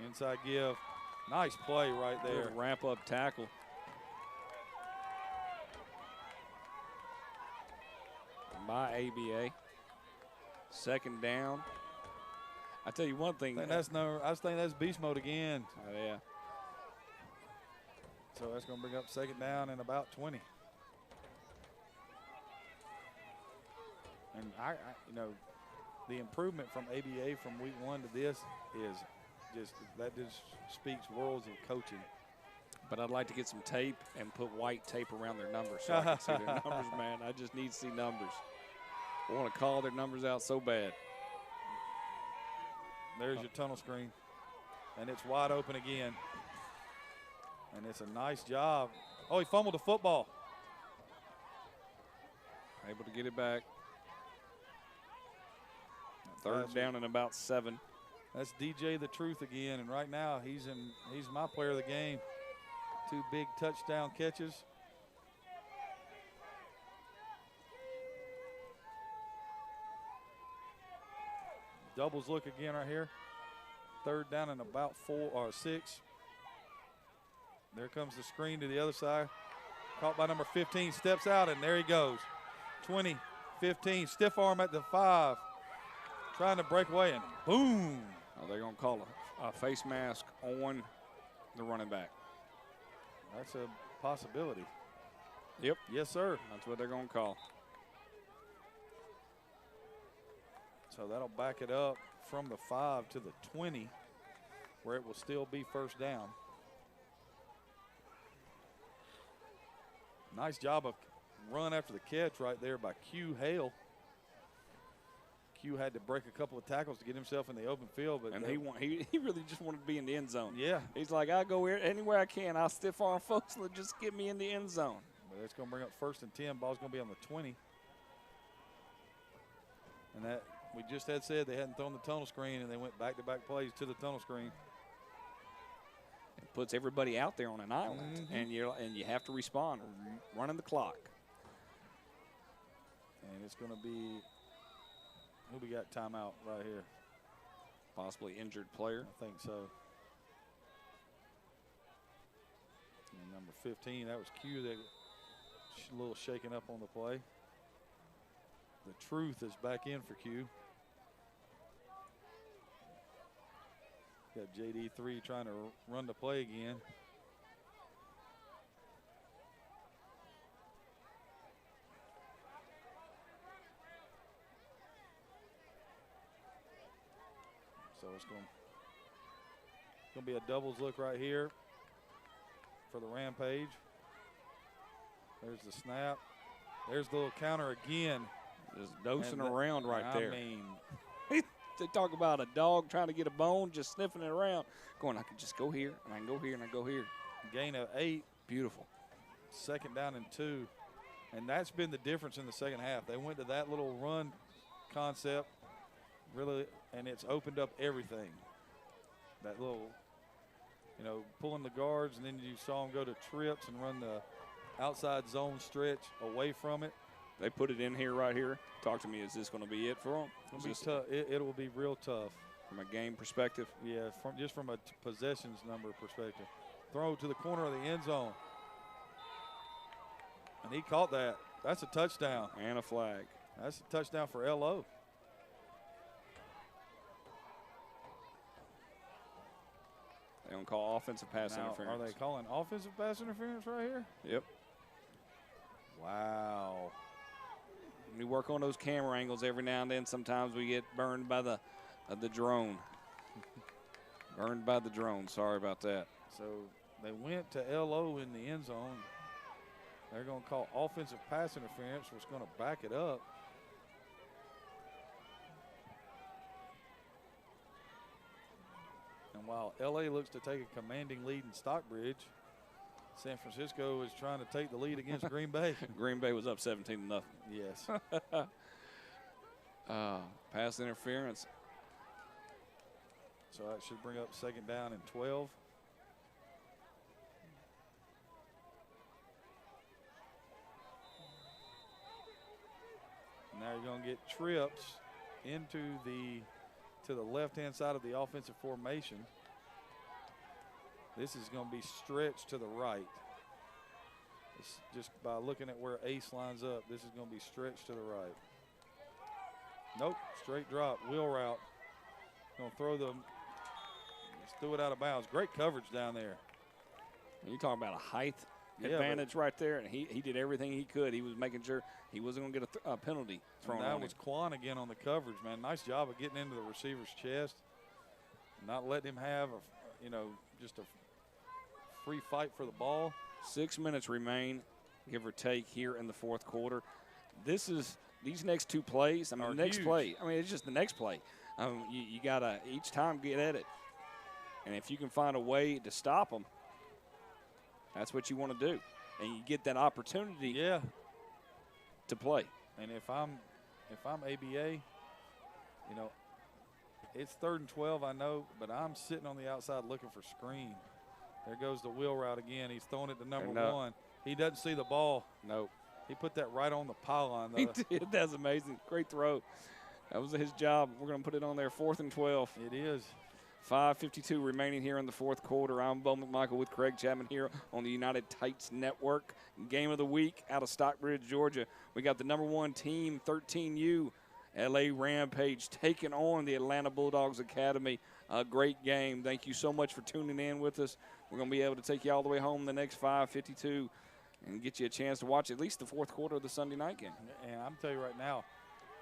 Inside give. Nice play right there.
Good ramp up tackle. By ABA. 2nd down. I tell you one thing.
I think that's beast mode again.
Oh, yeah.
So that's going to bring up 2nd down and about 20. And you know, the improvement from ABA from week 1 to this is just speaks worlds of coaching.
But I'd like to get some tape and put white tape around their numbers so I can see their numbers, man. I just need to see numbers. I want to call their numbers out so bad.
There's your tunnel screen. And it's wide open again. And it's a nice job. Oh, he fumbled the football.
Able to get it back. 3rd down and about 7.
That's DJ the Truth again. And right now he's my player of the game. 2 big touchdown catches. Doubles look again right here. 3rd down and about 4 or 6. There comes the screen to the other side. Caught by number 15, steps out, and there he goes. 20, 15, stiff arm at the 5. trying to break away, and boom.
Oh, they're going to call a face mask on the running back.
That's a possibility.
Yep.
Yes, sir.
That's what they're going to call.
So that'll back it up from the 5 to the 20, where it will still be first down. Nice job of run after the catch right there by Q Hale. Q had to break a couple of tackles to get himself in the open field, but
and he really just wanted to be in the end zone.
Yeah.
He's like, I'll go anywhere I can. I'll stiff arm folks and just get me in the end zone.
But it's going to bring up 1st and 10. Ball's going to be on the 20. And that we just had said they hadn't thrown the tunnel screen, and they went back-to-back plays to the tunnel screen.
It puts everybody out there on an island, and you have to respond, running the clock.
And it's going to be, who we got timeout right here?
Possibly injured player.
I think so. And number 15, that was Q, that a little shaken up on the play. The truth is back in for Q. Got JD3 trying to run the play again. So it's going to be a doubles look right here for the Rampage. There's the snap. There's the little counter again.
Just dosing around right there.
I mean,
they talk about a dog trying to get a bone, just sniffing it around, going, I can just go here, and I can go here, and I go here.
Gain of 8.
Beautiful.
2nd down and 2. And that's been the difference in the second half. They went to that little run concept, really, and it's opened up everything. That little, pulling the guards, and then you saw them go to trips and run the outside zone stretch away from it.
They put it in here right here. Talk to me. Is this going to be it for them?
It'll be tough. It will be real tough.
From a game perspective?
Yeah, just from a possessions number perspective. Throw to the corner of the end zone. And he caught that. That's a touchdown.
And a flag.
That's a touchdown for LO.
They don't call offensive pass interference.
Are they calling offensive pass interference right here?
Yep.
Wow.
We work on those camera angles every now and then. Sometimes we get burned by the drone. Burned by the drone. Sorry about that.
So they went to LO in the end zone. They're going to call offensive pass interference, which is going to back it up. And while LA looks to take a commanding lead in Stockbridge, San Francisco is trying to take the lead against Green Bay.
Green Bay was up 17-0.
Yes.
Pass interference.
So that should bring up 2nd down and 12. Now you're going to get trips into to the left-hand side of the offensive formation. This is going to be stretched to the right. It's just by looking at where Ace lines up, this is going to be stretched to the right. Nope, straight drop, wheel route. Going to throw threw it out of bounds. Great coverage down there.
You talking about a height advantage right there, and he did everything he could. He was making sure he wasn't going to get a penalty thrown on him.
That was Quan again on the coverage, man. Nice job of getting into the receiver's chest, not letting him have just a free fight for the ball.
6 minutes remain, give or take, here in the 4th quarter. These next 2 plays. I mean, the next play. I mean, it's just the next play. You gotta each time get at it, and if you can find a way to stop them, that's what you want to do, and you get that opportunity. To play.
And if I'm ABA, it's 3rd and 12, I know, but I'm sitting on the outside looking for screen. There goes the wheel route again. He's throwing it to number 1. He doesn't see the ball.
Nope.
He put that right on the pylon, though.
He did. That's amazing. Great throw. That was his job. We're going to put it on there, 4th and 12.
It is.
5:52 remaining here in the 4th quarter. I'm Bo McMichael with Craig Chapman here on the United Tights Network. Game of the week out of Stockbridge, Georgia. We got the number 1 team, 13U, LA Rampage taking on the Atlanta Bulldogs Academy. A great game. Thank you so much for tuning in with us. We're going to be able to take you all the way home the next 5:52 and get you a chance to watch at least the fourth quarter of the Sunday night game.
And I'm telling you right now,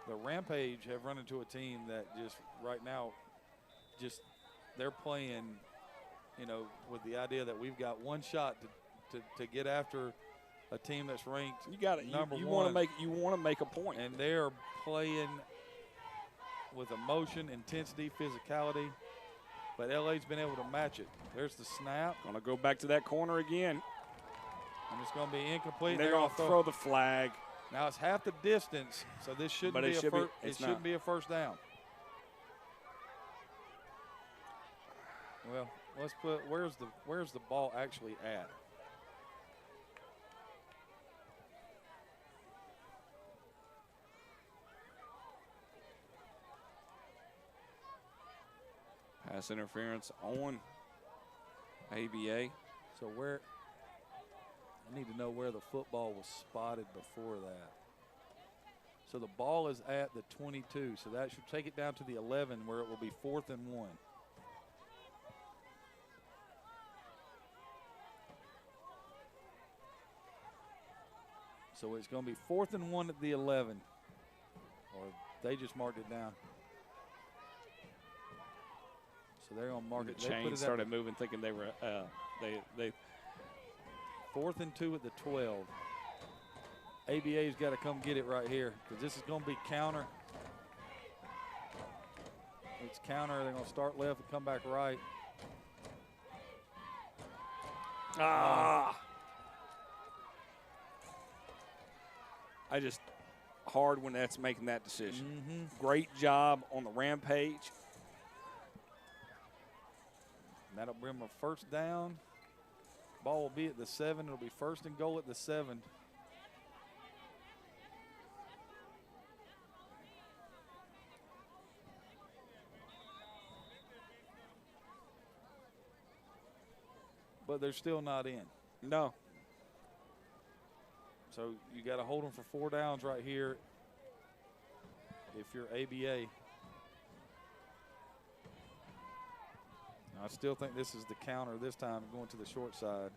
the Rampage have run into a team that just right now, they're playing, you know, with the idea that we've got one shot to get after a team that's ranked.
You got it.
Number
you
one.
want to make a point.
And they're playing with emotion, intensity, physicality. But LA's been able to match it. There's the snap.
Going to go back to that corner again.
And it's going to be incomplete.
And they're going to throw the flag.
Now it's half the distance, so this shouldn't be it shouldn't be a first down. Well, let's put where's the ball actually at?
Pass interference on ABA.
So where I need to know where the football was spotted before that. So the ball is at the 22, so that should take it down to the 11 where it will be 4th and 1. So it's going to be 4th and 1 at the 11, or they just marked it down. So they're going to mark it.
The chain started moving, thinking they were they
4th and 2 at the 12. ABA's got to come get it right here because this is going to be counter. It's counter. They're going to start left and come back right.
I just hard when that's making that decision. Great job on the Rampage.
And that'll bring them a first down. Ball will be at the 7. It'll be 1st and goal at the 7. But they're still not in.
No.
So you got to hold them for 4 downs right here if you're ABA. I still think this is the counter this time, going to the short side.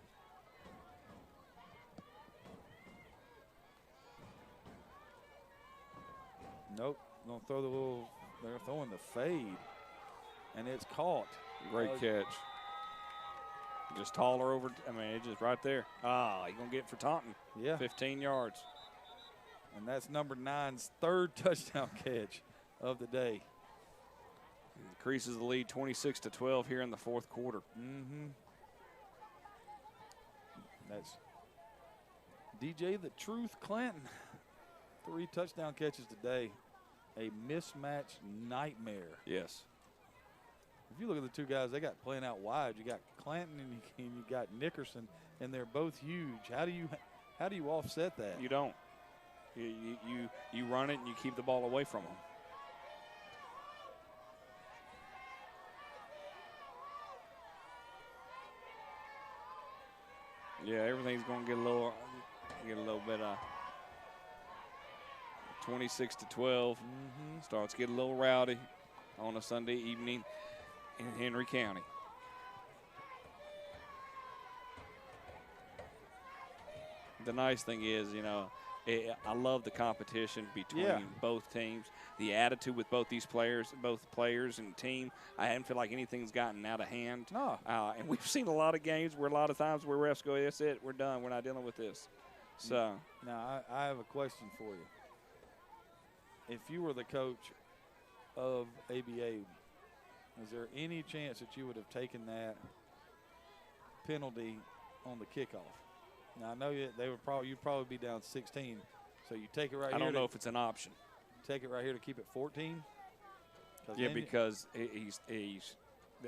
Nope. Going to throw the little, they're throwing the fade. And it's caught.
Great catch. Just taller over, I mean, it's just right there. You're going to get it for Taunton.
Yeah.
15 yards.
And that's number 9's 3rd touchdown catch of the day.
Increases the lead 26-12 here in the 4th quarter.
That's DJ the Truth Clanton. 3 touchdown catches today. A mismatch nightmare.
Yes.
If you look at the 2 guys they got playing out wide, you got Clanton and you got Nickerson, and they're both huge. How do you offset that?
You don't. You run it and you keep the ball away from them. Yeah, everything's going to get a little bit 26-12. Starts to get a little rowdy on a Sunday evening in Henry County. The nice thing is, you know, I love the competition between both teams. The attitude with both players and team. I didn't feel like anything's gotten out of hand.
No.
And we've seen a lot of games where a lot of times where refs go, that's it, we're done, we're not dealing with this. So.
Now, I have a question for you. If you were the coach of ABA, is there any chance that you would have taken that penalty on the kickoff? Now, I know you'd probably be down 16, so you take it right here.
I don't know if it's an option.
Take it right here to keep it 14?
Yeah, because he's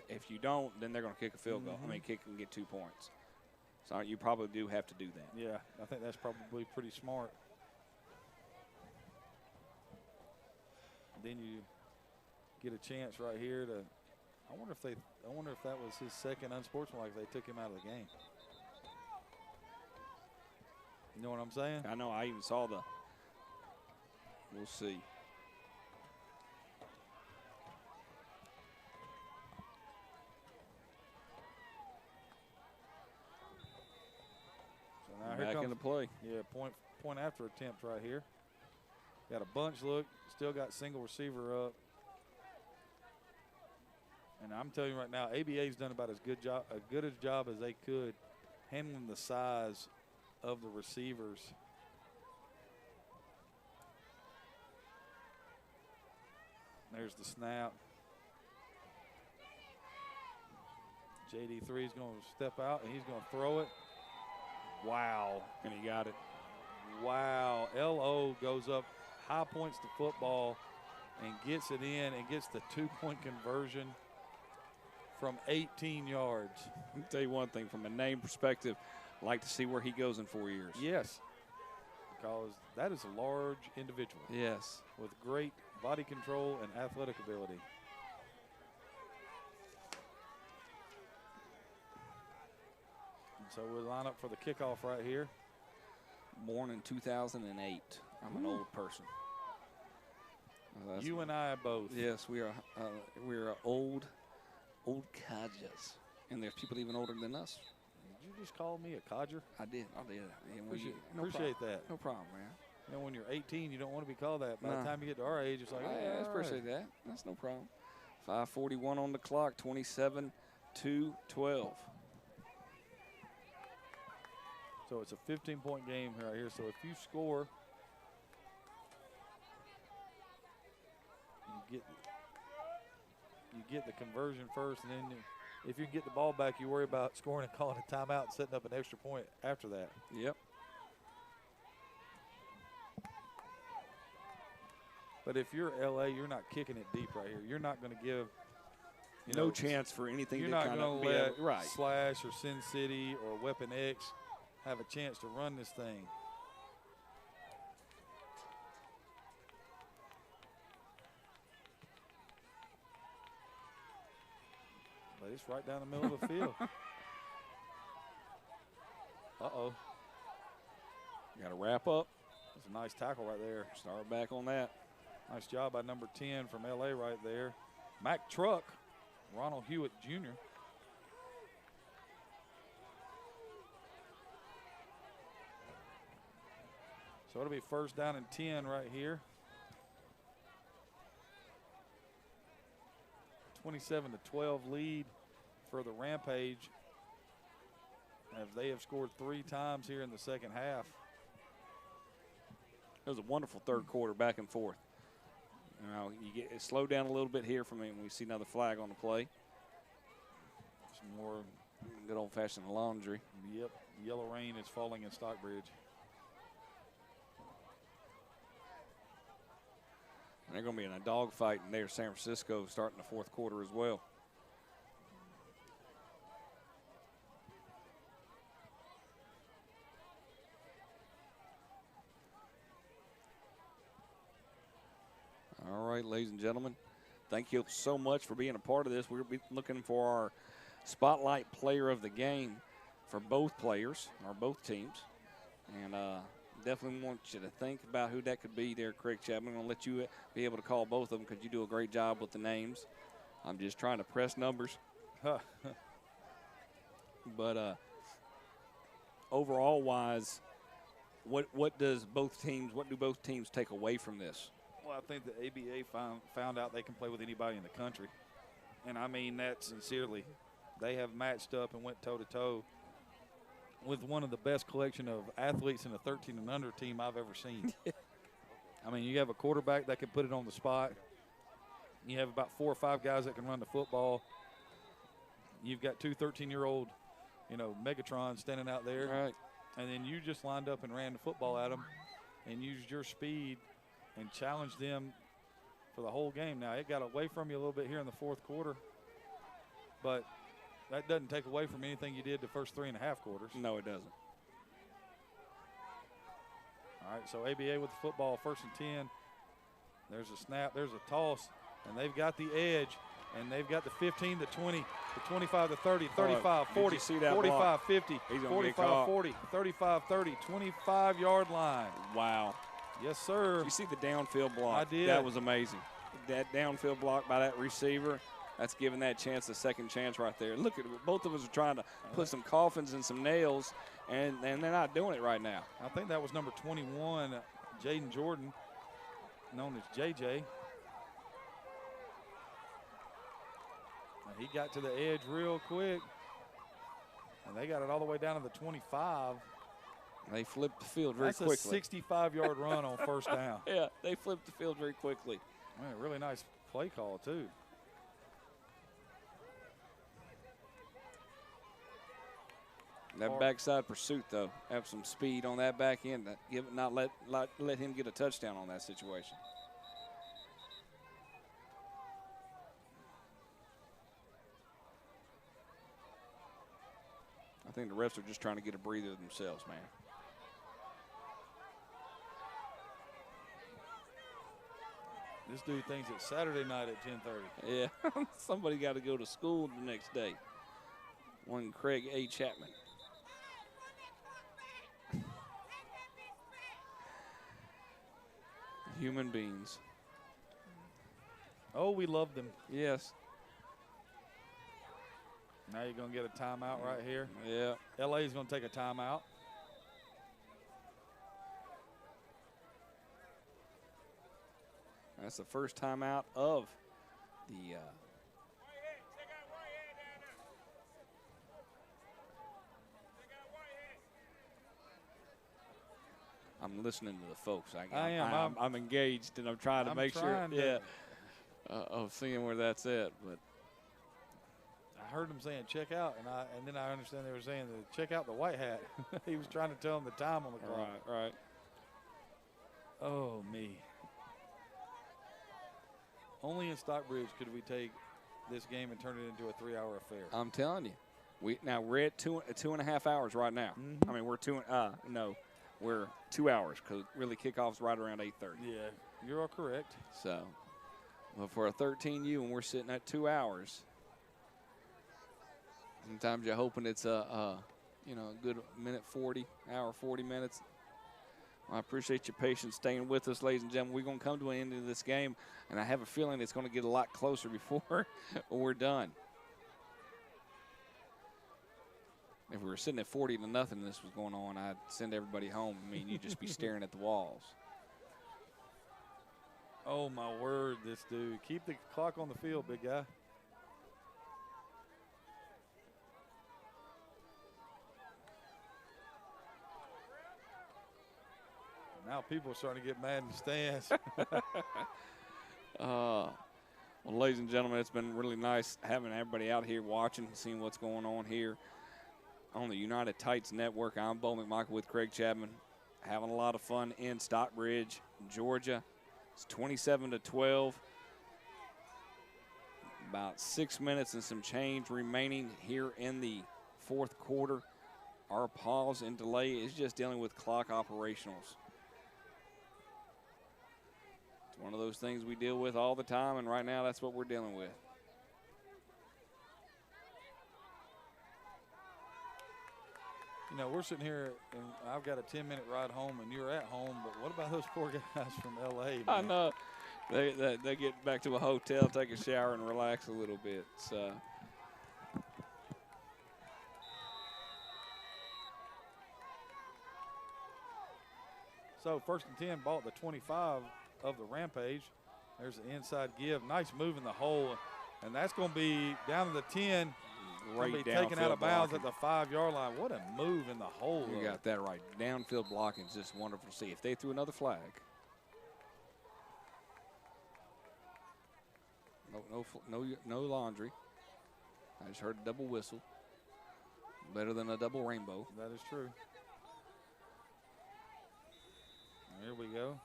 if you don't, then they're going to kick a field goal. I mean, kick and get 2 points. So you probably do have to do that.
Yeah, I think that's probably pretty smart. Then you get a chance right here to. I wonder if that was his second unsportsmanlike. They took him out of the game. You know what I'm saying?
I know. I even saw the. We'll see. making the play.
Yeah, point after attempt right here. Got a bunch look, still got single receiver up. And I'm telling you right now, ABA's done about as good a job as they could handling the size of the receivers. There's the snap. JD3 is going to step out, and he's going to throw it. Wow.
And he got it.
Wow. LO goes up, high points the football, and gets it in and gets the 2-point conversion from 18 yards.
I'll tell you one thing, from a name perspective, I'd like to see where he goes in 4 years.
Yes, because that is a large individual.
Yes.
With great body control and athletic ability. And so we'll line up for the kickoff right here.
Born in 2008. I'm an old person.
You and I both.
Yes, we are old codgers. And there's people even older than us.
Did you just call me a codger?
I did. Yeah,
appreciate that.
No problem, man.
You know, when you're 18, you don't want to be called that. By
No.
the time you get to our age, it's like,
I appreciate that. That's no problem. 5:41 on the clock, 27-12.
So it's a 15-point game right here. So if you score, you get the conversion first, and then if you can get the ball back, you worry about scoring and calling a timeout and setting up an extra point after that.
Yep.
But if you're LA, you're not kicking it deep right here. You're not going to give
no chance for anything.
You're
to
not
kind
going
of
to let
right.
Slash or Sin City or Weapon X have a chance to run this thing. But it's right down the middle of the field. Uh-oh.
Got to wrap up.
That's a nice tackle right there.
Start back on that.
Nice job by number 10 from LA right there. Mac Truck, Ronald Hewitt Jr. So it'll be first down and 10 right here. 27-12 lead for the Rampage, as they have scored 3 times here in the second half.
It was a wonderful third quarter, back and forth. Now you get it slowed down a little bit here from him. We see another flag on the play.
Some more
good old-fashioned laundry.
Yep, yellow rain is falling in Stockbridge.
And they're going to be in a dogfight in there, San Francisco, starting the fourth quarter as well. All right, ladies and gentlemen, thank you so much for being a part of this. We'll be looking for our Spotlight Player of the Game for both players, or both teams. And definitely want you to think about who that could be there, Craig Chapman. I'm going to let you be able to call both of them because you do a great job with the names. I'm just trying to press numbers. But overall-wise, what do both teams take away from this?
Well, I think the ABA found out they can play with anybody in the country. And I mean that sincerely. They have matched up and went toe-to-toe with one of the best collection of athletes in a 13 and under team I've ever seen. I mean, you have a quarterback that can put it on the spot. You have about 4 or 5 guys that can run the football. You've got 2 13-year-old, Megatrons standing out there.
Right.
And then you just lined up and ran the football at them and used your speed and challenged them for the whole game. Now, it got away from you a little bit here in the fourth quarter, but that doesn't take away from anything you did the first 3.5 quarters.
No, it doesn't.
All right, so ABA with the football, first and 10. There's a snap, there's a toss, and they've got the edge, and they've got the 15, the 20, the 25, the 30, 35, 40, 45, 50, 45, 40, 35, 30, 25-yard line.
Wow.
Yes, sir.
You see the downfield block?
I did.
That was amazing. That downfield block by that receiver. That's giving that chance a second chance right there. Look at it. Both of us are trying to put some coffins and some nails, and they're not doing it right now.
I think that was number 21, Jaden Jordan, known as JJ. He got to the edge real quick, and they got it all the way down to the 25.
They flipped the field very quickly.
That's a 65-yard run on first down.
Yeah, they flipped the field very quickly.
Man, really nice play call, too.
That backside pursuit, though, have some speed on that back end. Not let him get a touchdown on that situation. I think the refs are just trying to get a breather themselves, man.
This dude thinks it's Saturday night at 10:30.
Yeah, somebody got to go to school the next day. One Craig A. Chapman. Human beings.
Oh, we love them.
Yes.
Now you're going to get a timeout right here.
Yeah.
LA is going to take a timeout.
That's the first timeout of the I'm listening to the folks.
I am.
I'm engaged, and I'm trying to make sure. Yeah. Of seeing where that's at, but
I heard him saying check out, and then I understand they were saying to check out the white hat. He was trying to tell him the time on the clock.
Right.
Oh me. Only in Stockbridge could we take this game and turn it into a 3-hour affair.
I'm telling you, we're at 2.5 hours right now.
Mm-hmm.
I mean, we're 2 hours because really kickoff's right around 8:30.
Yeah, you're all correct.
So, well, for a 13U, and we're sitting at 2 hours. Sometimes you're hoping it's a good minute 40, hour 40 minutes. I appreciate your patience staying with us, ladies and gentlemen. We're going to come to an end of this game, and I have a feeling it's going to get a lot closer before we're done. If we were sitting at 40-0 and this was going on, I'd send everybody home. I mean, you'd just be staring at the walls.
Oh, my word, this dude. Keep the clock on the field, big guy. Now people are starting to get mad in the stands.
Well, ladies and gentlemen, it's been really nice having everybody out here watching, seeing what's going on here on the United Tights Network. I'm Bo McMichael with Craig Chapman, having a lot of fun in Stockbridge, Georgia. It's 27-12. About 6 minutes and some change remaining here in the fourth quarter. Our pause and delay is just dealing with clock operationals. It's one of those things we deal with all the time, and right now that's what we're dealing with.
You know, we're sitting here, and I've got a 10-minute ride home, and you're at home, but what about those poor guys from L.A., man?
I know. They get back to a hotel, take a shower, and relax a little bit.
So 1st and 10, ball at the 25 of the Rampage. There's the inside give. Nice move in the hole, and that's going to be down to the 10.
Right,
be taken out of bounds at the 5-yard line. What a move in the hole.
You got that right. Downfield blocking is just wonderful to see. If they threw another flag. No laundry. I just heard a double whistle. Better than a double rainbow.
That is true. Here we go.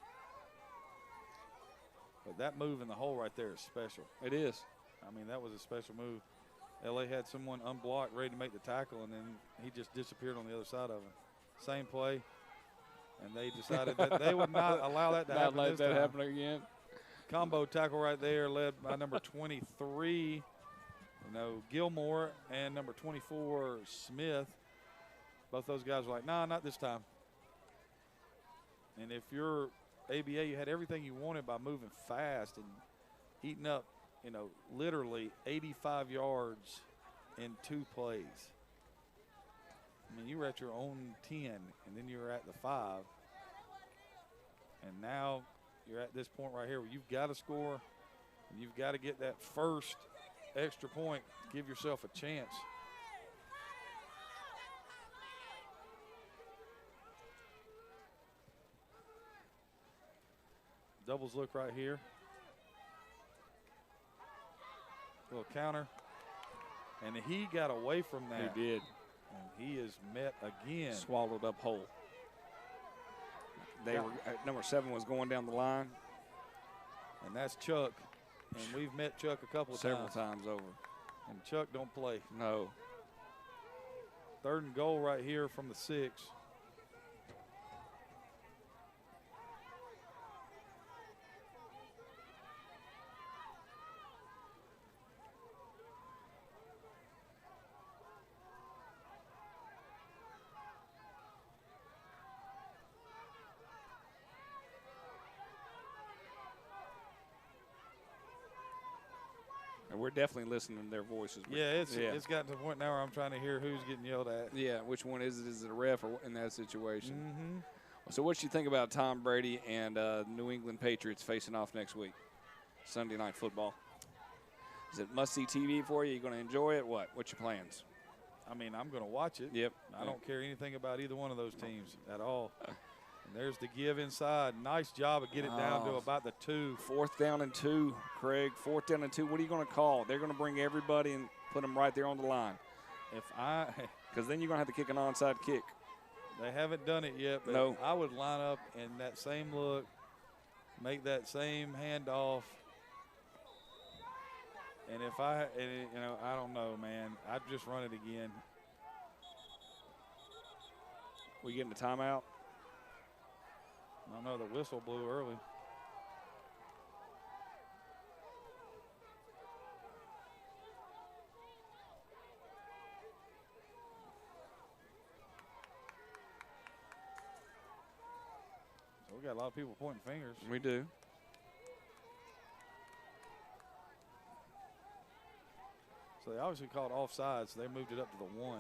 But that move in the hole right there is special.
It is.
I mean, that was a special move. LA had someone unblocked, ready to make the tackle, and then he just disappeared on the other side of him. Same play, and they decided that they would not allow that to happen.
Not let that happen again.
Combo tackle right there, led by number 23, Gilmore, and number 24, Smith. Both those guys were like, nah, not this time. And if you're ABA, you had everything you wanted by moving fast and eating up literally 85 yards in 2 plays. I mean, you were at your own 10, and then you were at the 5. And now you're at this point right here where you've got to score, and you've got to get that first extra point to give yourself a chance. Doubles look right here. Little counter. And he got away from that.
He did.
And he is met again.
Swallowed up whole. They were number 7 was going down the line.
And that's Chuck. And we've met Chuck a couple of
Several times over.
And Chuck don't play.
No.
3rd and goal right here from the 6.
And we're definitely listening to their voices.
Yeah, it's gotten to the point now where I'm trying to hear who's getting yelled at.
Yeah, which one is it? Is it a ref or in that situation?
Mm-hmm.
So what do you think about Tom Brady and New England Patriots facing off next week? Sunday Night Football. Is it must-see TV for you? You going to enjoy it? What's your plans?
I mean, I'm going to watch it.
Yep.
I don't care anything about either one of those teams at all. And there's the give inside. Nice job of getting it down to about the 2.
4th down and 2, Craig. 4th down and 2. What are you going to call? They're going to bring everybody and put them right there on the line. Because then you're going to have to kick an onside kick.
They haven't done it yet, but
no.
I would line up in that same look, make that same handoff. And if I don't know, man. I'd just run it again.
We getting a timeout?
I don't know. The whistle blew early. So we got a lot of people pointing fingers.
We do.
So they obviously called offside, so they moved it up to the 1.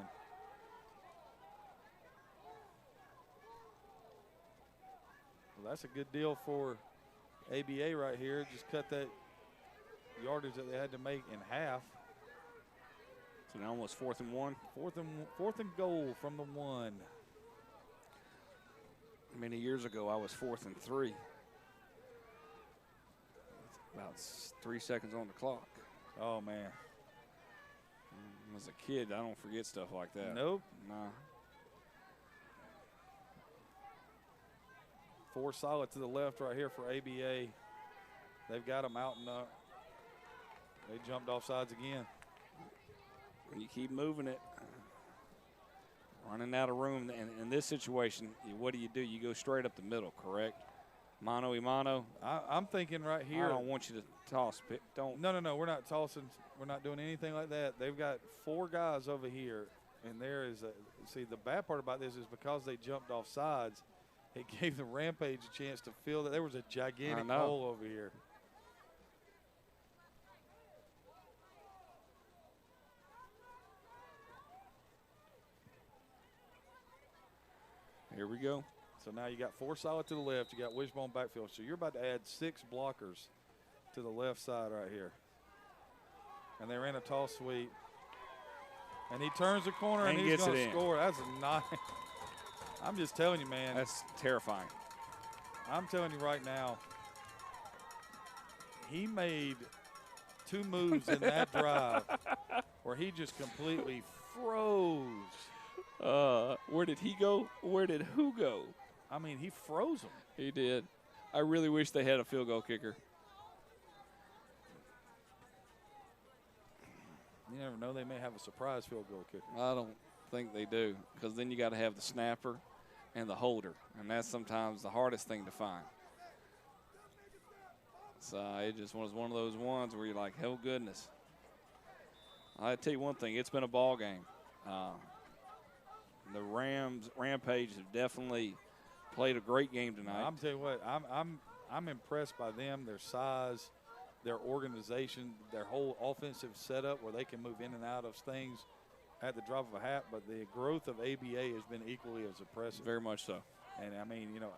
Well, that's a good deal for ABA right here. Just cut that yardage that they had to make in half.
So now almost 4th and 1.
Fourth and goal from the 1.
Many years ago, I was 4th and 3. About 3 seconds on the clock.
Oh, man.
As a kid, I don't forget stuff like that.
Nope.
Nah.
4 solid to the left right here for ABA. They've got them out and they jumped off sides again.
You keep moving it. Running out of room. And in this situation, what do? You go straight up the middle, correct? Mano y mano.
I'm thinking right here.
I don't want you to toss. Don't.
No. We're not tossing. We're not doing anything like that. They've got 4 guys over here, and there is see, the bad part about this is because they jumped off sides, it gave the Rampage a chance to feel that there was a gigantic hole over here.
Here we go.
So now you got 4 solid to the left. You got wishbone backfield. So you're about to add 6 blockers to the left side right here. And they ran a toss sweep. And he turns the corner and he's going to score. That's a nice. I'm just telling you, man.
That's terrifying.
I'm telling you right now, he made 2 moves in that drive where he just completely froze.
Where did he go? Where did who go?
I mean, he froze him.
He did. I really wish they had a field goal kicker.
You never know. They may have a surprise field goal kicker.
I don't think they do, because then you got to have the snapper and the holder, and that's sometimes the hardest thing to find. So it just was one of those ones where you're like, hell goodness. I tell you one thing, it's been a ball game. The Rampage have definitely played a great game tonight.
I'm telling you what, I'm impressed by them, their size, their organization, their whole offensive setup where they can move in and out of things at the drop of a hat. But the growth of ABA has been equally as impressive.
Very much so.
And, I mean, you know,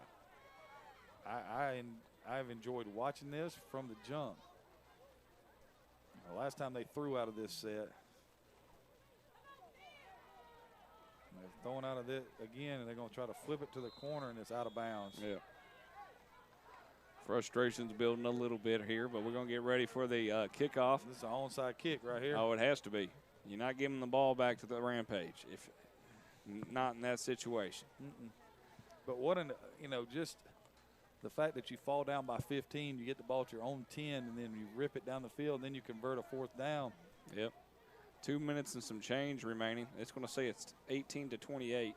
I've enjoyed watching this from the jump. The last time they threw out of this set, they're throwing out of it again, and they're going to try to flip it to the corner, and it's out of bounds.
Yeah. Frustration's building a little bit here, but we're going to get ready for the kickoff.
This is an onside kick right here.
Oh, it has to be. You're not giving the ball back to the Rampage if not in that situation.
But what an, you know, just the fact that you fall down by 15, you get the ball to your own 10, and then you rip it down the field, and then you convert a 4th down.
Yep. 2 minutes and some change remaining. It's going to say it's 18-28.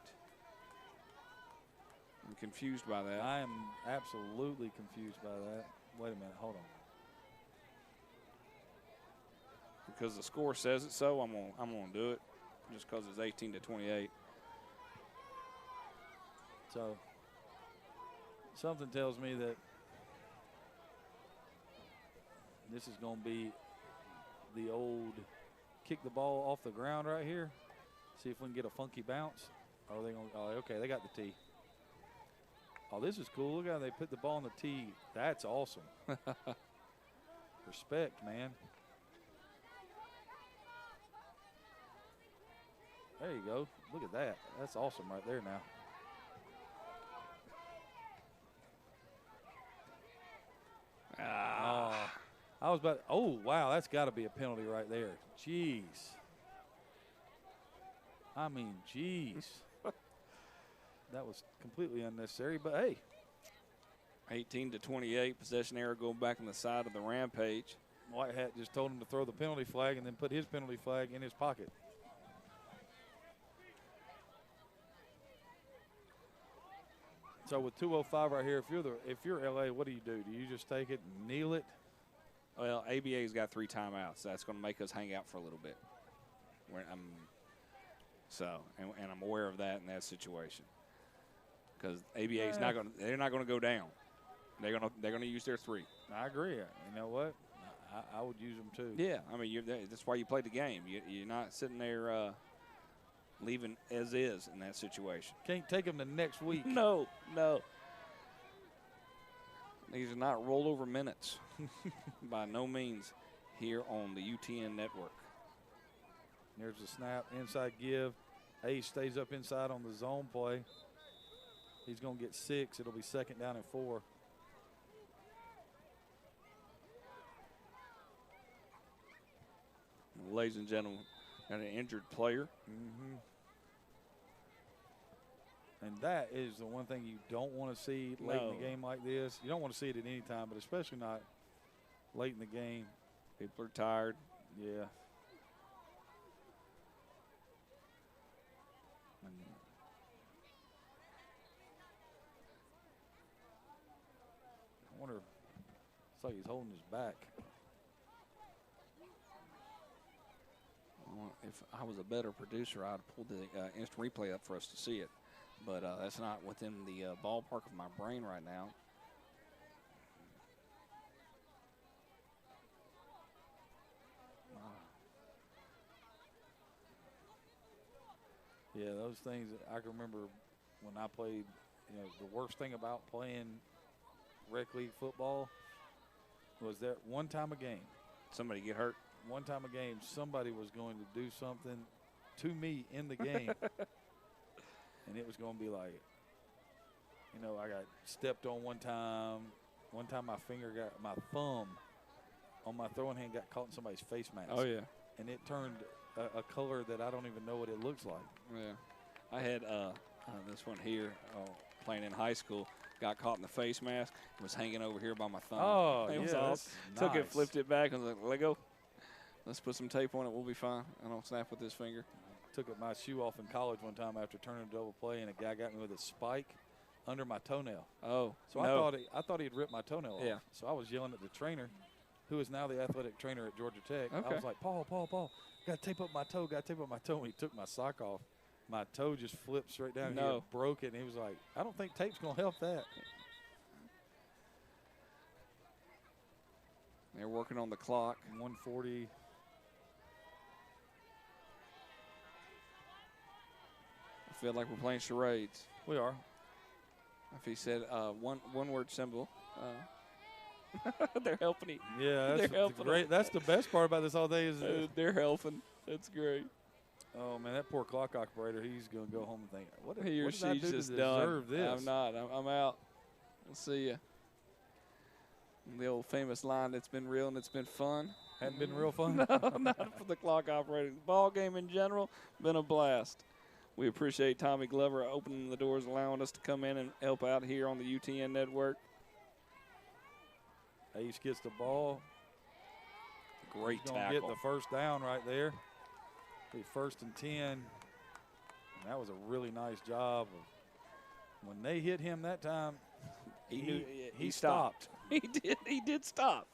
I'm confused by that.
I am absolutely confused by that. Wait a minute. Hold on.
Because the score says it so, I'm gonna do it just because it's 18-28.
So something tells me that this is going to be the old kick the ball off the ground right here. See if we can get a funky bounce. Or are they going to, oh, okay, they got the tee. Oh, this is cool. Look how they put the ball on the tee. That's awesome. Respect, man. There you go. Look at that. That's awesome right there now. I was about, oh, wow, that's got to be a penalty right there. Jeez. I mean, jeez. That was completely unnecessary, but hey.
18-28, possession error going back on the side of the Rampage.
White Hat just told him to throw the penalty flag and then put his penalty flag in his pocket. So with 2:05 right here, if you're LA, what do? Do you just take it and kneel it?
Well, ABA's got 3 timeouts. So that's going to make us hang out for a little bit. And I'm aware of that in that situation. Because ABA's not going. They're not going to go down. They're going to use their 3.
I agree. You know what? I would use them too.
Yeah, I mean that's why you play the game. You're not sitting there leaving as is in that situation.
Can't take them the next week.
No. These are not rollover minutes by no means here on the UTN network.
There's the snap, inside give. A stays up inside on the zone play. He's going to get 6. It'll be 2nd down and 4.
Ladies and gentlemen, got an injured player.
And that is the one thing you don't want to see late in the game like this. You don't want to see it at any time, but especially not late in the game.
People are tired.
Yeah. I wonder, it's like he's holding his back.
Well, if I was a better producer, I'd pull the instant replay up for us to see it. But that's not within the ballpark of my brain right now.
Yeah, those things I can remember when I played. You know, the worst thing about playing rec league football was that one time a game.
Somebody get hurt.
One time a game, somebody was going to do something to me in the game. And it was going to be like, you know, I got stepped on one time. One time my thumb on my throwing hand got caught in somebody's face mask.
Oh, yeah.
And it turned a color that I don't even know what it looks like.
Yeah. I had this one here playing in high school. Got caught in the face mask. Was hanging over here by my thumb.
Oh,
it was
yeah,
awesome. Took it, flipped it back, and was like, let go. Let's put some tape on it. We'll be fine. I don't snap with this finger.
Took my shoe off in college one time after turning a double play, and a guy got me with a spike under my toenail.
Oh,
so
no.
I thought he'd ripped my toenail off. So I was yelling at the trainer, who is now the athletic trainer at Georgia Tech.
Okay.
I was like, Paul, got to tape up my toe, When he took my sock off, my toe just flipped straight down here and broke it. And he was like, I don't think tape's going to help that.
They're working on the clock.
140.
I feel like we're playing charades.
We are.
If he said one word symbol, they're helping him.
Yeah, that's
They're helping
great. That's the best part about this all day is
they're helping. That's great.
oh man, that poor clock operator. He's gonna go home and think, what
He or
did I
she's
do to
just
deserve
done.
this?
I'm not. I'm out. We'll see ya. The old famous line, "It's been real and it's been fun."
Hadn't been real fun.
No, not for the clock operator. The ball game in general, been a blast. We appreciate Tommy Glover opening the doors, allowing us to come in and help out here on the UTN network.
Ace gets the ball.
Great
He's gonna
tackle.
get the first down right there. Be 1st and 10. And that was a really nice job. When they hit him that time, he stopped.
He did. He did stop.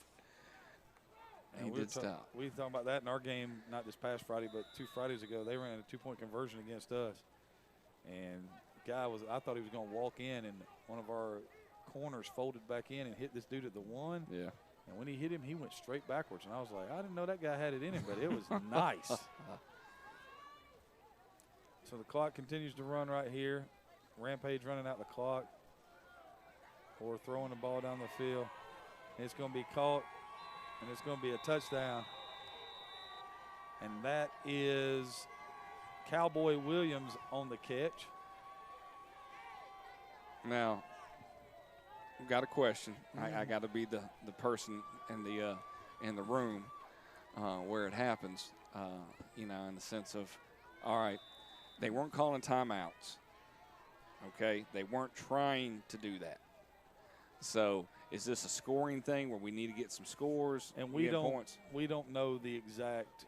And
He did stop.
We talking about that in our game, not this past Friday, but 2 Fridays ago. They ran a 2-point conversion against us. And the guy I thought he was going to walk in, and one of our corners folded back in and hit this dude at the 1.
Yeah.
And when he hit him, he went straight backwards. And I was like, I didn't know that guy had it in him, but it was nice. So the clock continues to run right here. Rampage running out the clock. Or throwing the ball down the field. And it's going to be caught. And it's going to be a touchdown. And that is Cowboy Williams on the catch.
Now, I've got a question. I got to be the person in the room where it happens. In the sense of, all right, they weren't calling timeouts. Okay, they weren't trying to do that. So, is this a scoring thing where we need to get some scores
and we don't
points?
We don't know the exact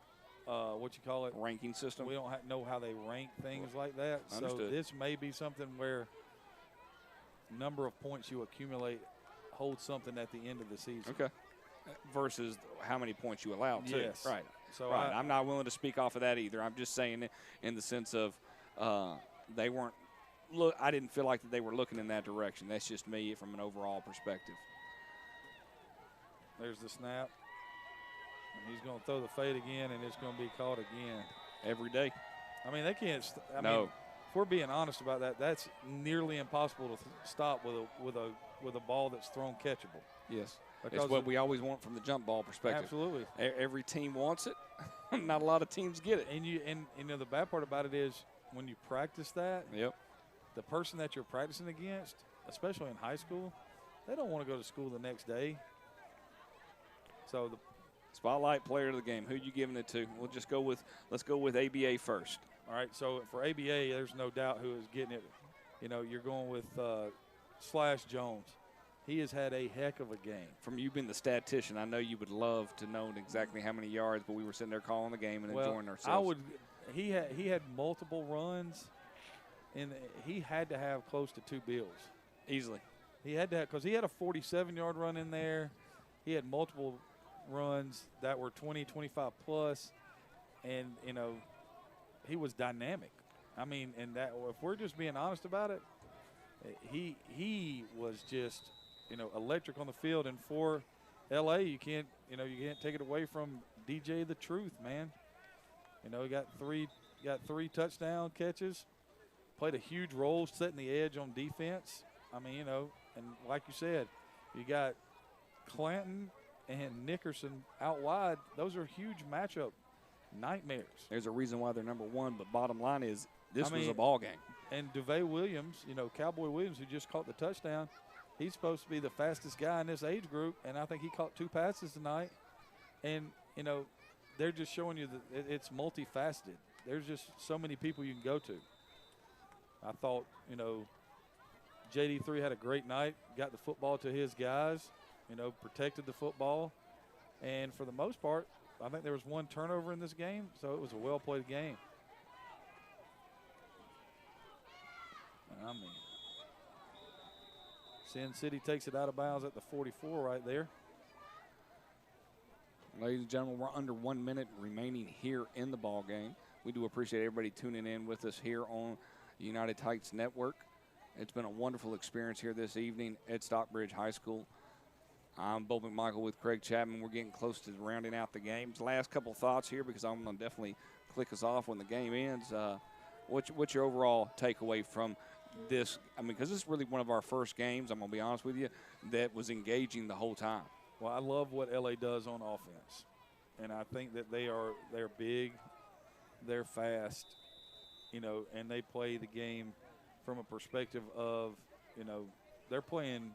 ranking system.
We don't know how they rank things like that.
Understood.
So this may be something where number of points you accumulate holds something at the end of the season.
Okay. Versus how many points you allow too.
Yes.
Right.
So
right. I'm not willing to speak off of that either. I'm just saying it in the sense of they weren't. Look, I didn't feel like that they were looking in that direction. That's just me from an overall perspective.
There's the snap. And he's going to throw the fade again, and it's going to be caught again.
Every day.
I mean, they can't. I
No.
mean, if we're being honest about that, that's nearly impossible to stop with a ball that's thrown catchable.
Yes.
Because
it's what we always want from the jump ball perspective.
Absolutely.
Every team wants it. Not a lot of teams get it.
And you know the bad part about it is when you practice that.
Yep.
The person that you're practicing against, especially in high school, they don't want to go to school the next day. So the
spotlight player of the game. Who you giving it to? We'll just go with. Let's go with ABA first.
All right. So for ABA, there's no doubt who is getting it. You know, you're going with Slash Jones. He has had a heck of a game.
From you being the statistician, I know you would love to know exactly how many yards, but we were sitting there calling the game and enjoying ourselves.
I would. He had multiple runs. And he had to have close to 2 bills.
Easily.
He had to have, because he had a 47-yard run in there. He had multiple runs that were 20, 25 plus. And, you know, he was dynamic. I mean, and that if we're just being honest about it, he was just, you know, electric on the field. And for LA, you can't take it away from DJ the Truth, man. You know, he got three touchdown catches. Played a huge role setting the edge on defense. I mean, you know, and like you said, you got Clanton and Nickerson out wide. Those are huge matchup nightmares.
There's a reason why they're number 1, but bottom line is this was a ball game.
And DeVay Williams, you know, Cowboy Williams, who just caught the touchdown, he's supposed to be the fastest guy in this age group, and I think he caught 2 passes tonight. And, you know, they're just showing you that it's multifaceted. There's just so many people you can go to. I thought, you know, JD3 had a great night, got the football to his guys, you know, protected the football. And for the most part, I think there was 1 turnover in this game, so it was a well-played game. I mean, Sin City takes it out of bounds at the 44 right there.
Ladies and gentlemen, we're under 1 minute remaining here in the ball game. We do appreciate everybody tuning in with us here on United Heights Network. It's been a wonderful experience here this evening at Stockbridge High School. I'm Bo McMichael with Craig Chapman. We're getting close to rounding out the games. Last couple thoughts here because I'm going to definitely click us off when the game ends. What's your overall takeaway from this? I mean, because this is really one of our first games, I'm going to be honest with you, that was engaging the whole time.
Well, I love what LA does on offense. And I think that they're big, they're fast, you know, and they play the game from a perspective of, you know, they're playing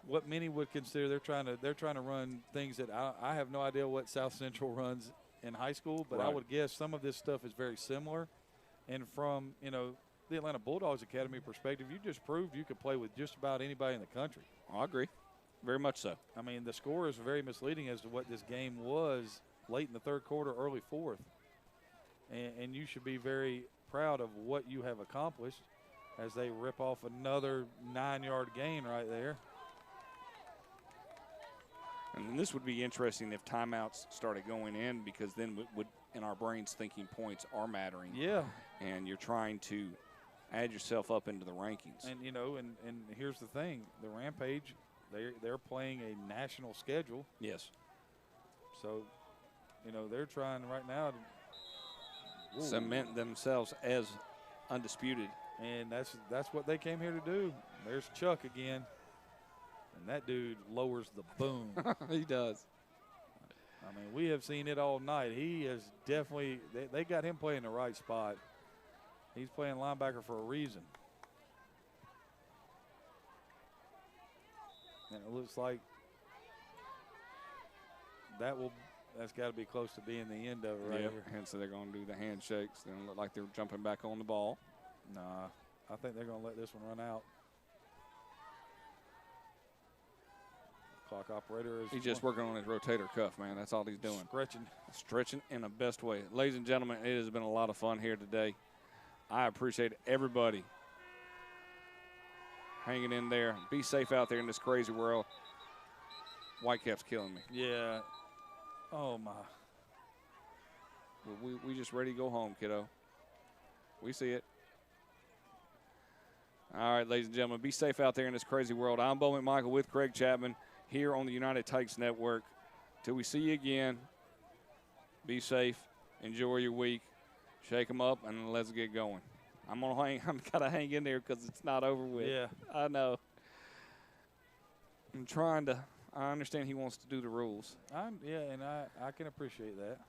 what many would consider they're trying to run things that I have no idea what South Central runs in high school, but
right.
I would guess some of this stuff is very similar. And from, you know, the Atlanta Bulldogs Academy perspective, you just proved you could play with just about anybody in the country.
I agree. Very much so.
I mean, the score is very misleading as to what this game was late in the third quarter, early fourth. And you should be very proud of what you have accomplished as they rip off another 9-yard gain right there.
And this would be interesting if timeouts started going in, because then would in our brains thinking points are mattering.
Yeah.
And you're trying to add yourself up into the rankings.
And, you know, and here's the thing. The Rampage, they're playing a national schedule.
Yes.
So, you know, they're trying right now to
cement themselves as undisputed.
And that's what they came here to do. There's Chuck again. And that dude lowers the boom.
He does.
I mean, we have seen it all night. He is definitely – they got him playing the right spot. He's playing linebacker for a reason. And it looks like that's got to be close to being the end of it right here.
And so they're going to do the handshakes. They look like they're jumping back on the ball.
Nah, I think they're going to let this one run out. Clock operator is.
He's just working on his rotator cuff, man. That's all he's doing. Stretching in the best way. Ladies and gentlemen, it has been a lot of fun here today. I appreciate everybody hanging in there. Be safe out there in this crazy world. Whitecap's killing me.
Yeah. Oh, my.
We just ready to go home, kiddo. We see it. All right, ladies and gentlemen, be safe out there in this crazy world. I'm Bo McMichael with Craig Chapman here on the United Takes Network. Till we see you again, be safe, enjoy your week, shake them up, and let's get going. I'm gotta hang in there because it's not over with.
Yeah.
I know. I'm trying to. I understand he wants to do the rules.
And I can appreciate that.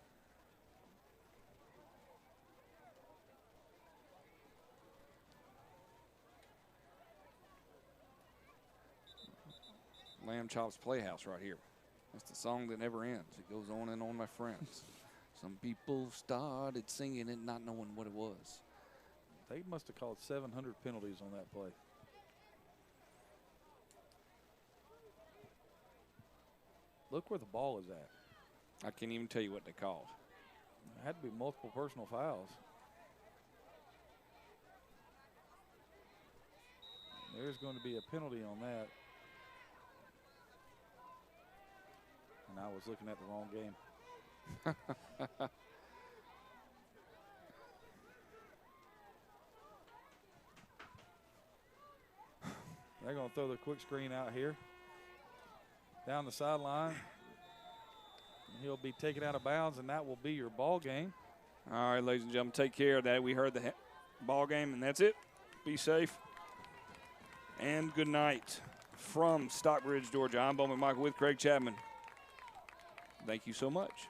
Lamb Chop's Playhouse right here. That's the song that never ends. It goes on and on, my friends. Some people started singing it not knowing what it was.
They must have called 700 penalties on that play. Look where the ball is at.
I can't even tell you what they called.
It had to be multiple personal fouls. There's going to be a penalty on that. And I was looking at the wrong game. They're going to throw the quick screen out here. Down the sideline. He'll be taken out of bounds, and that will be your ball game.
All right, ladies and gentlemen, take care of that. We heard the ball game, and that's it. Be safe. And good night from Stockbridge, Georgia. I'm Bo McMichael with Craig Chapman. Thank you so much.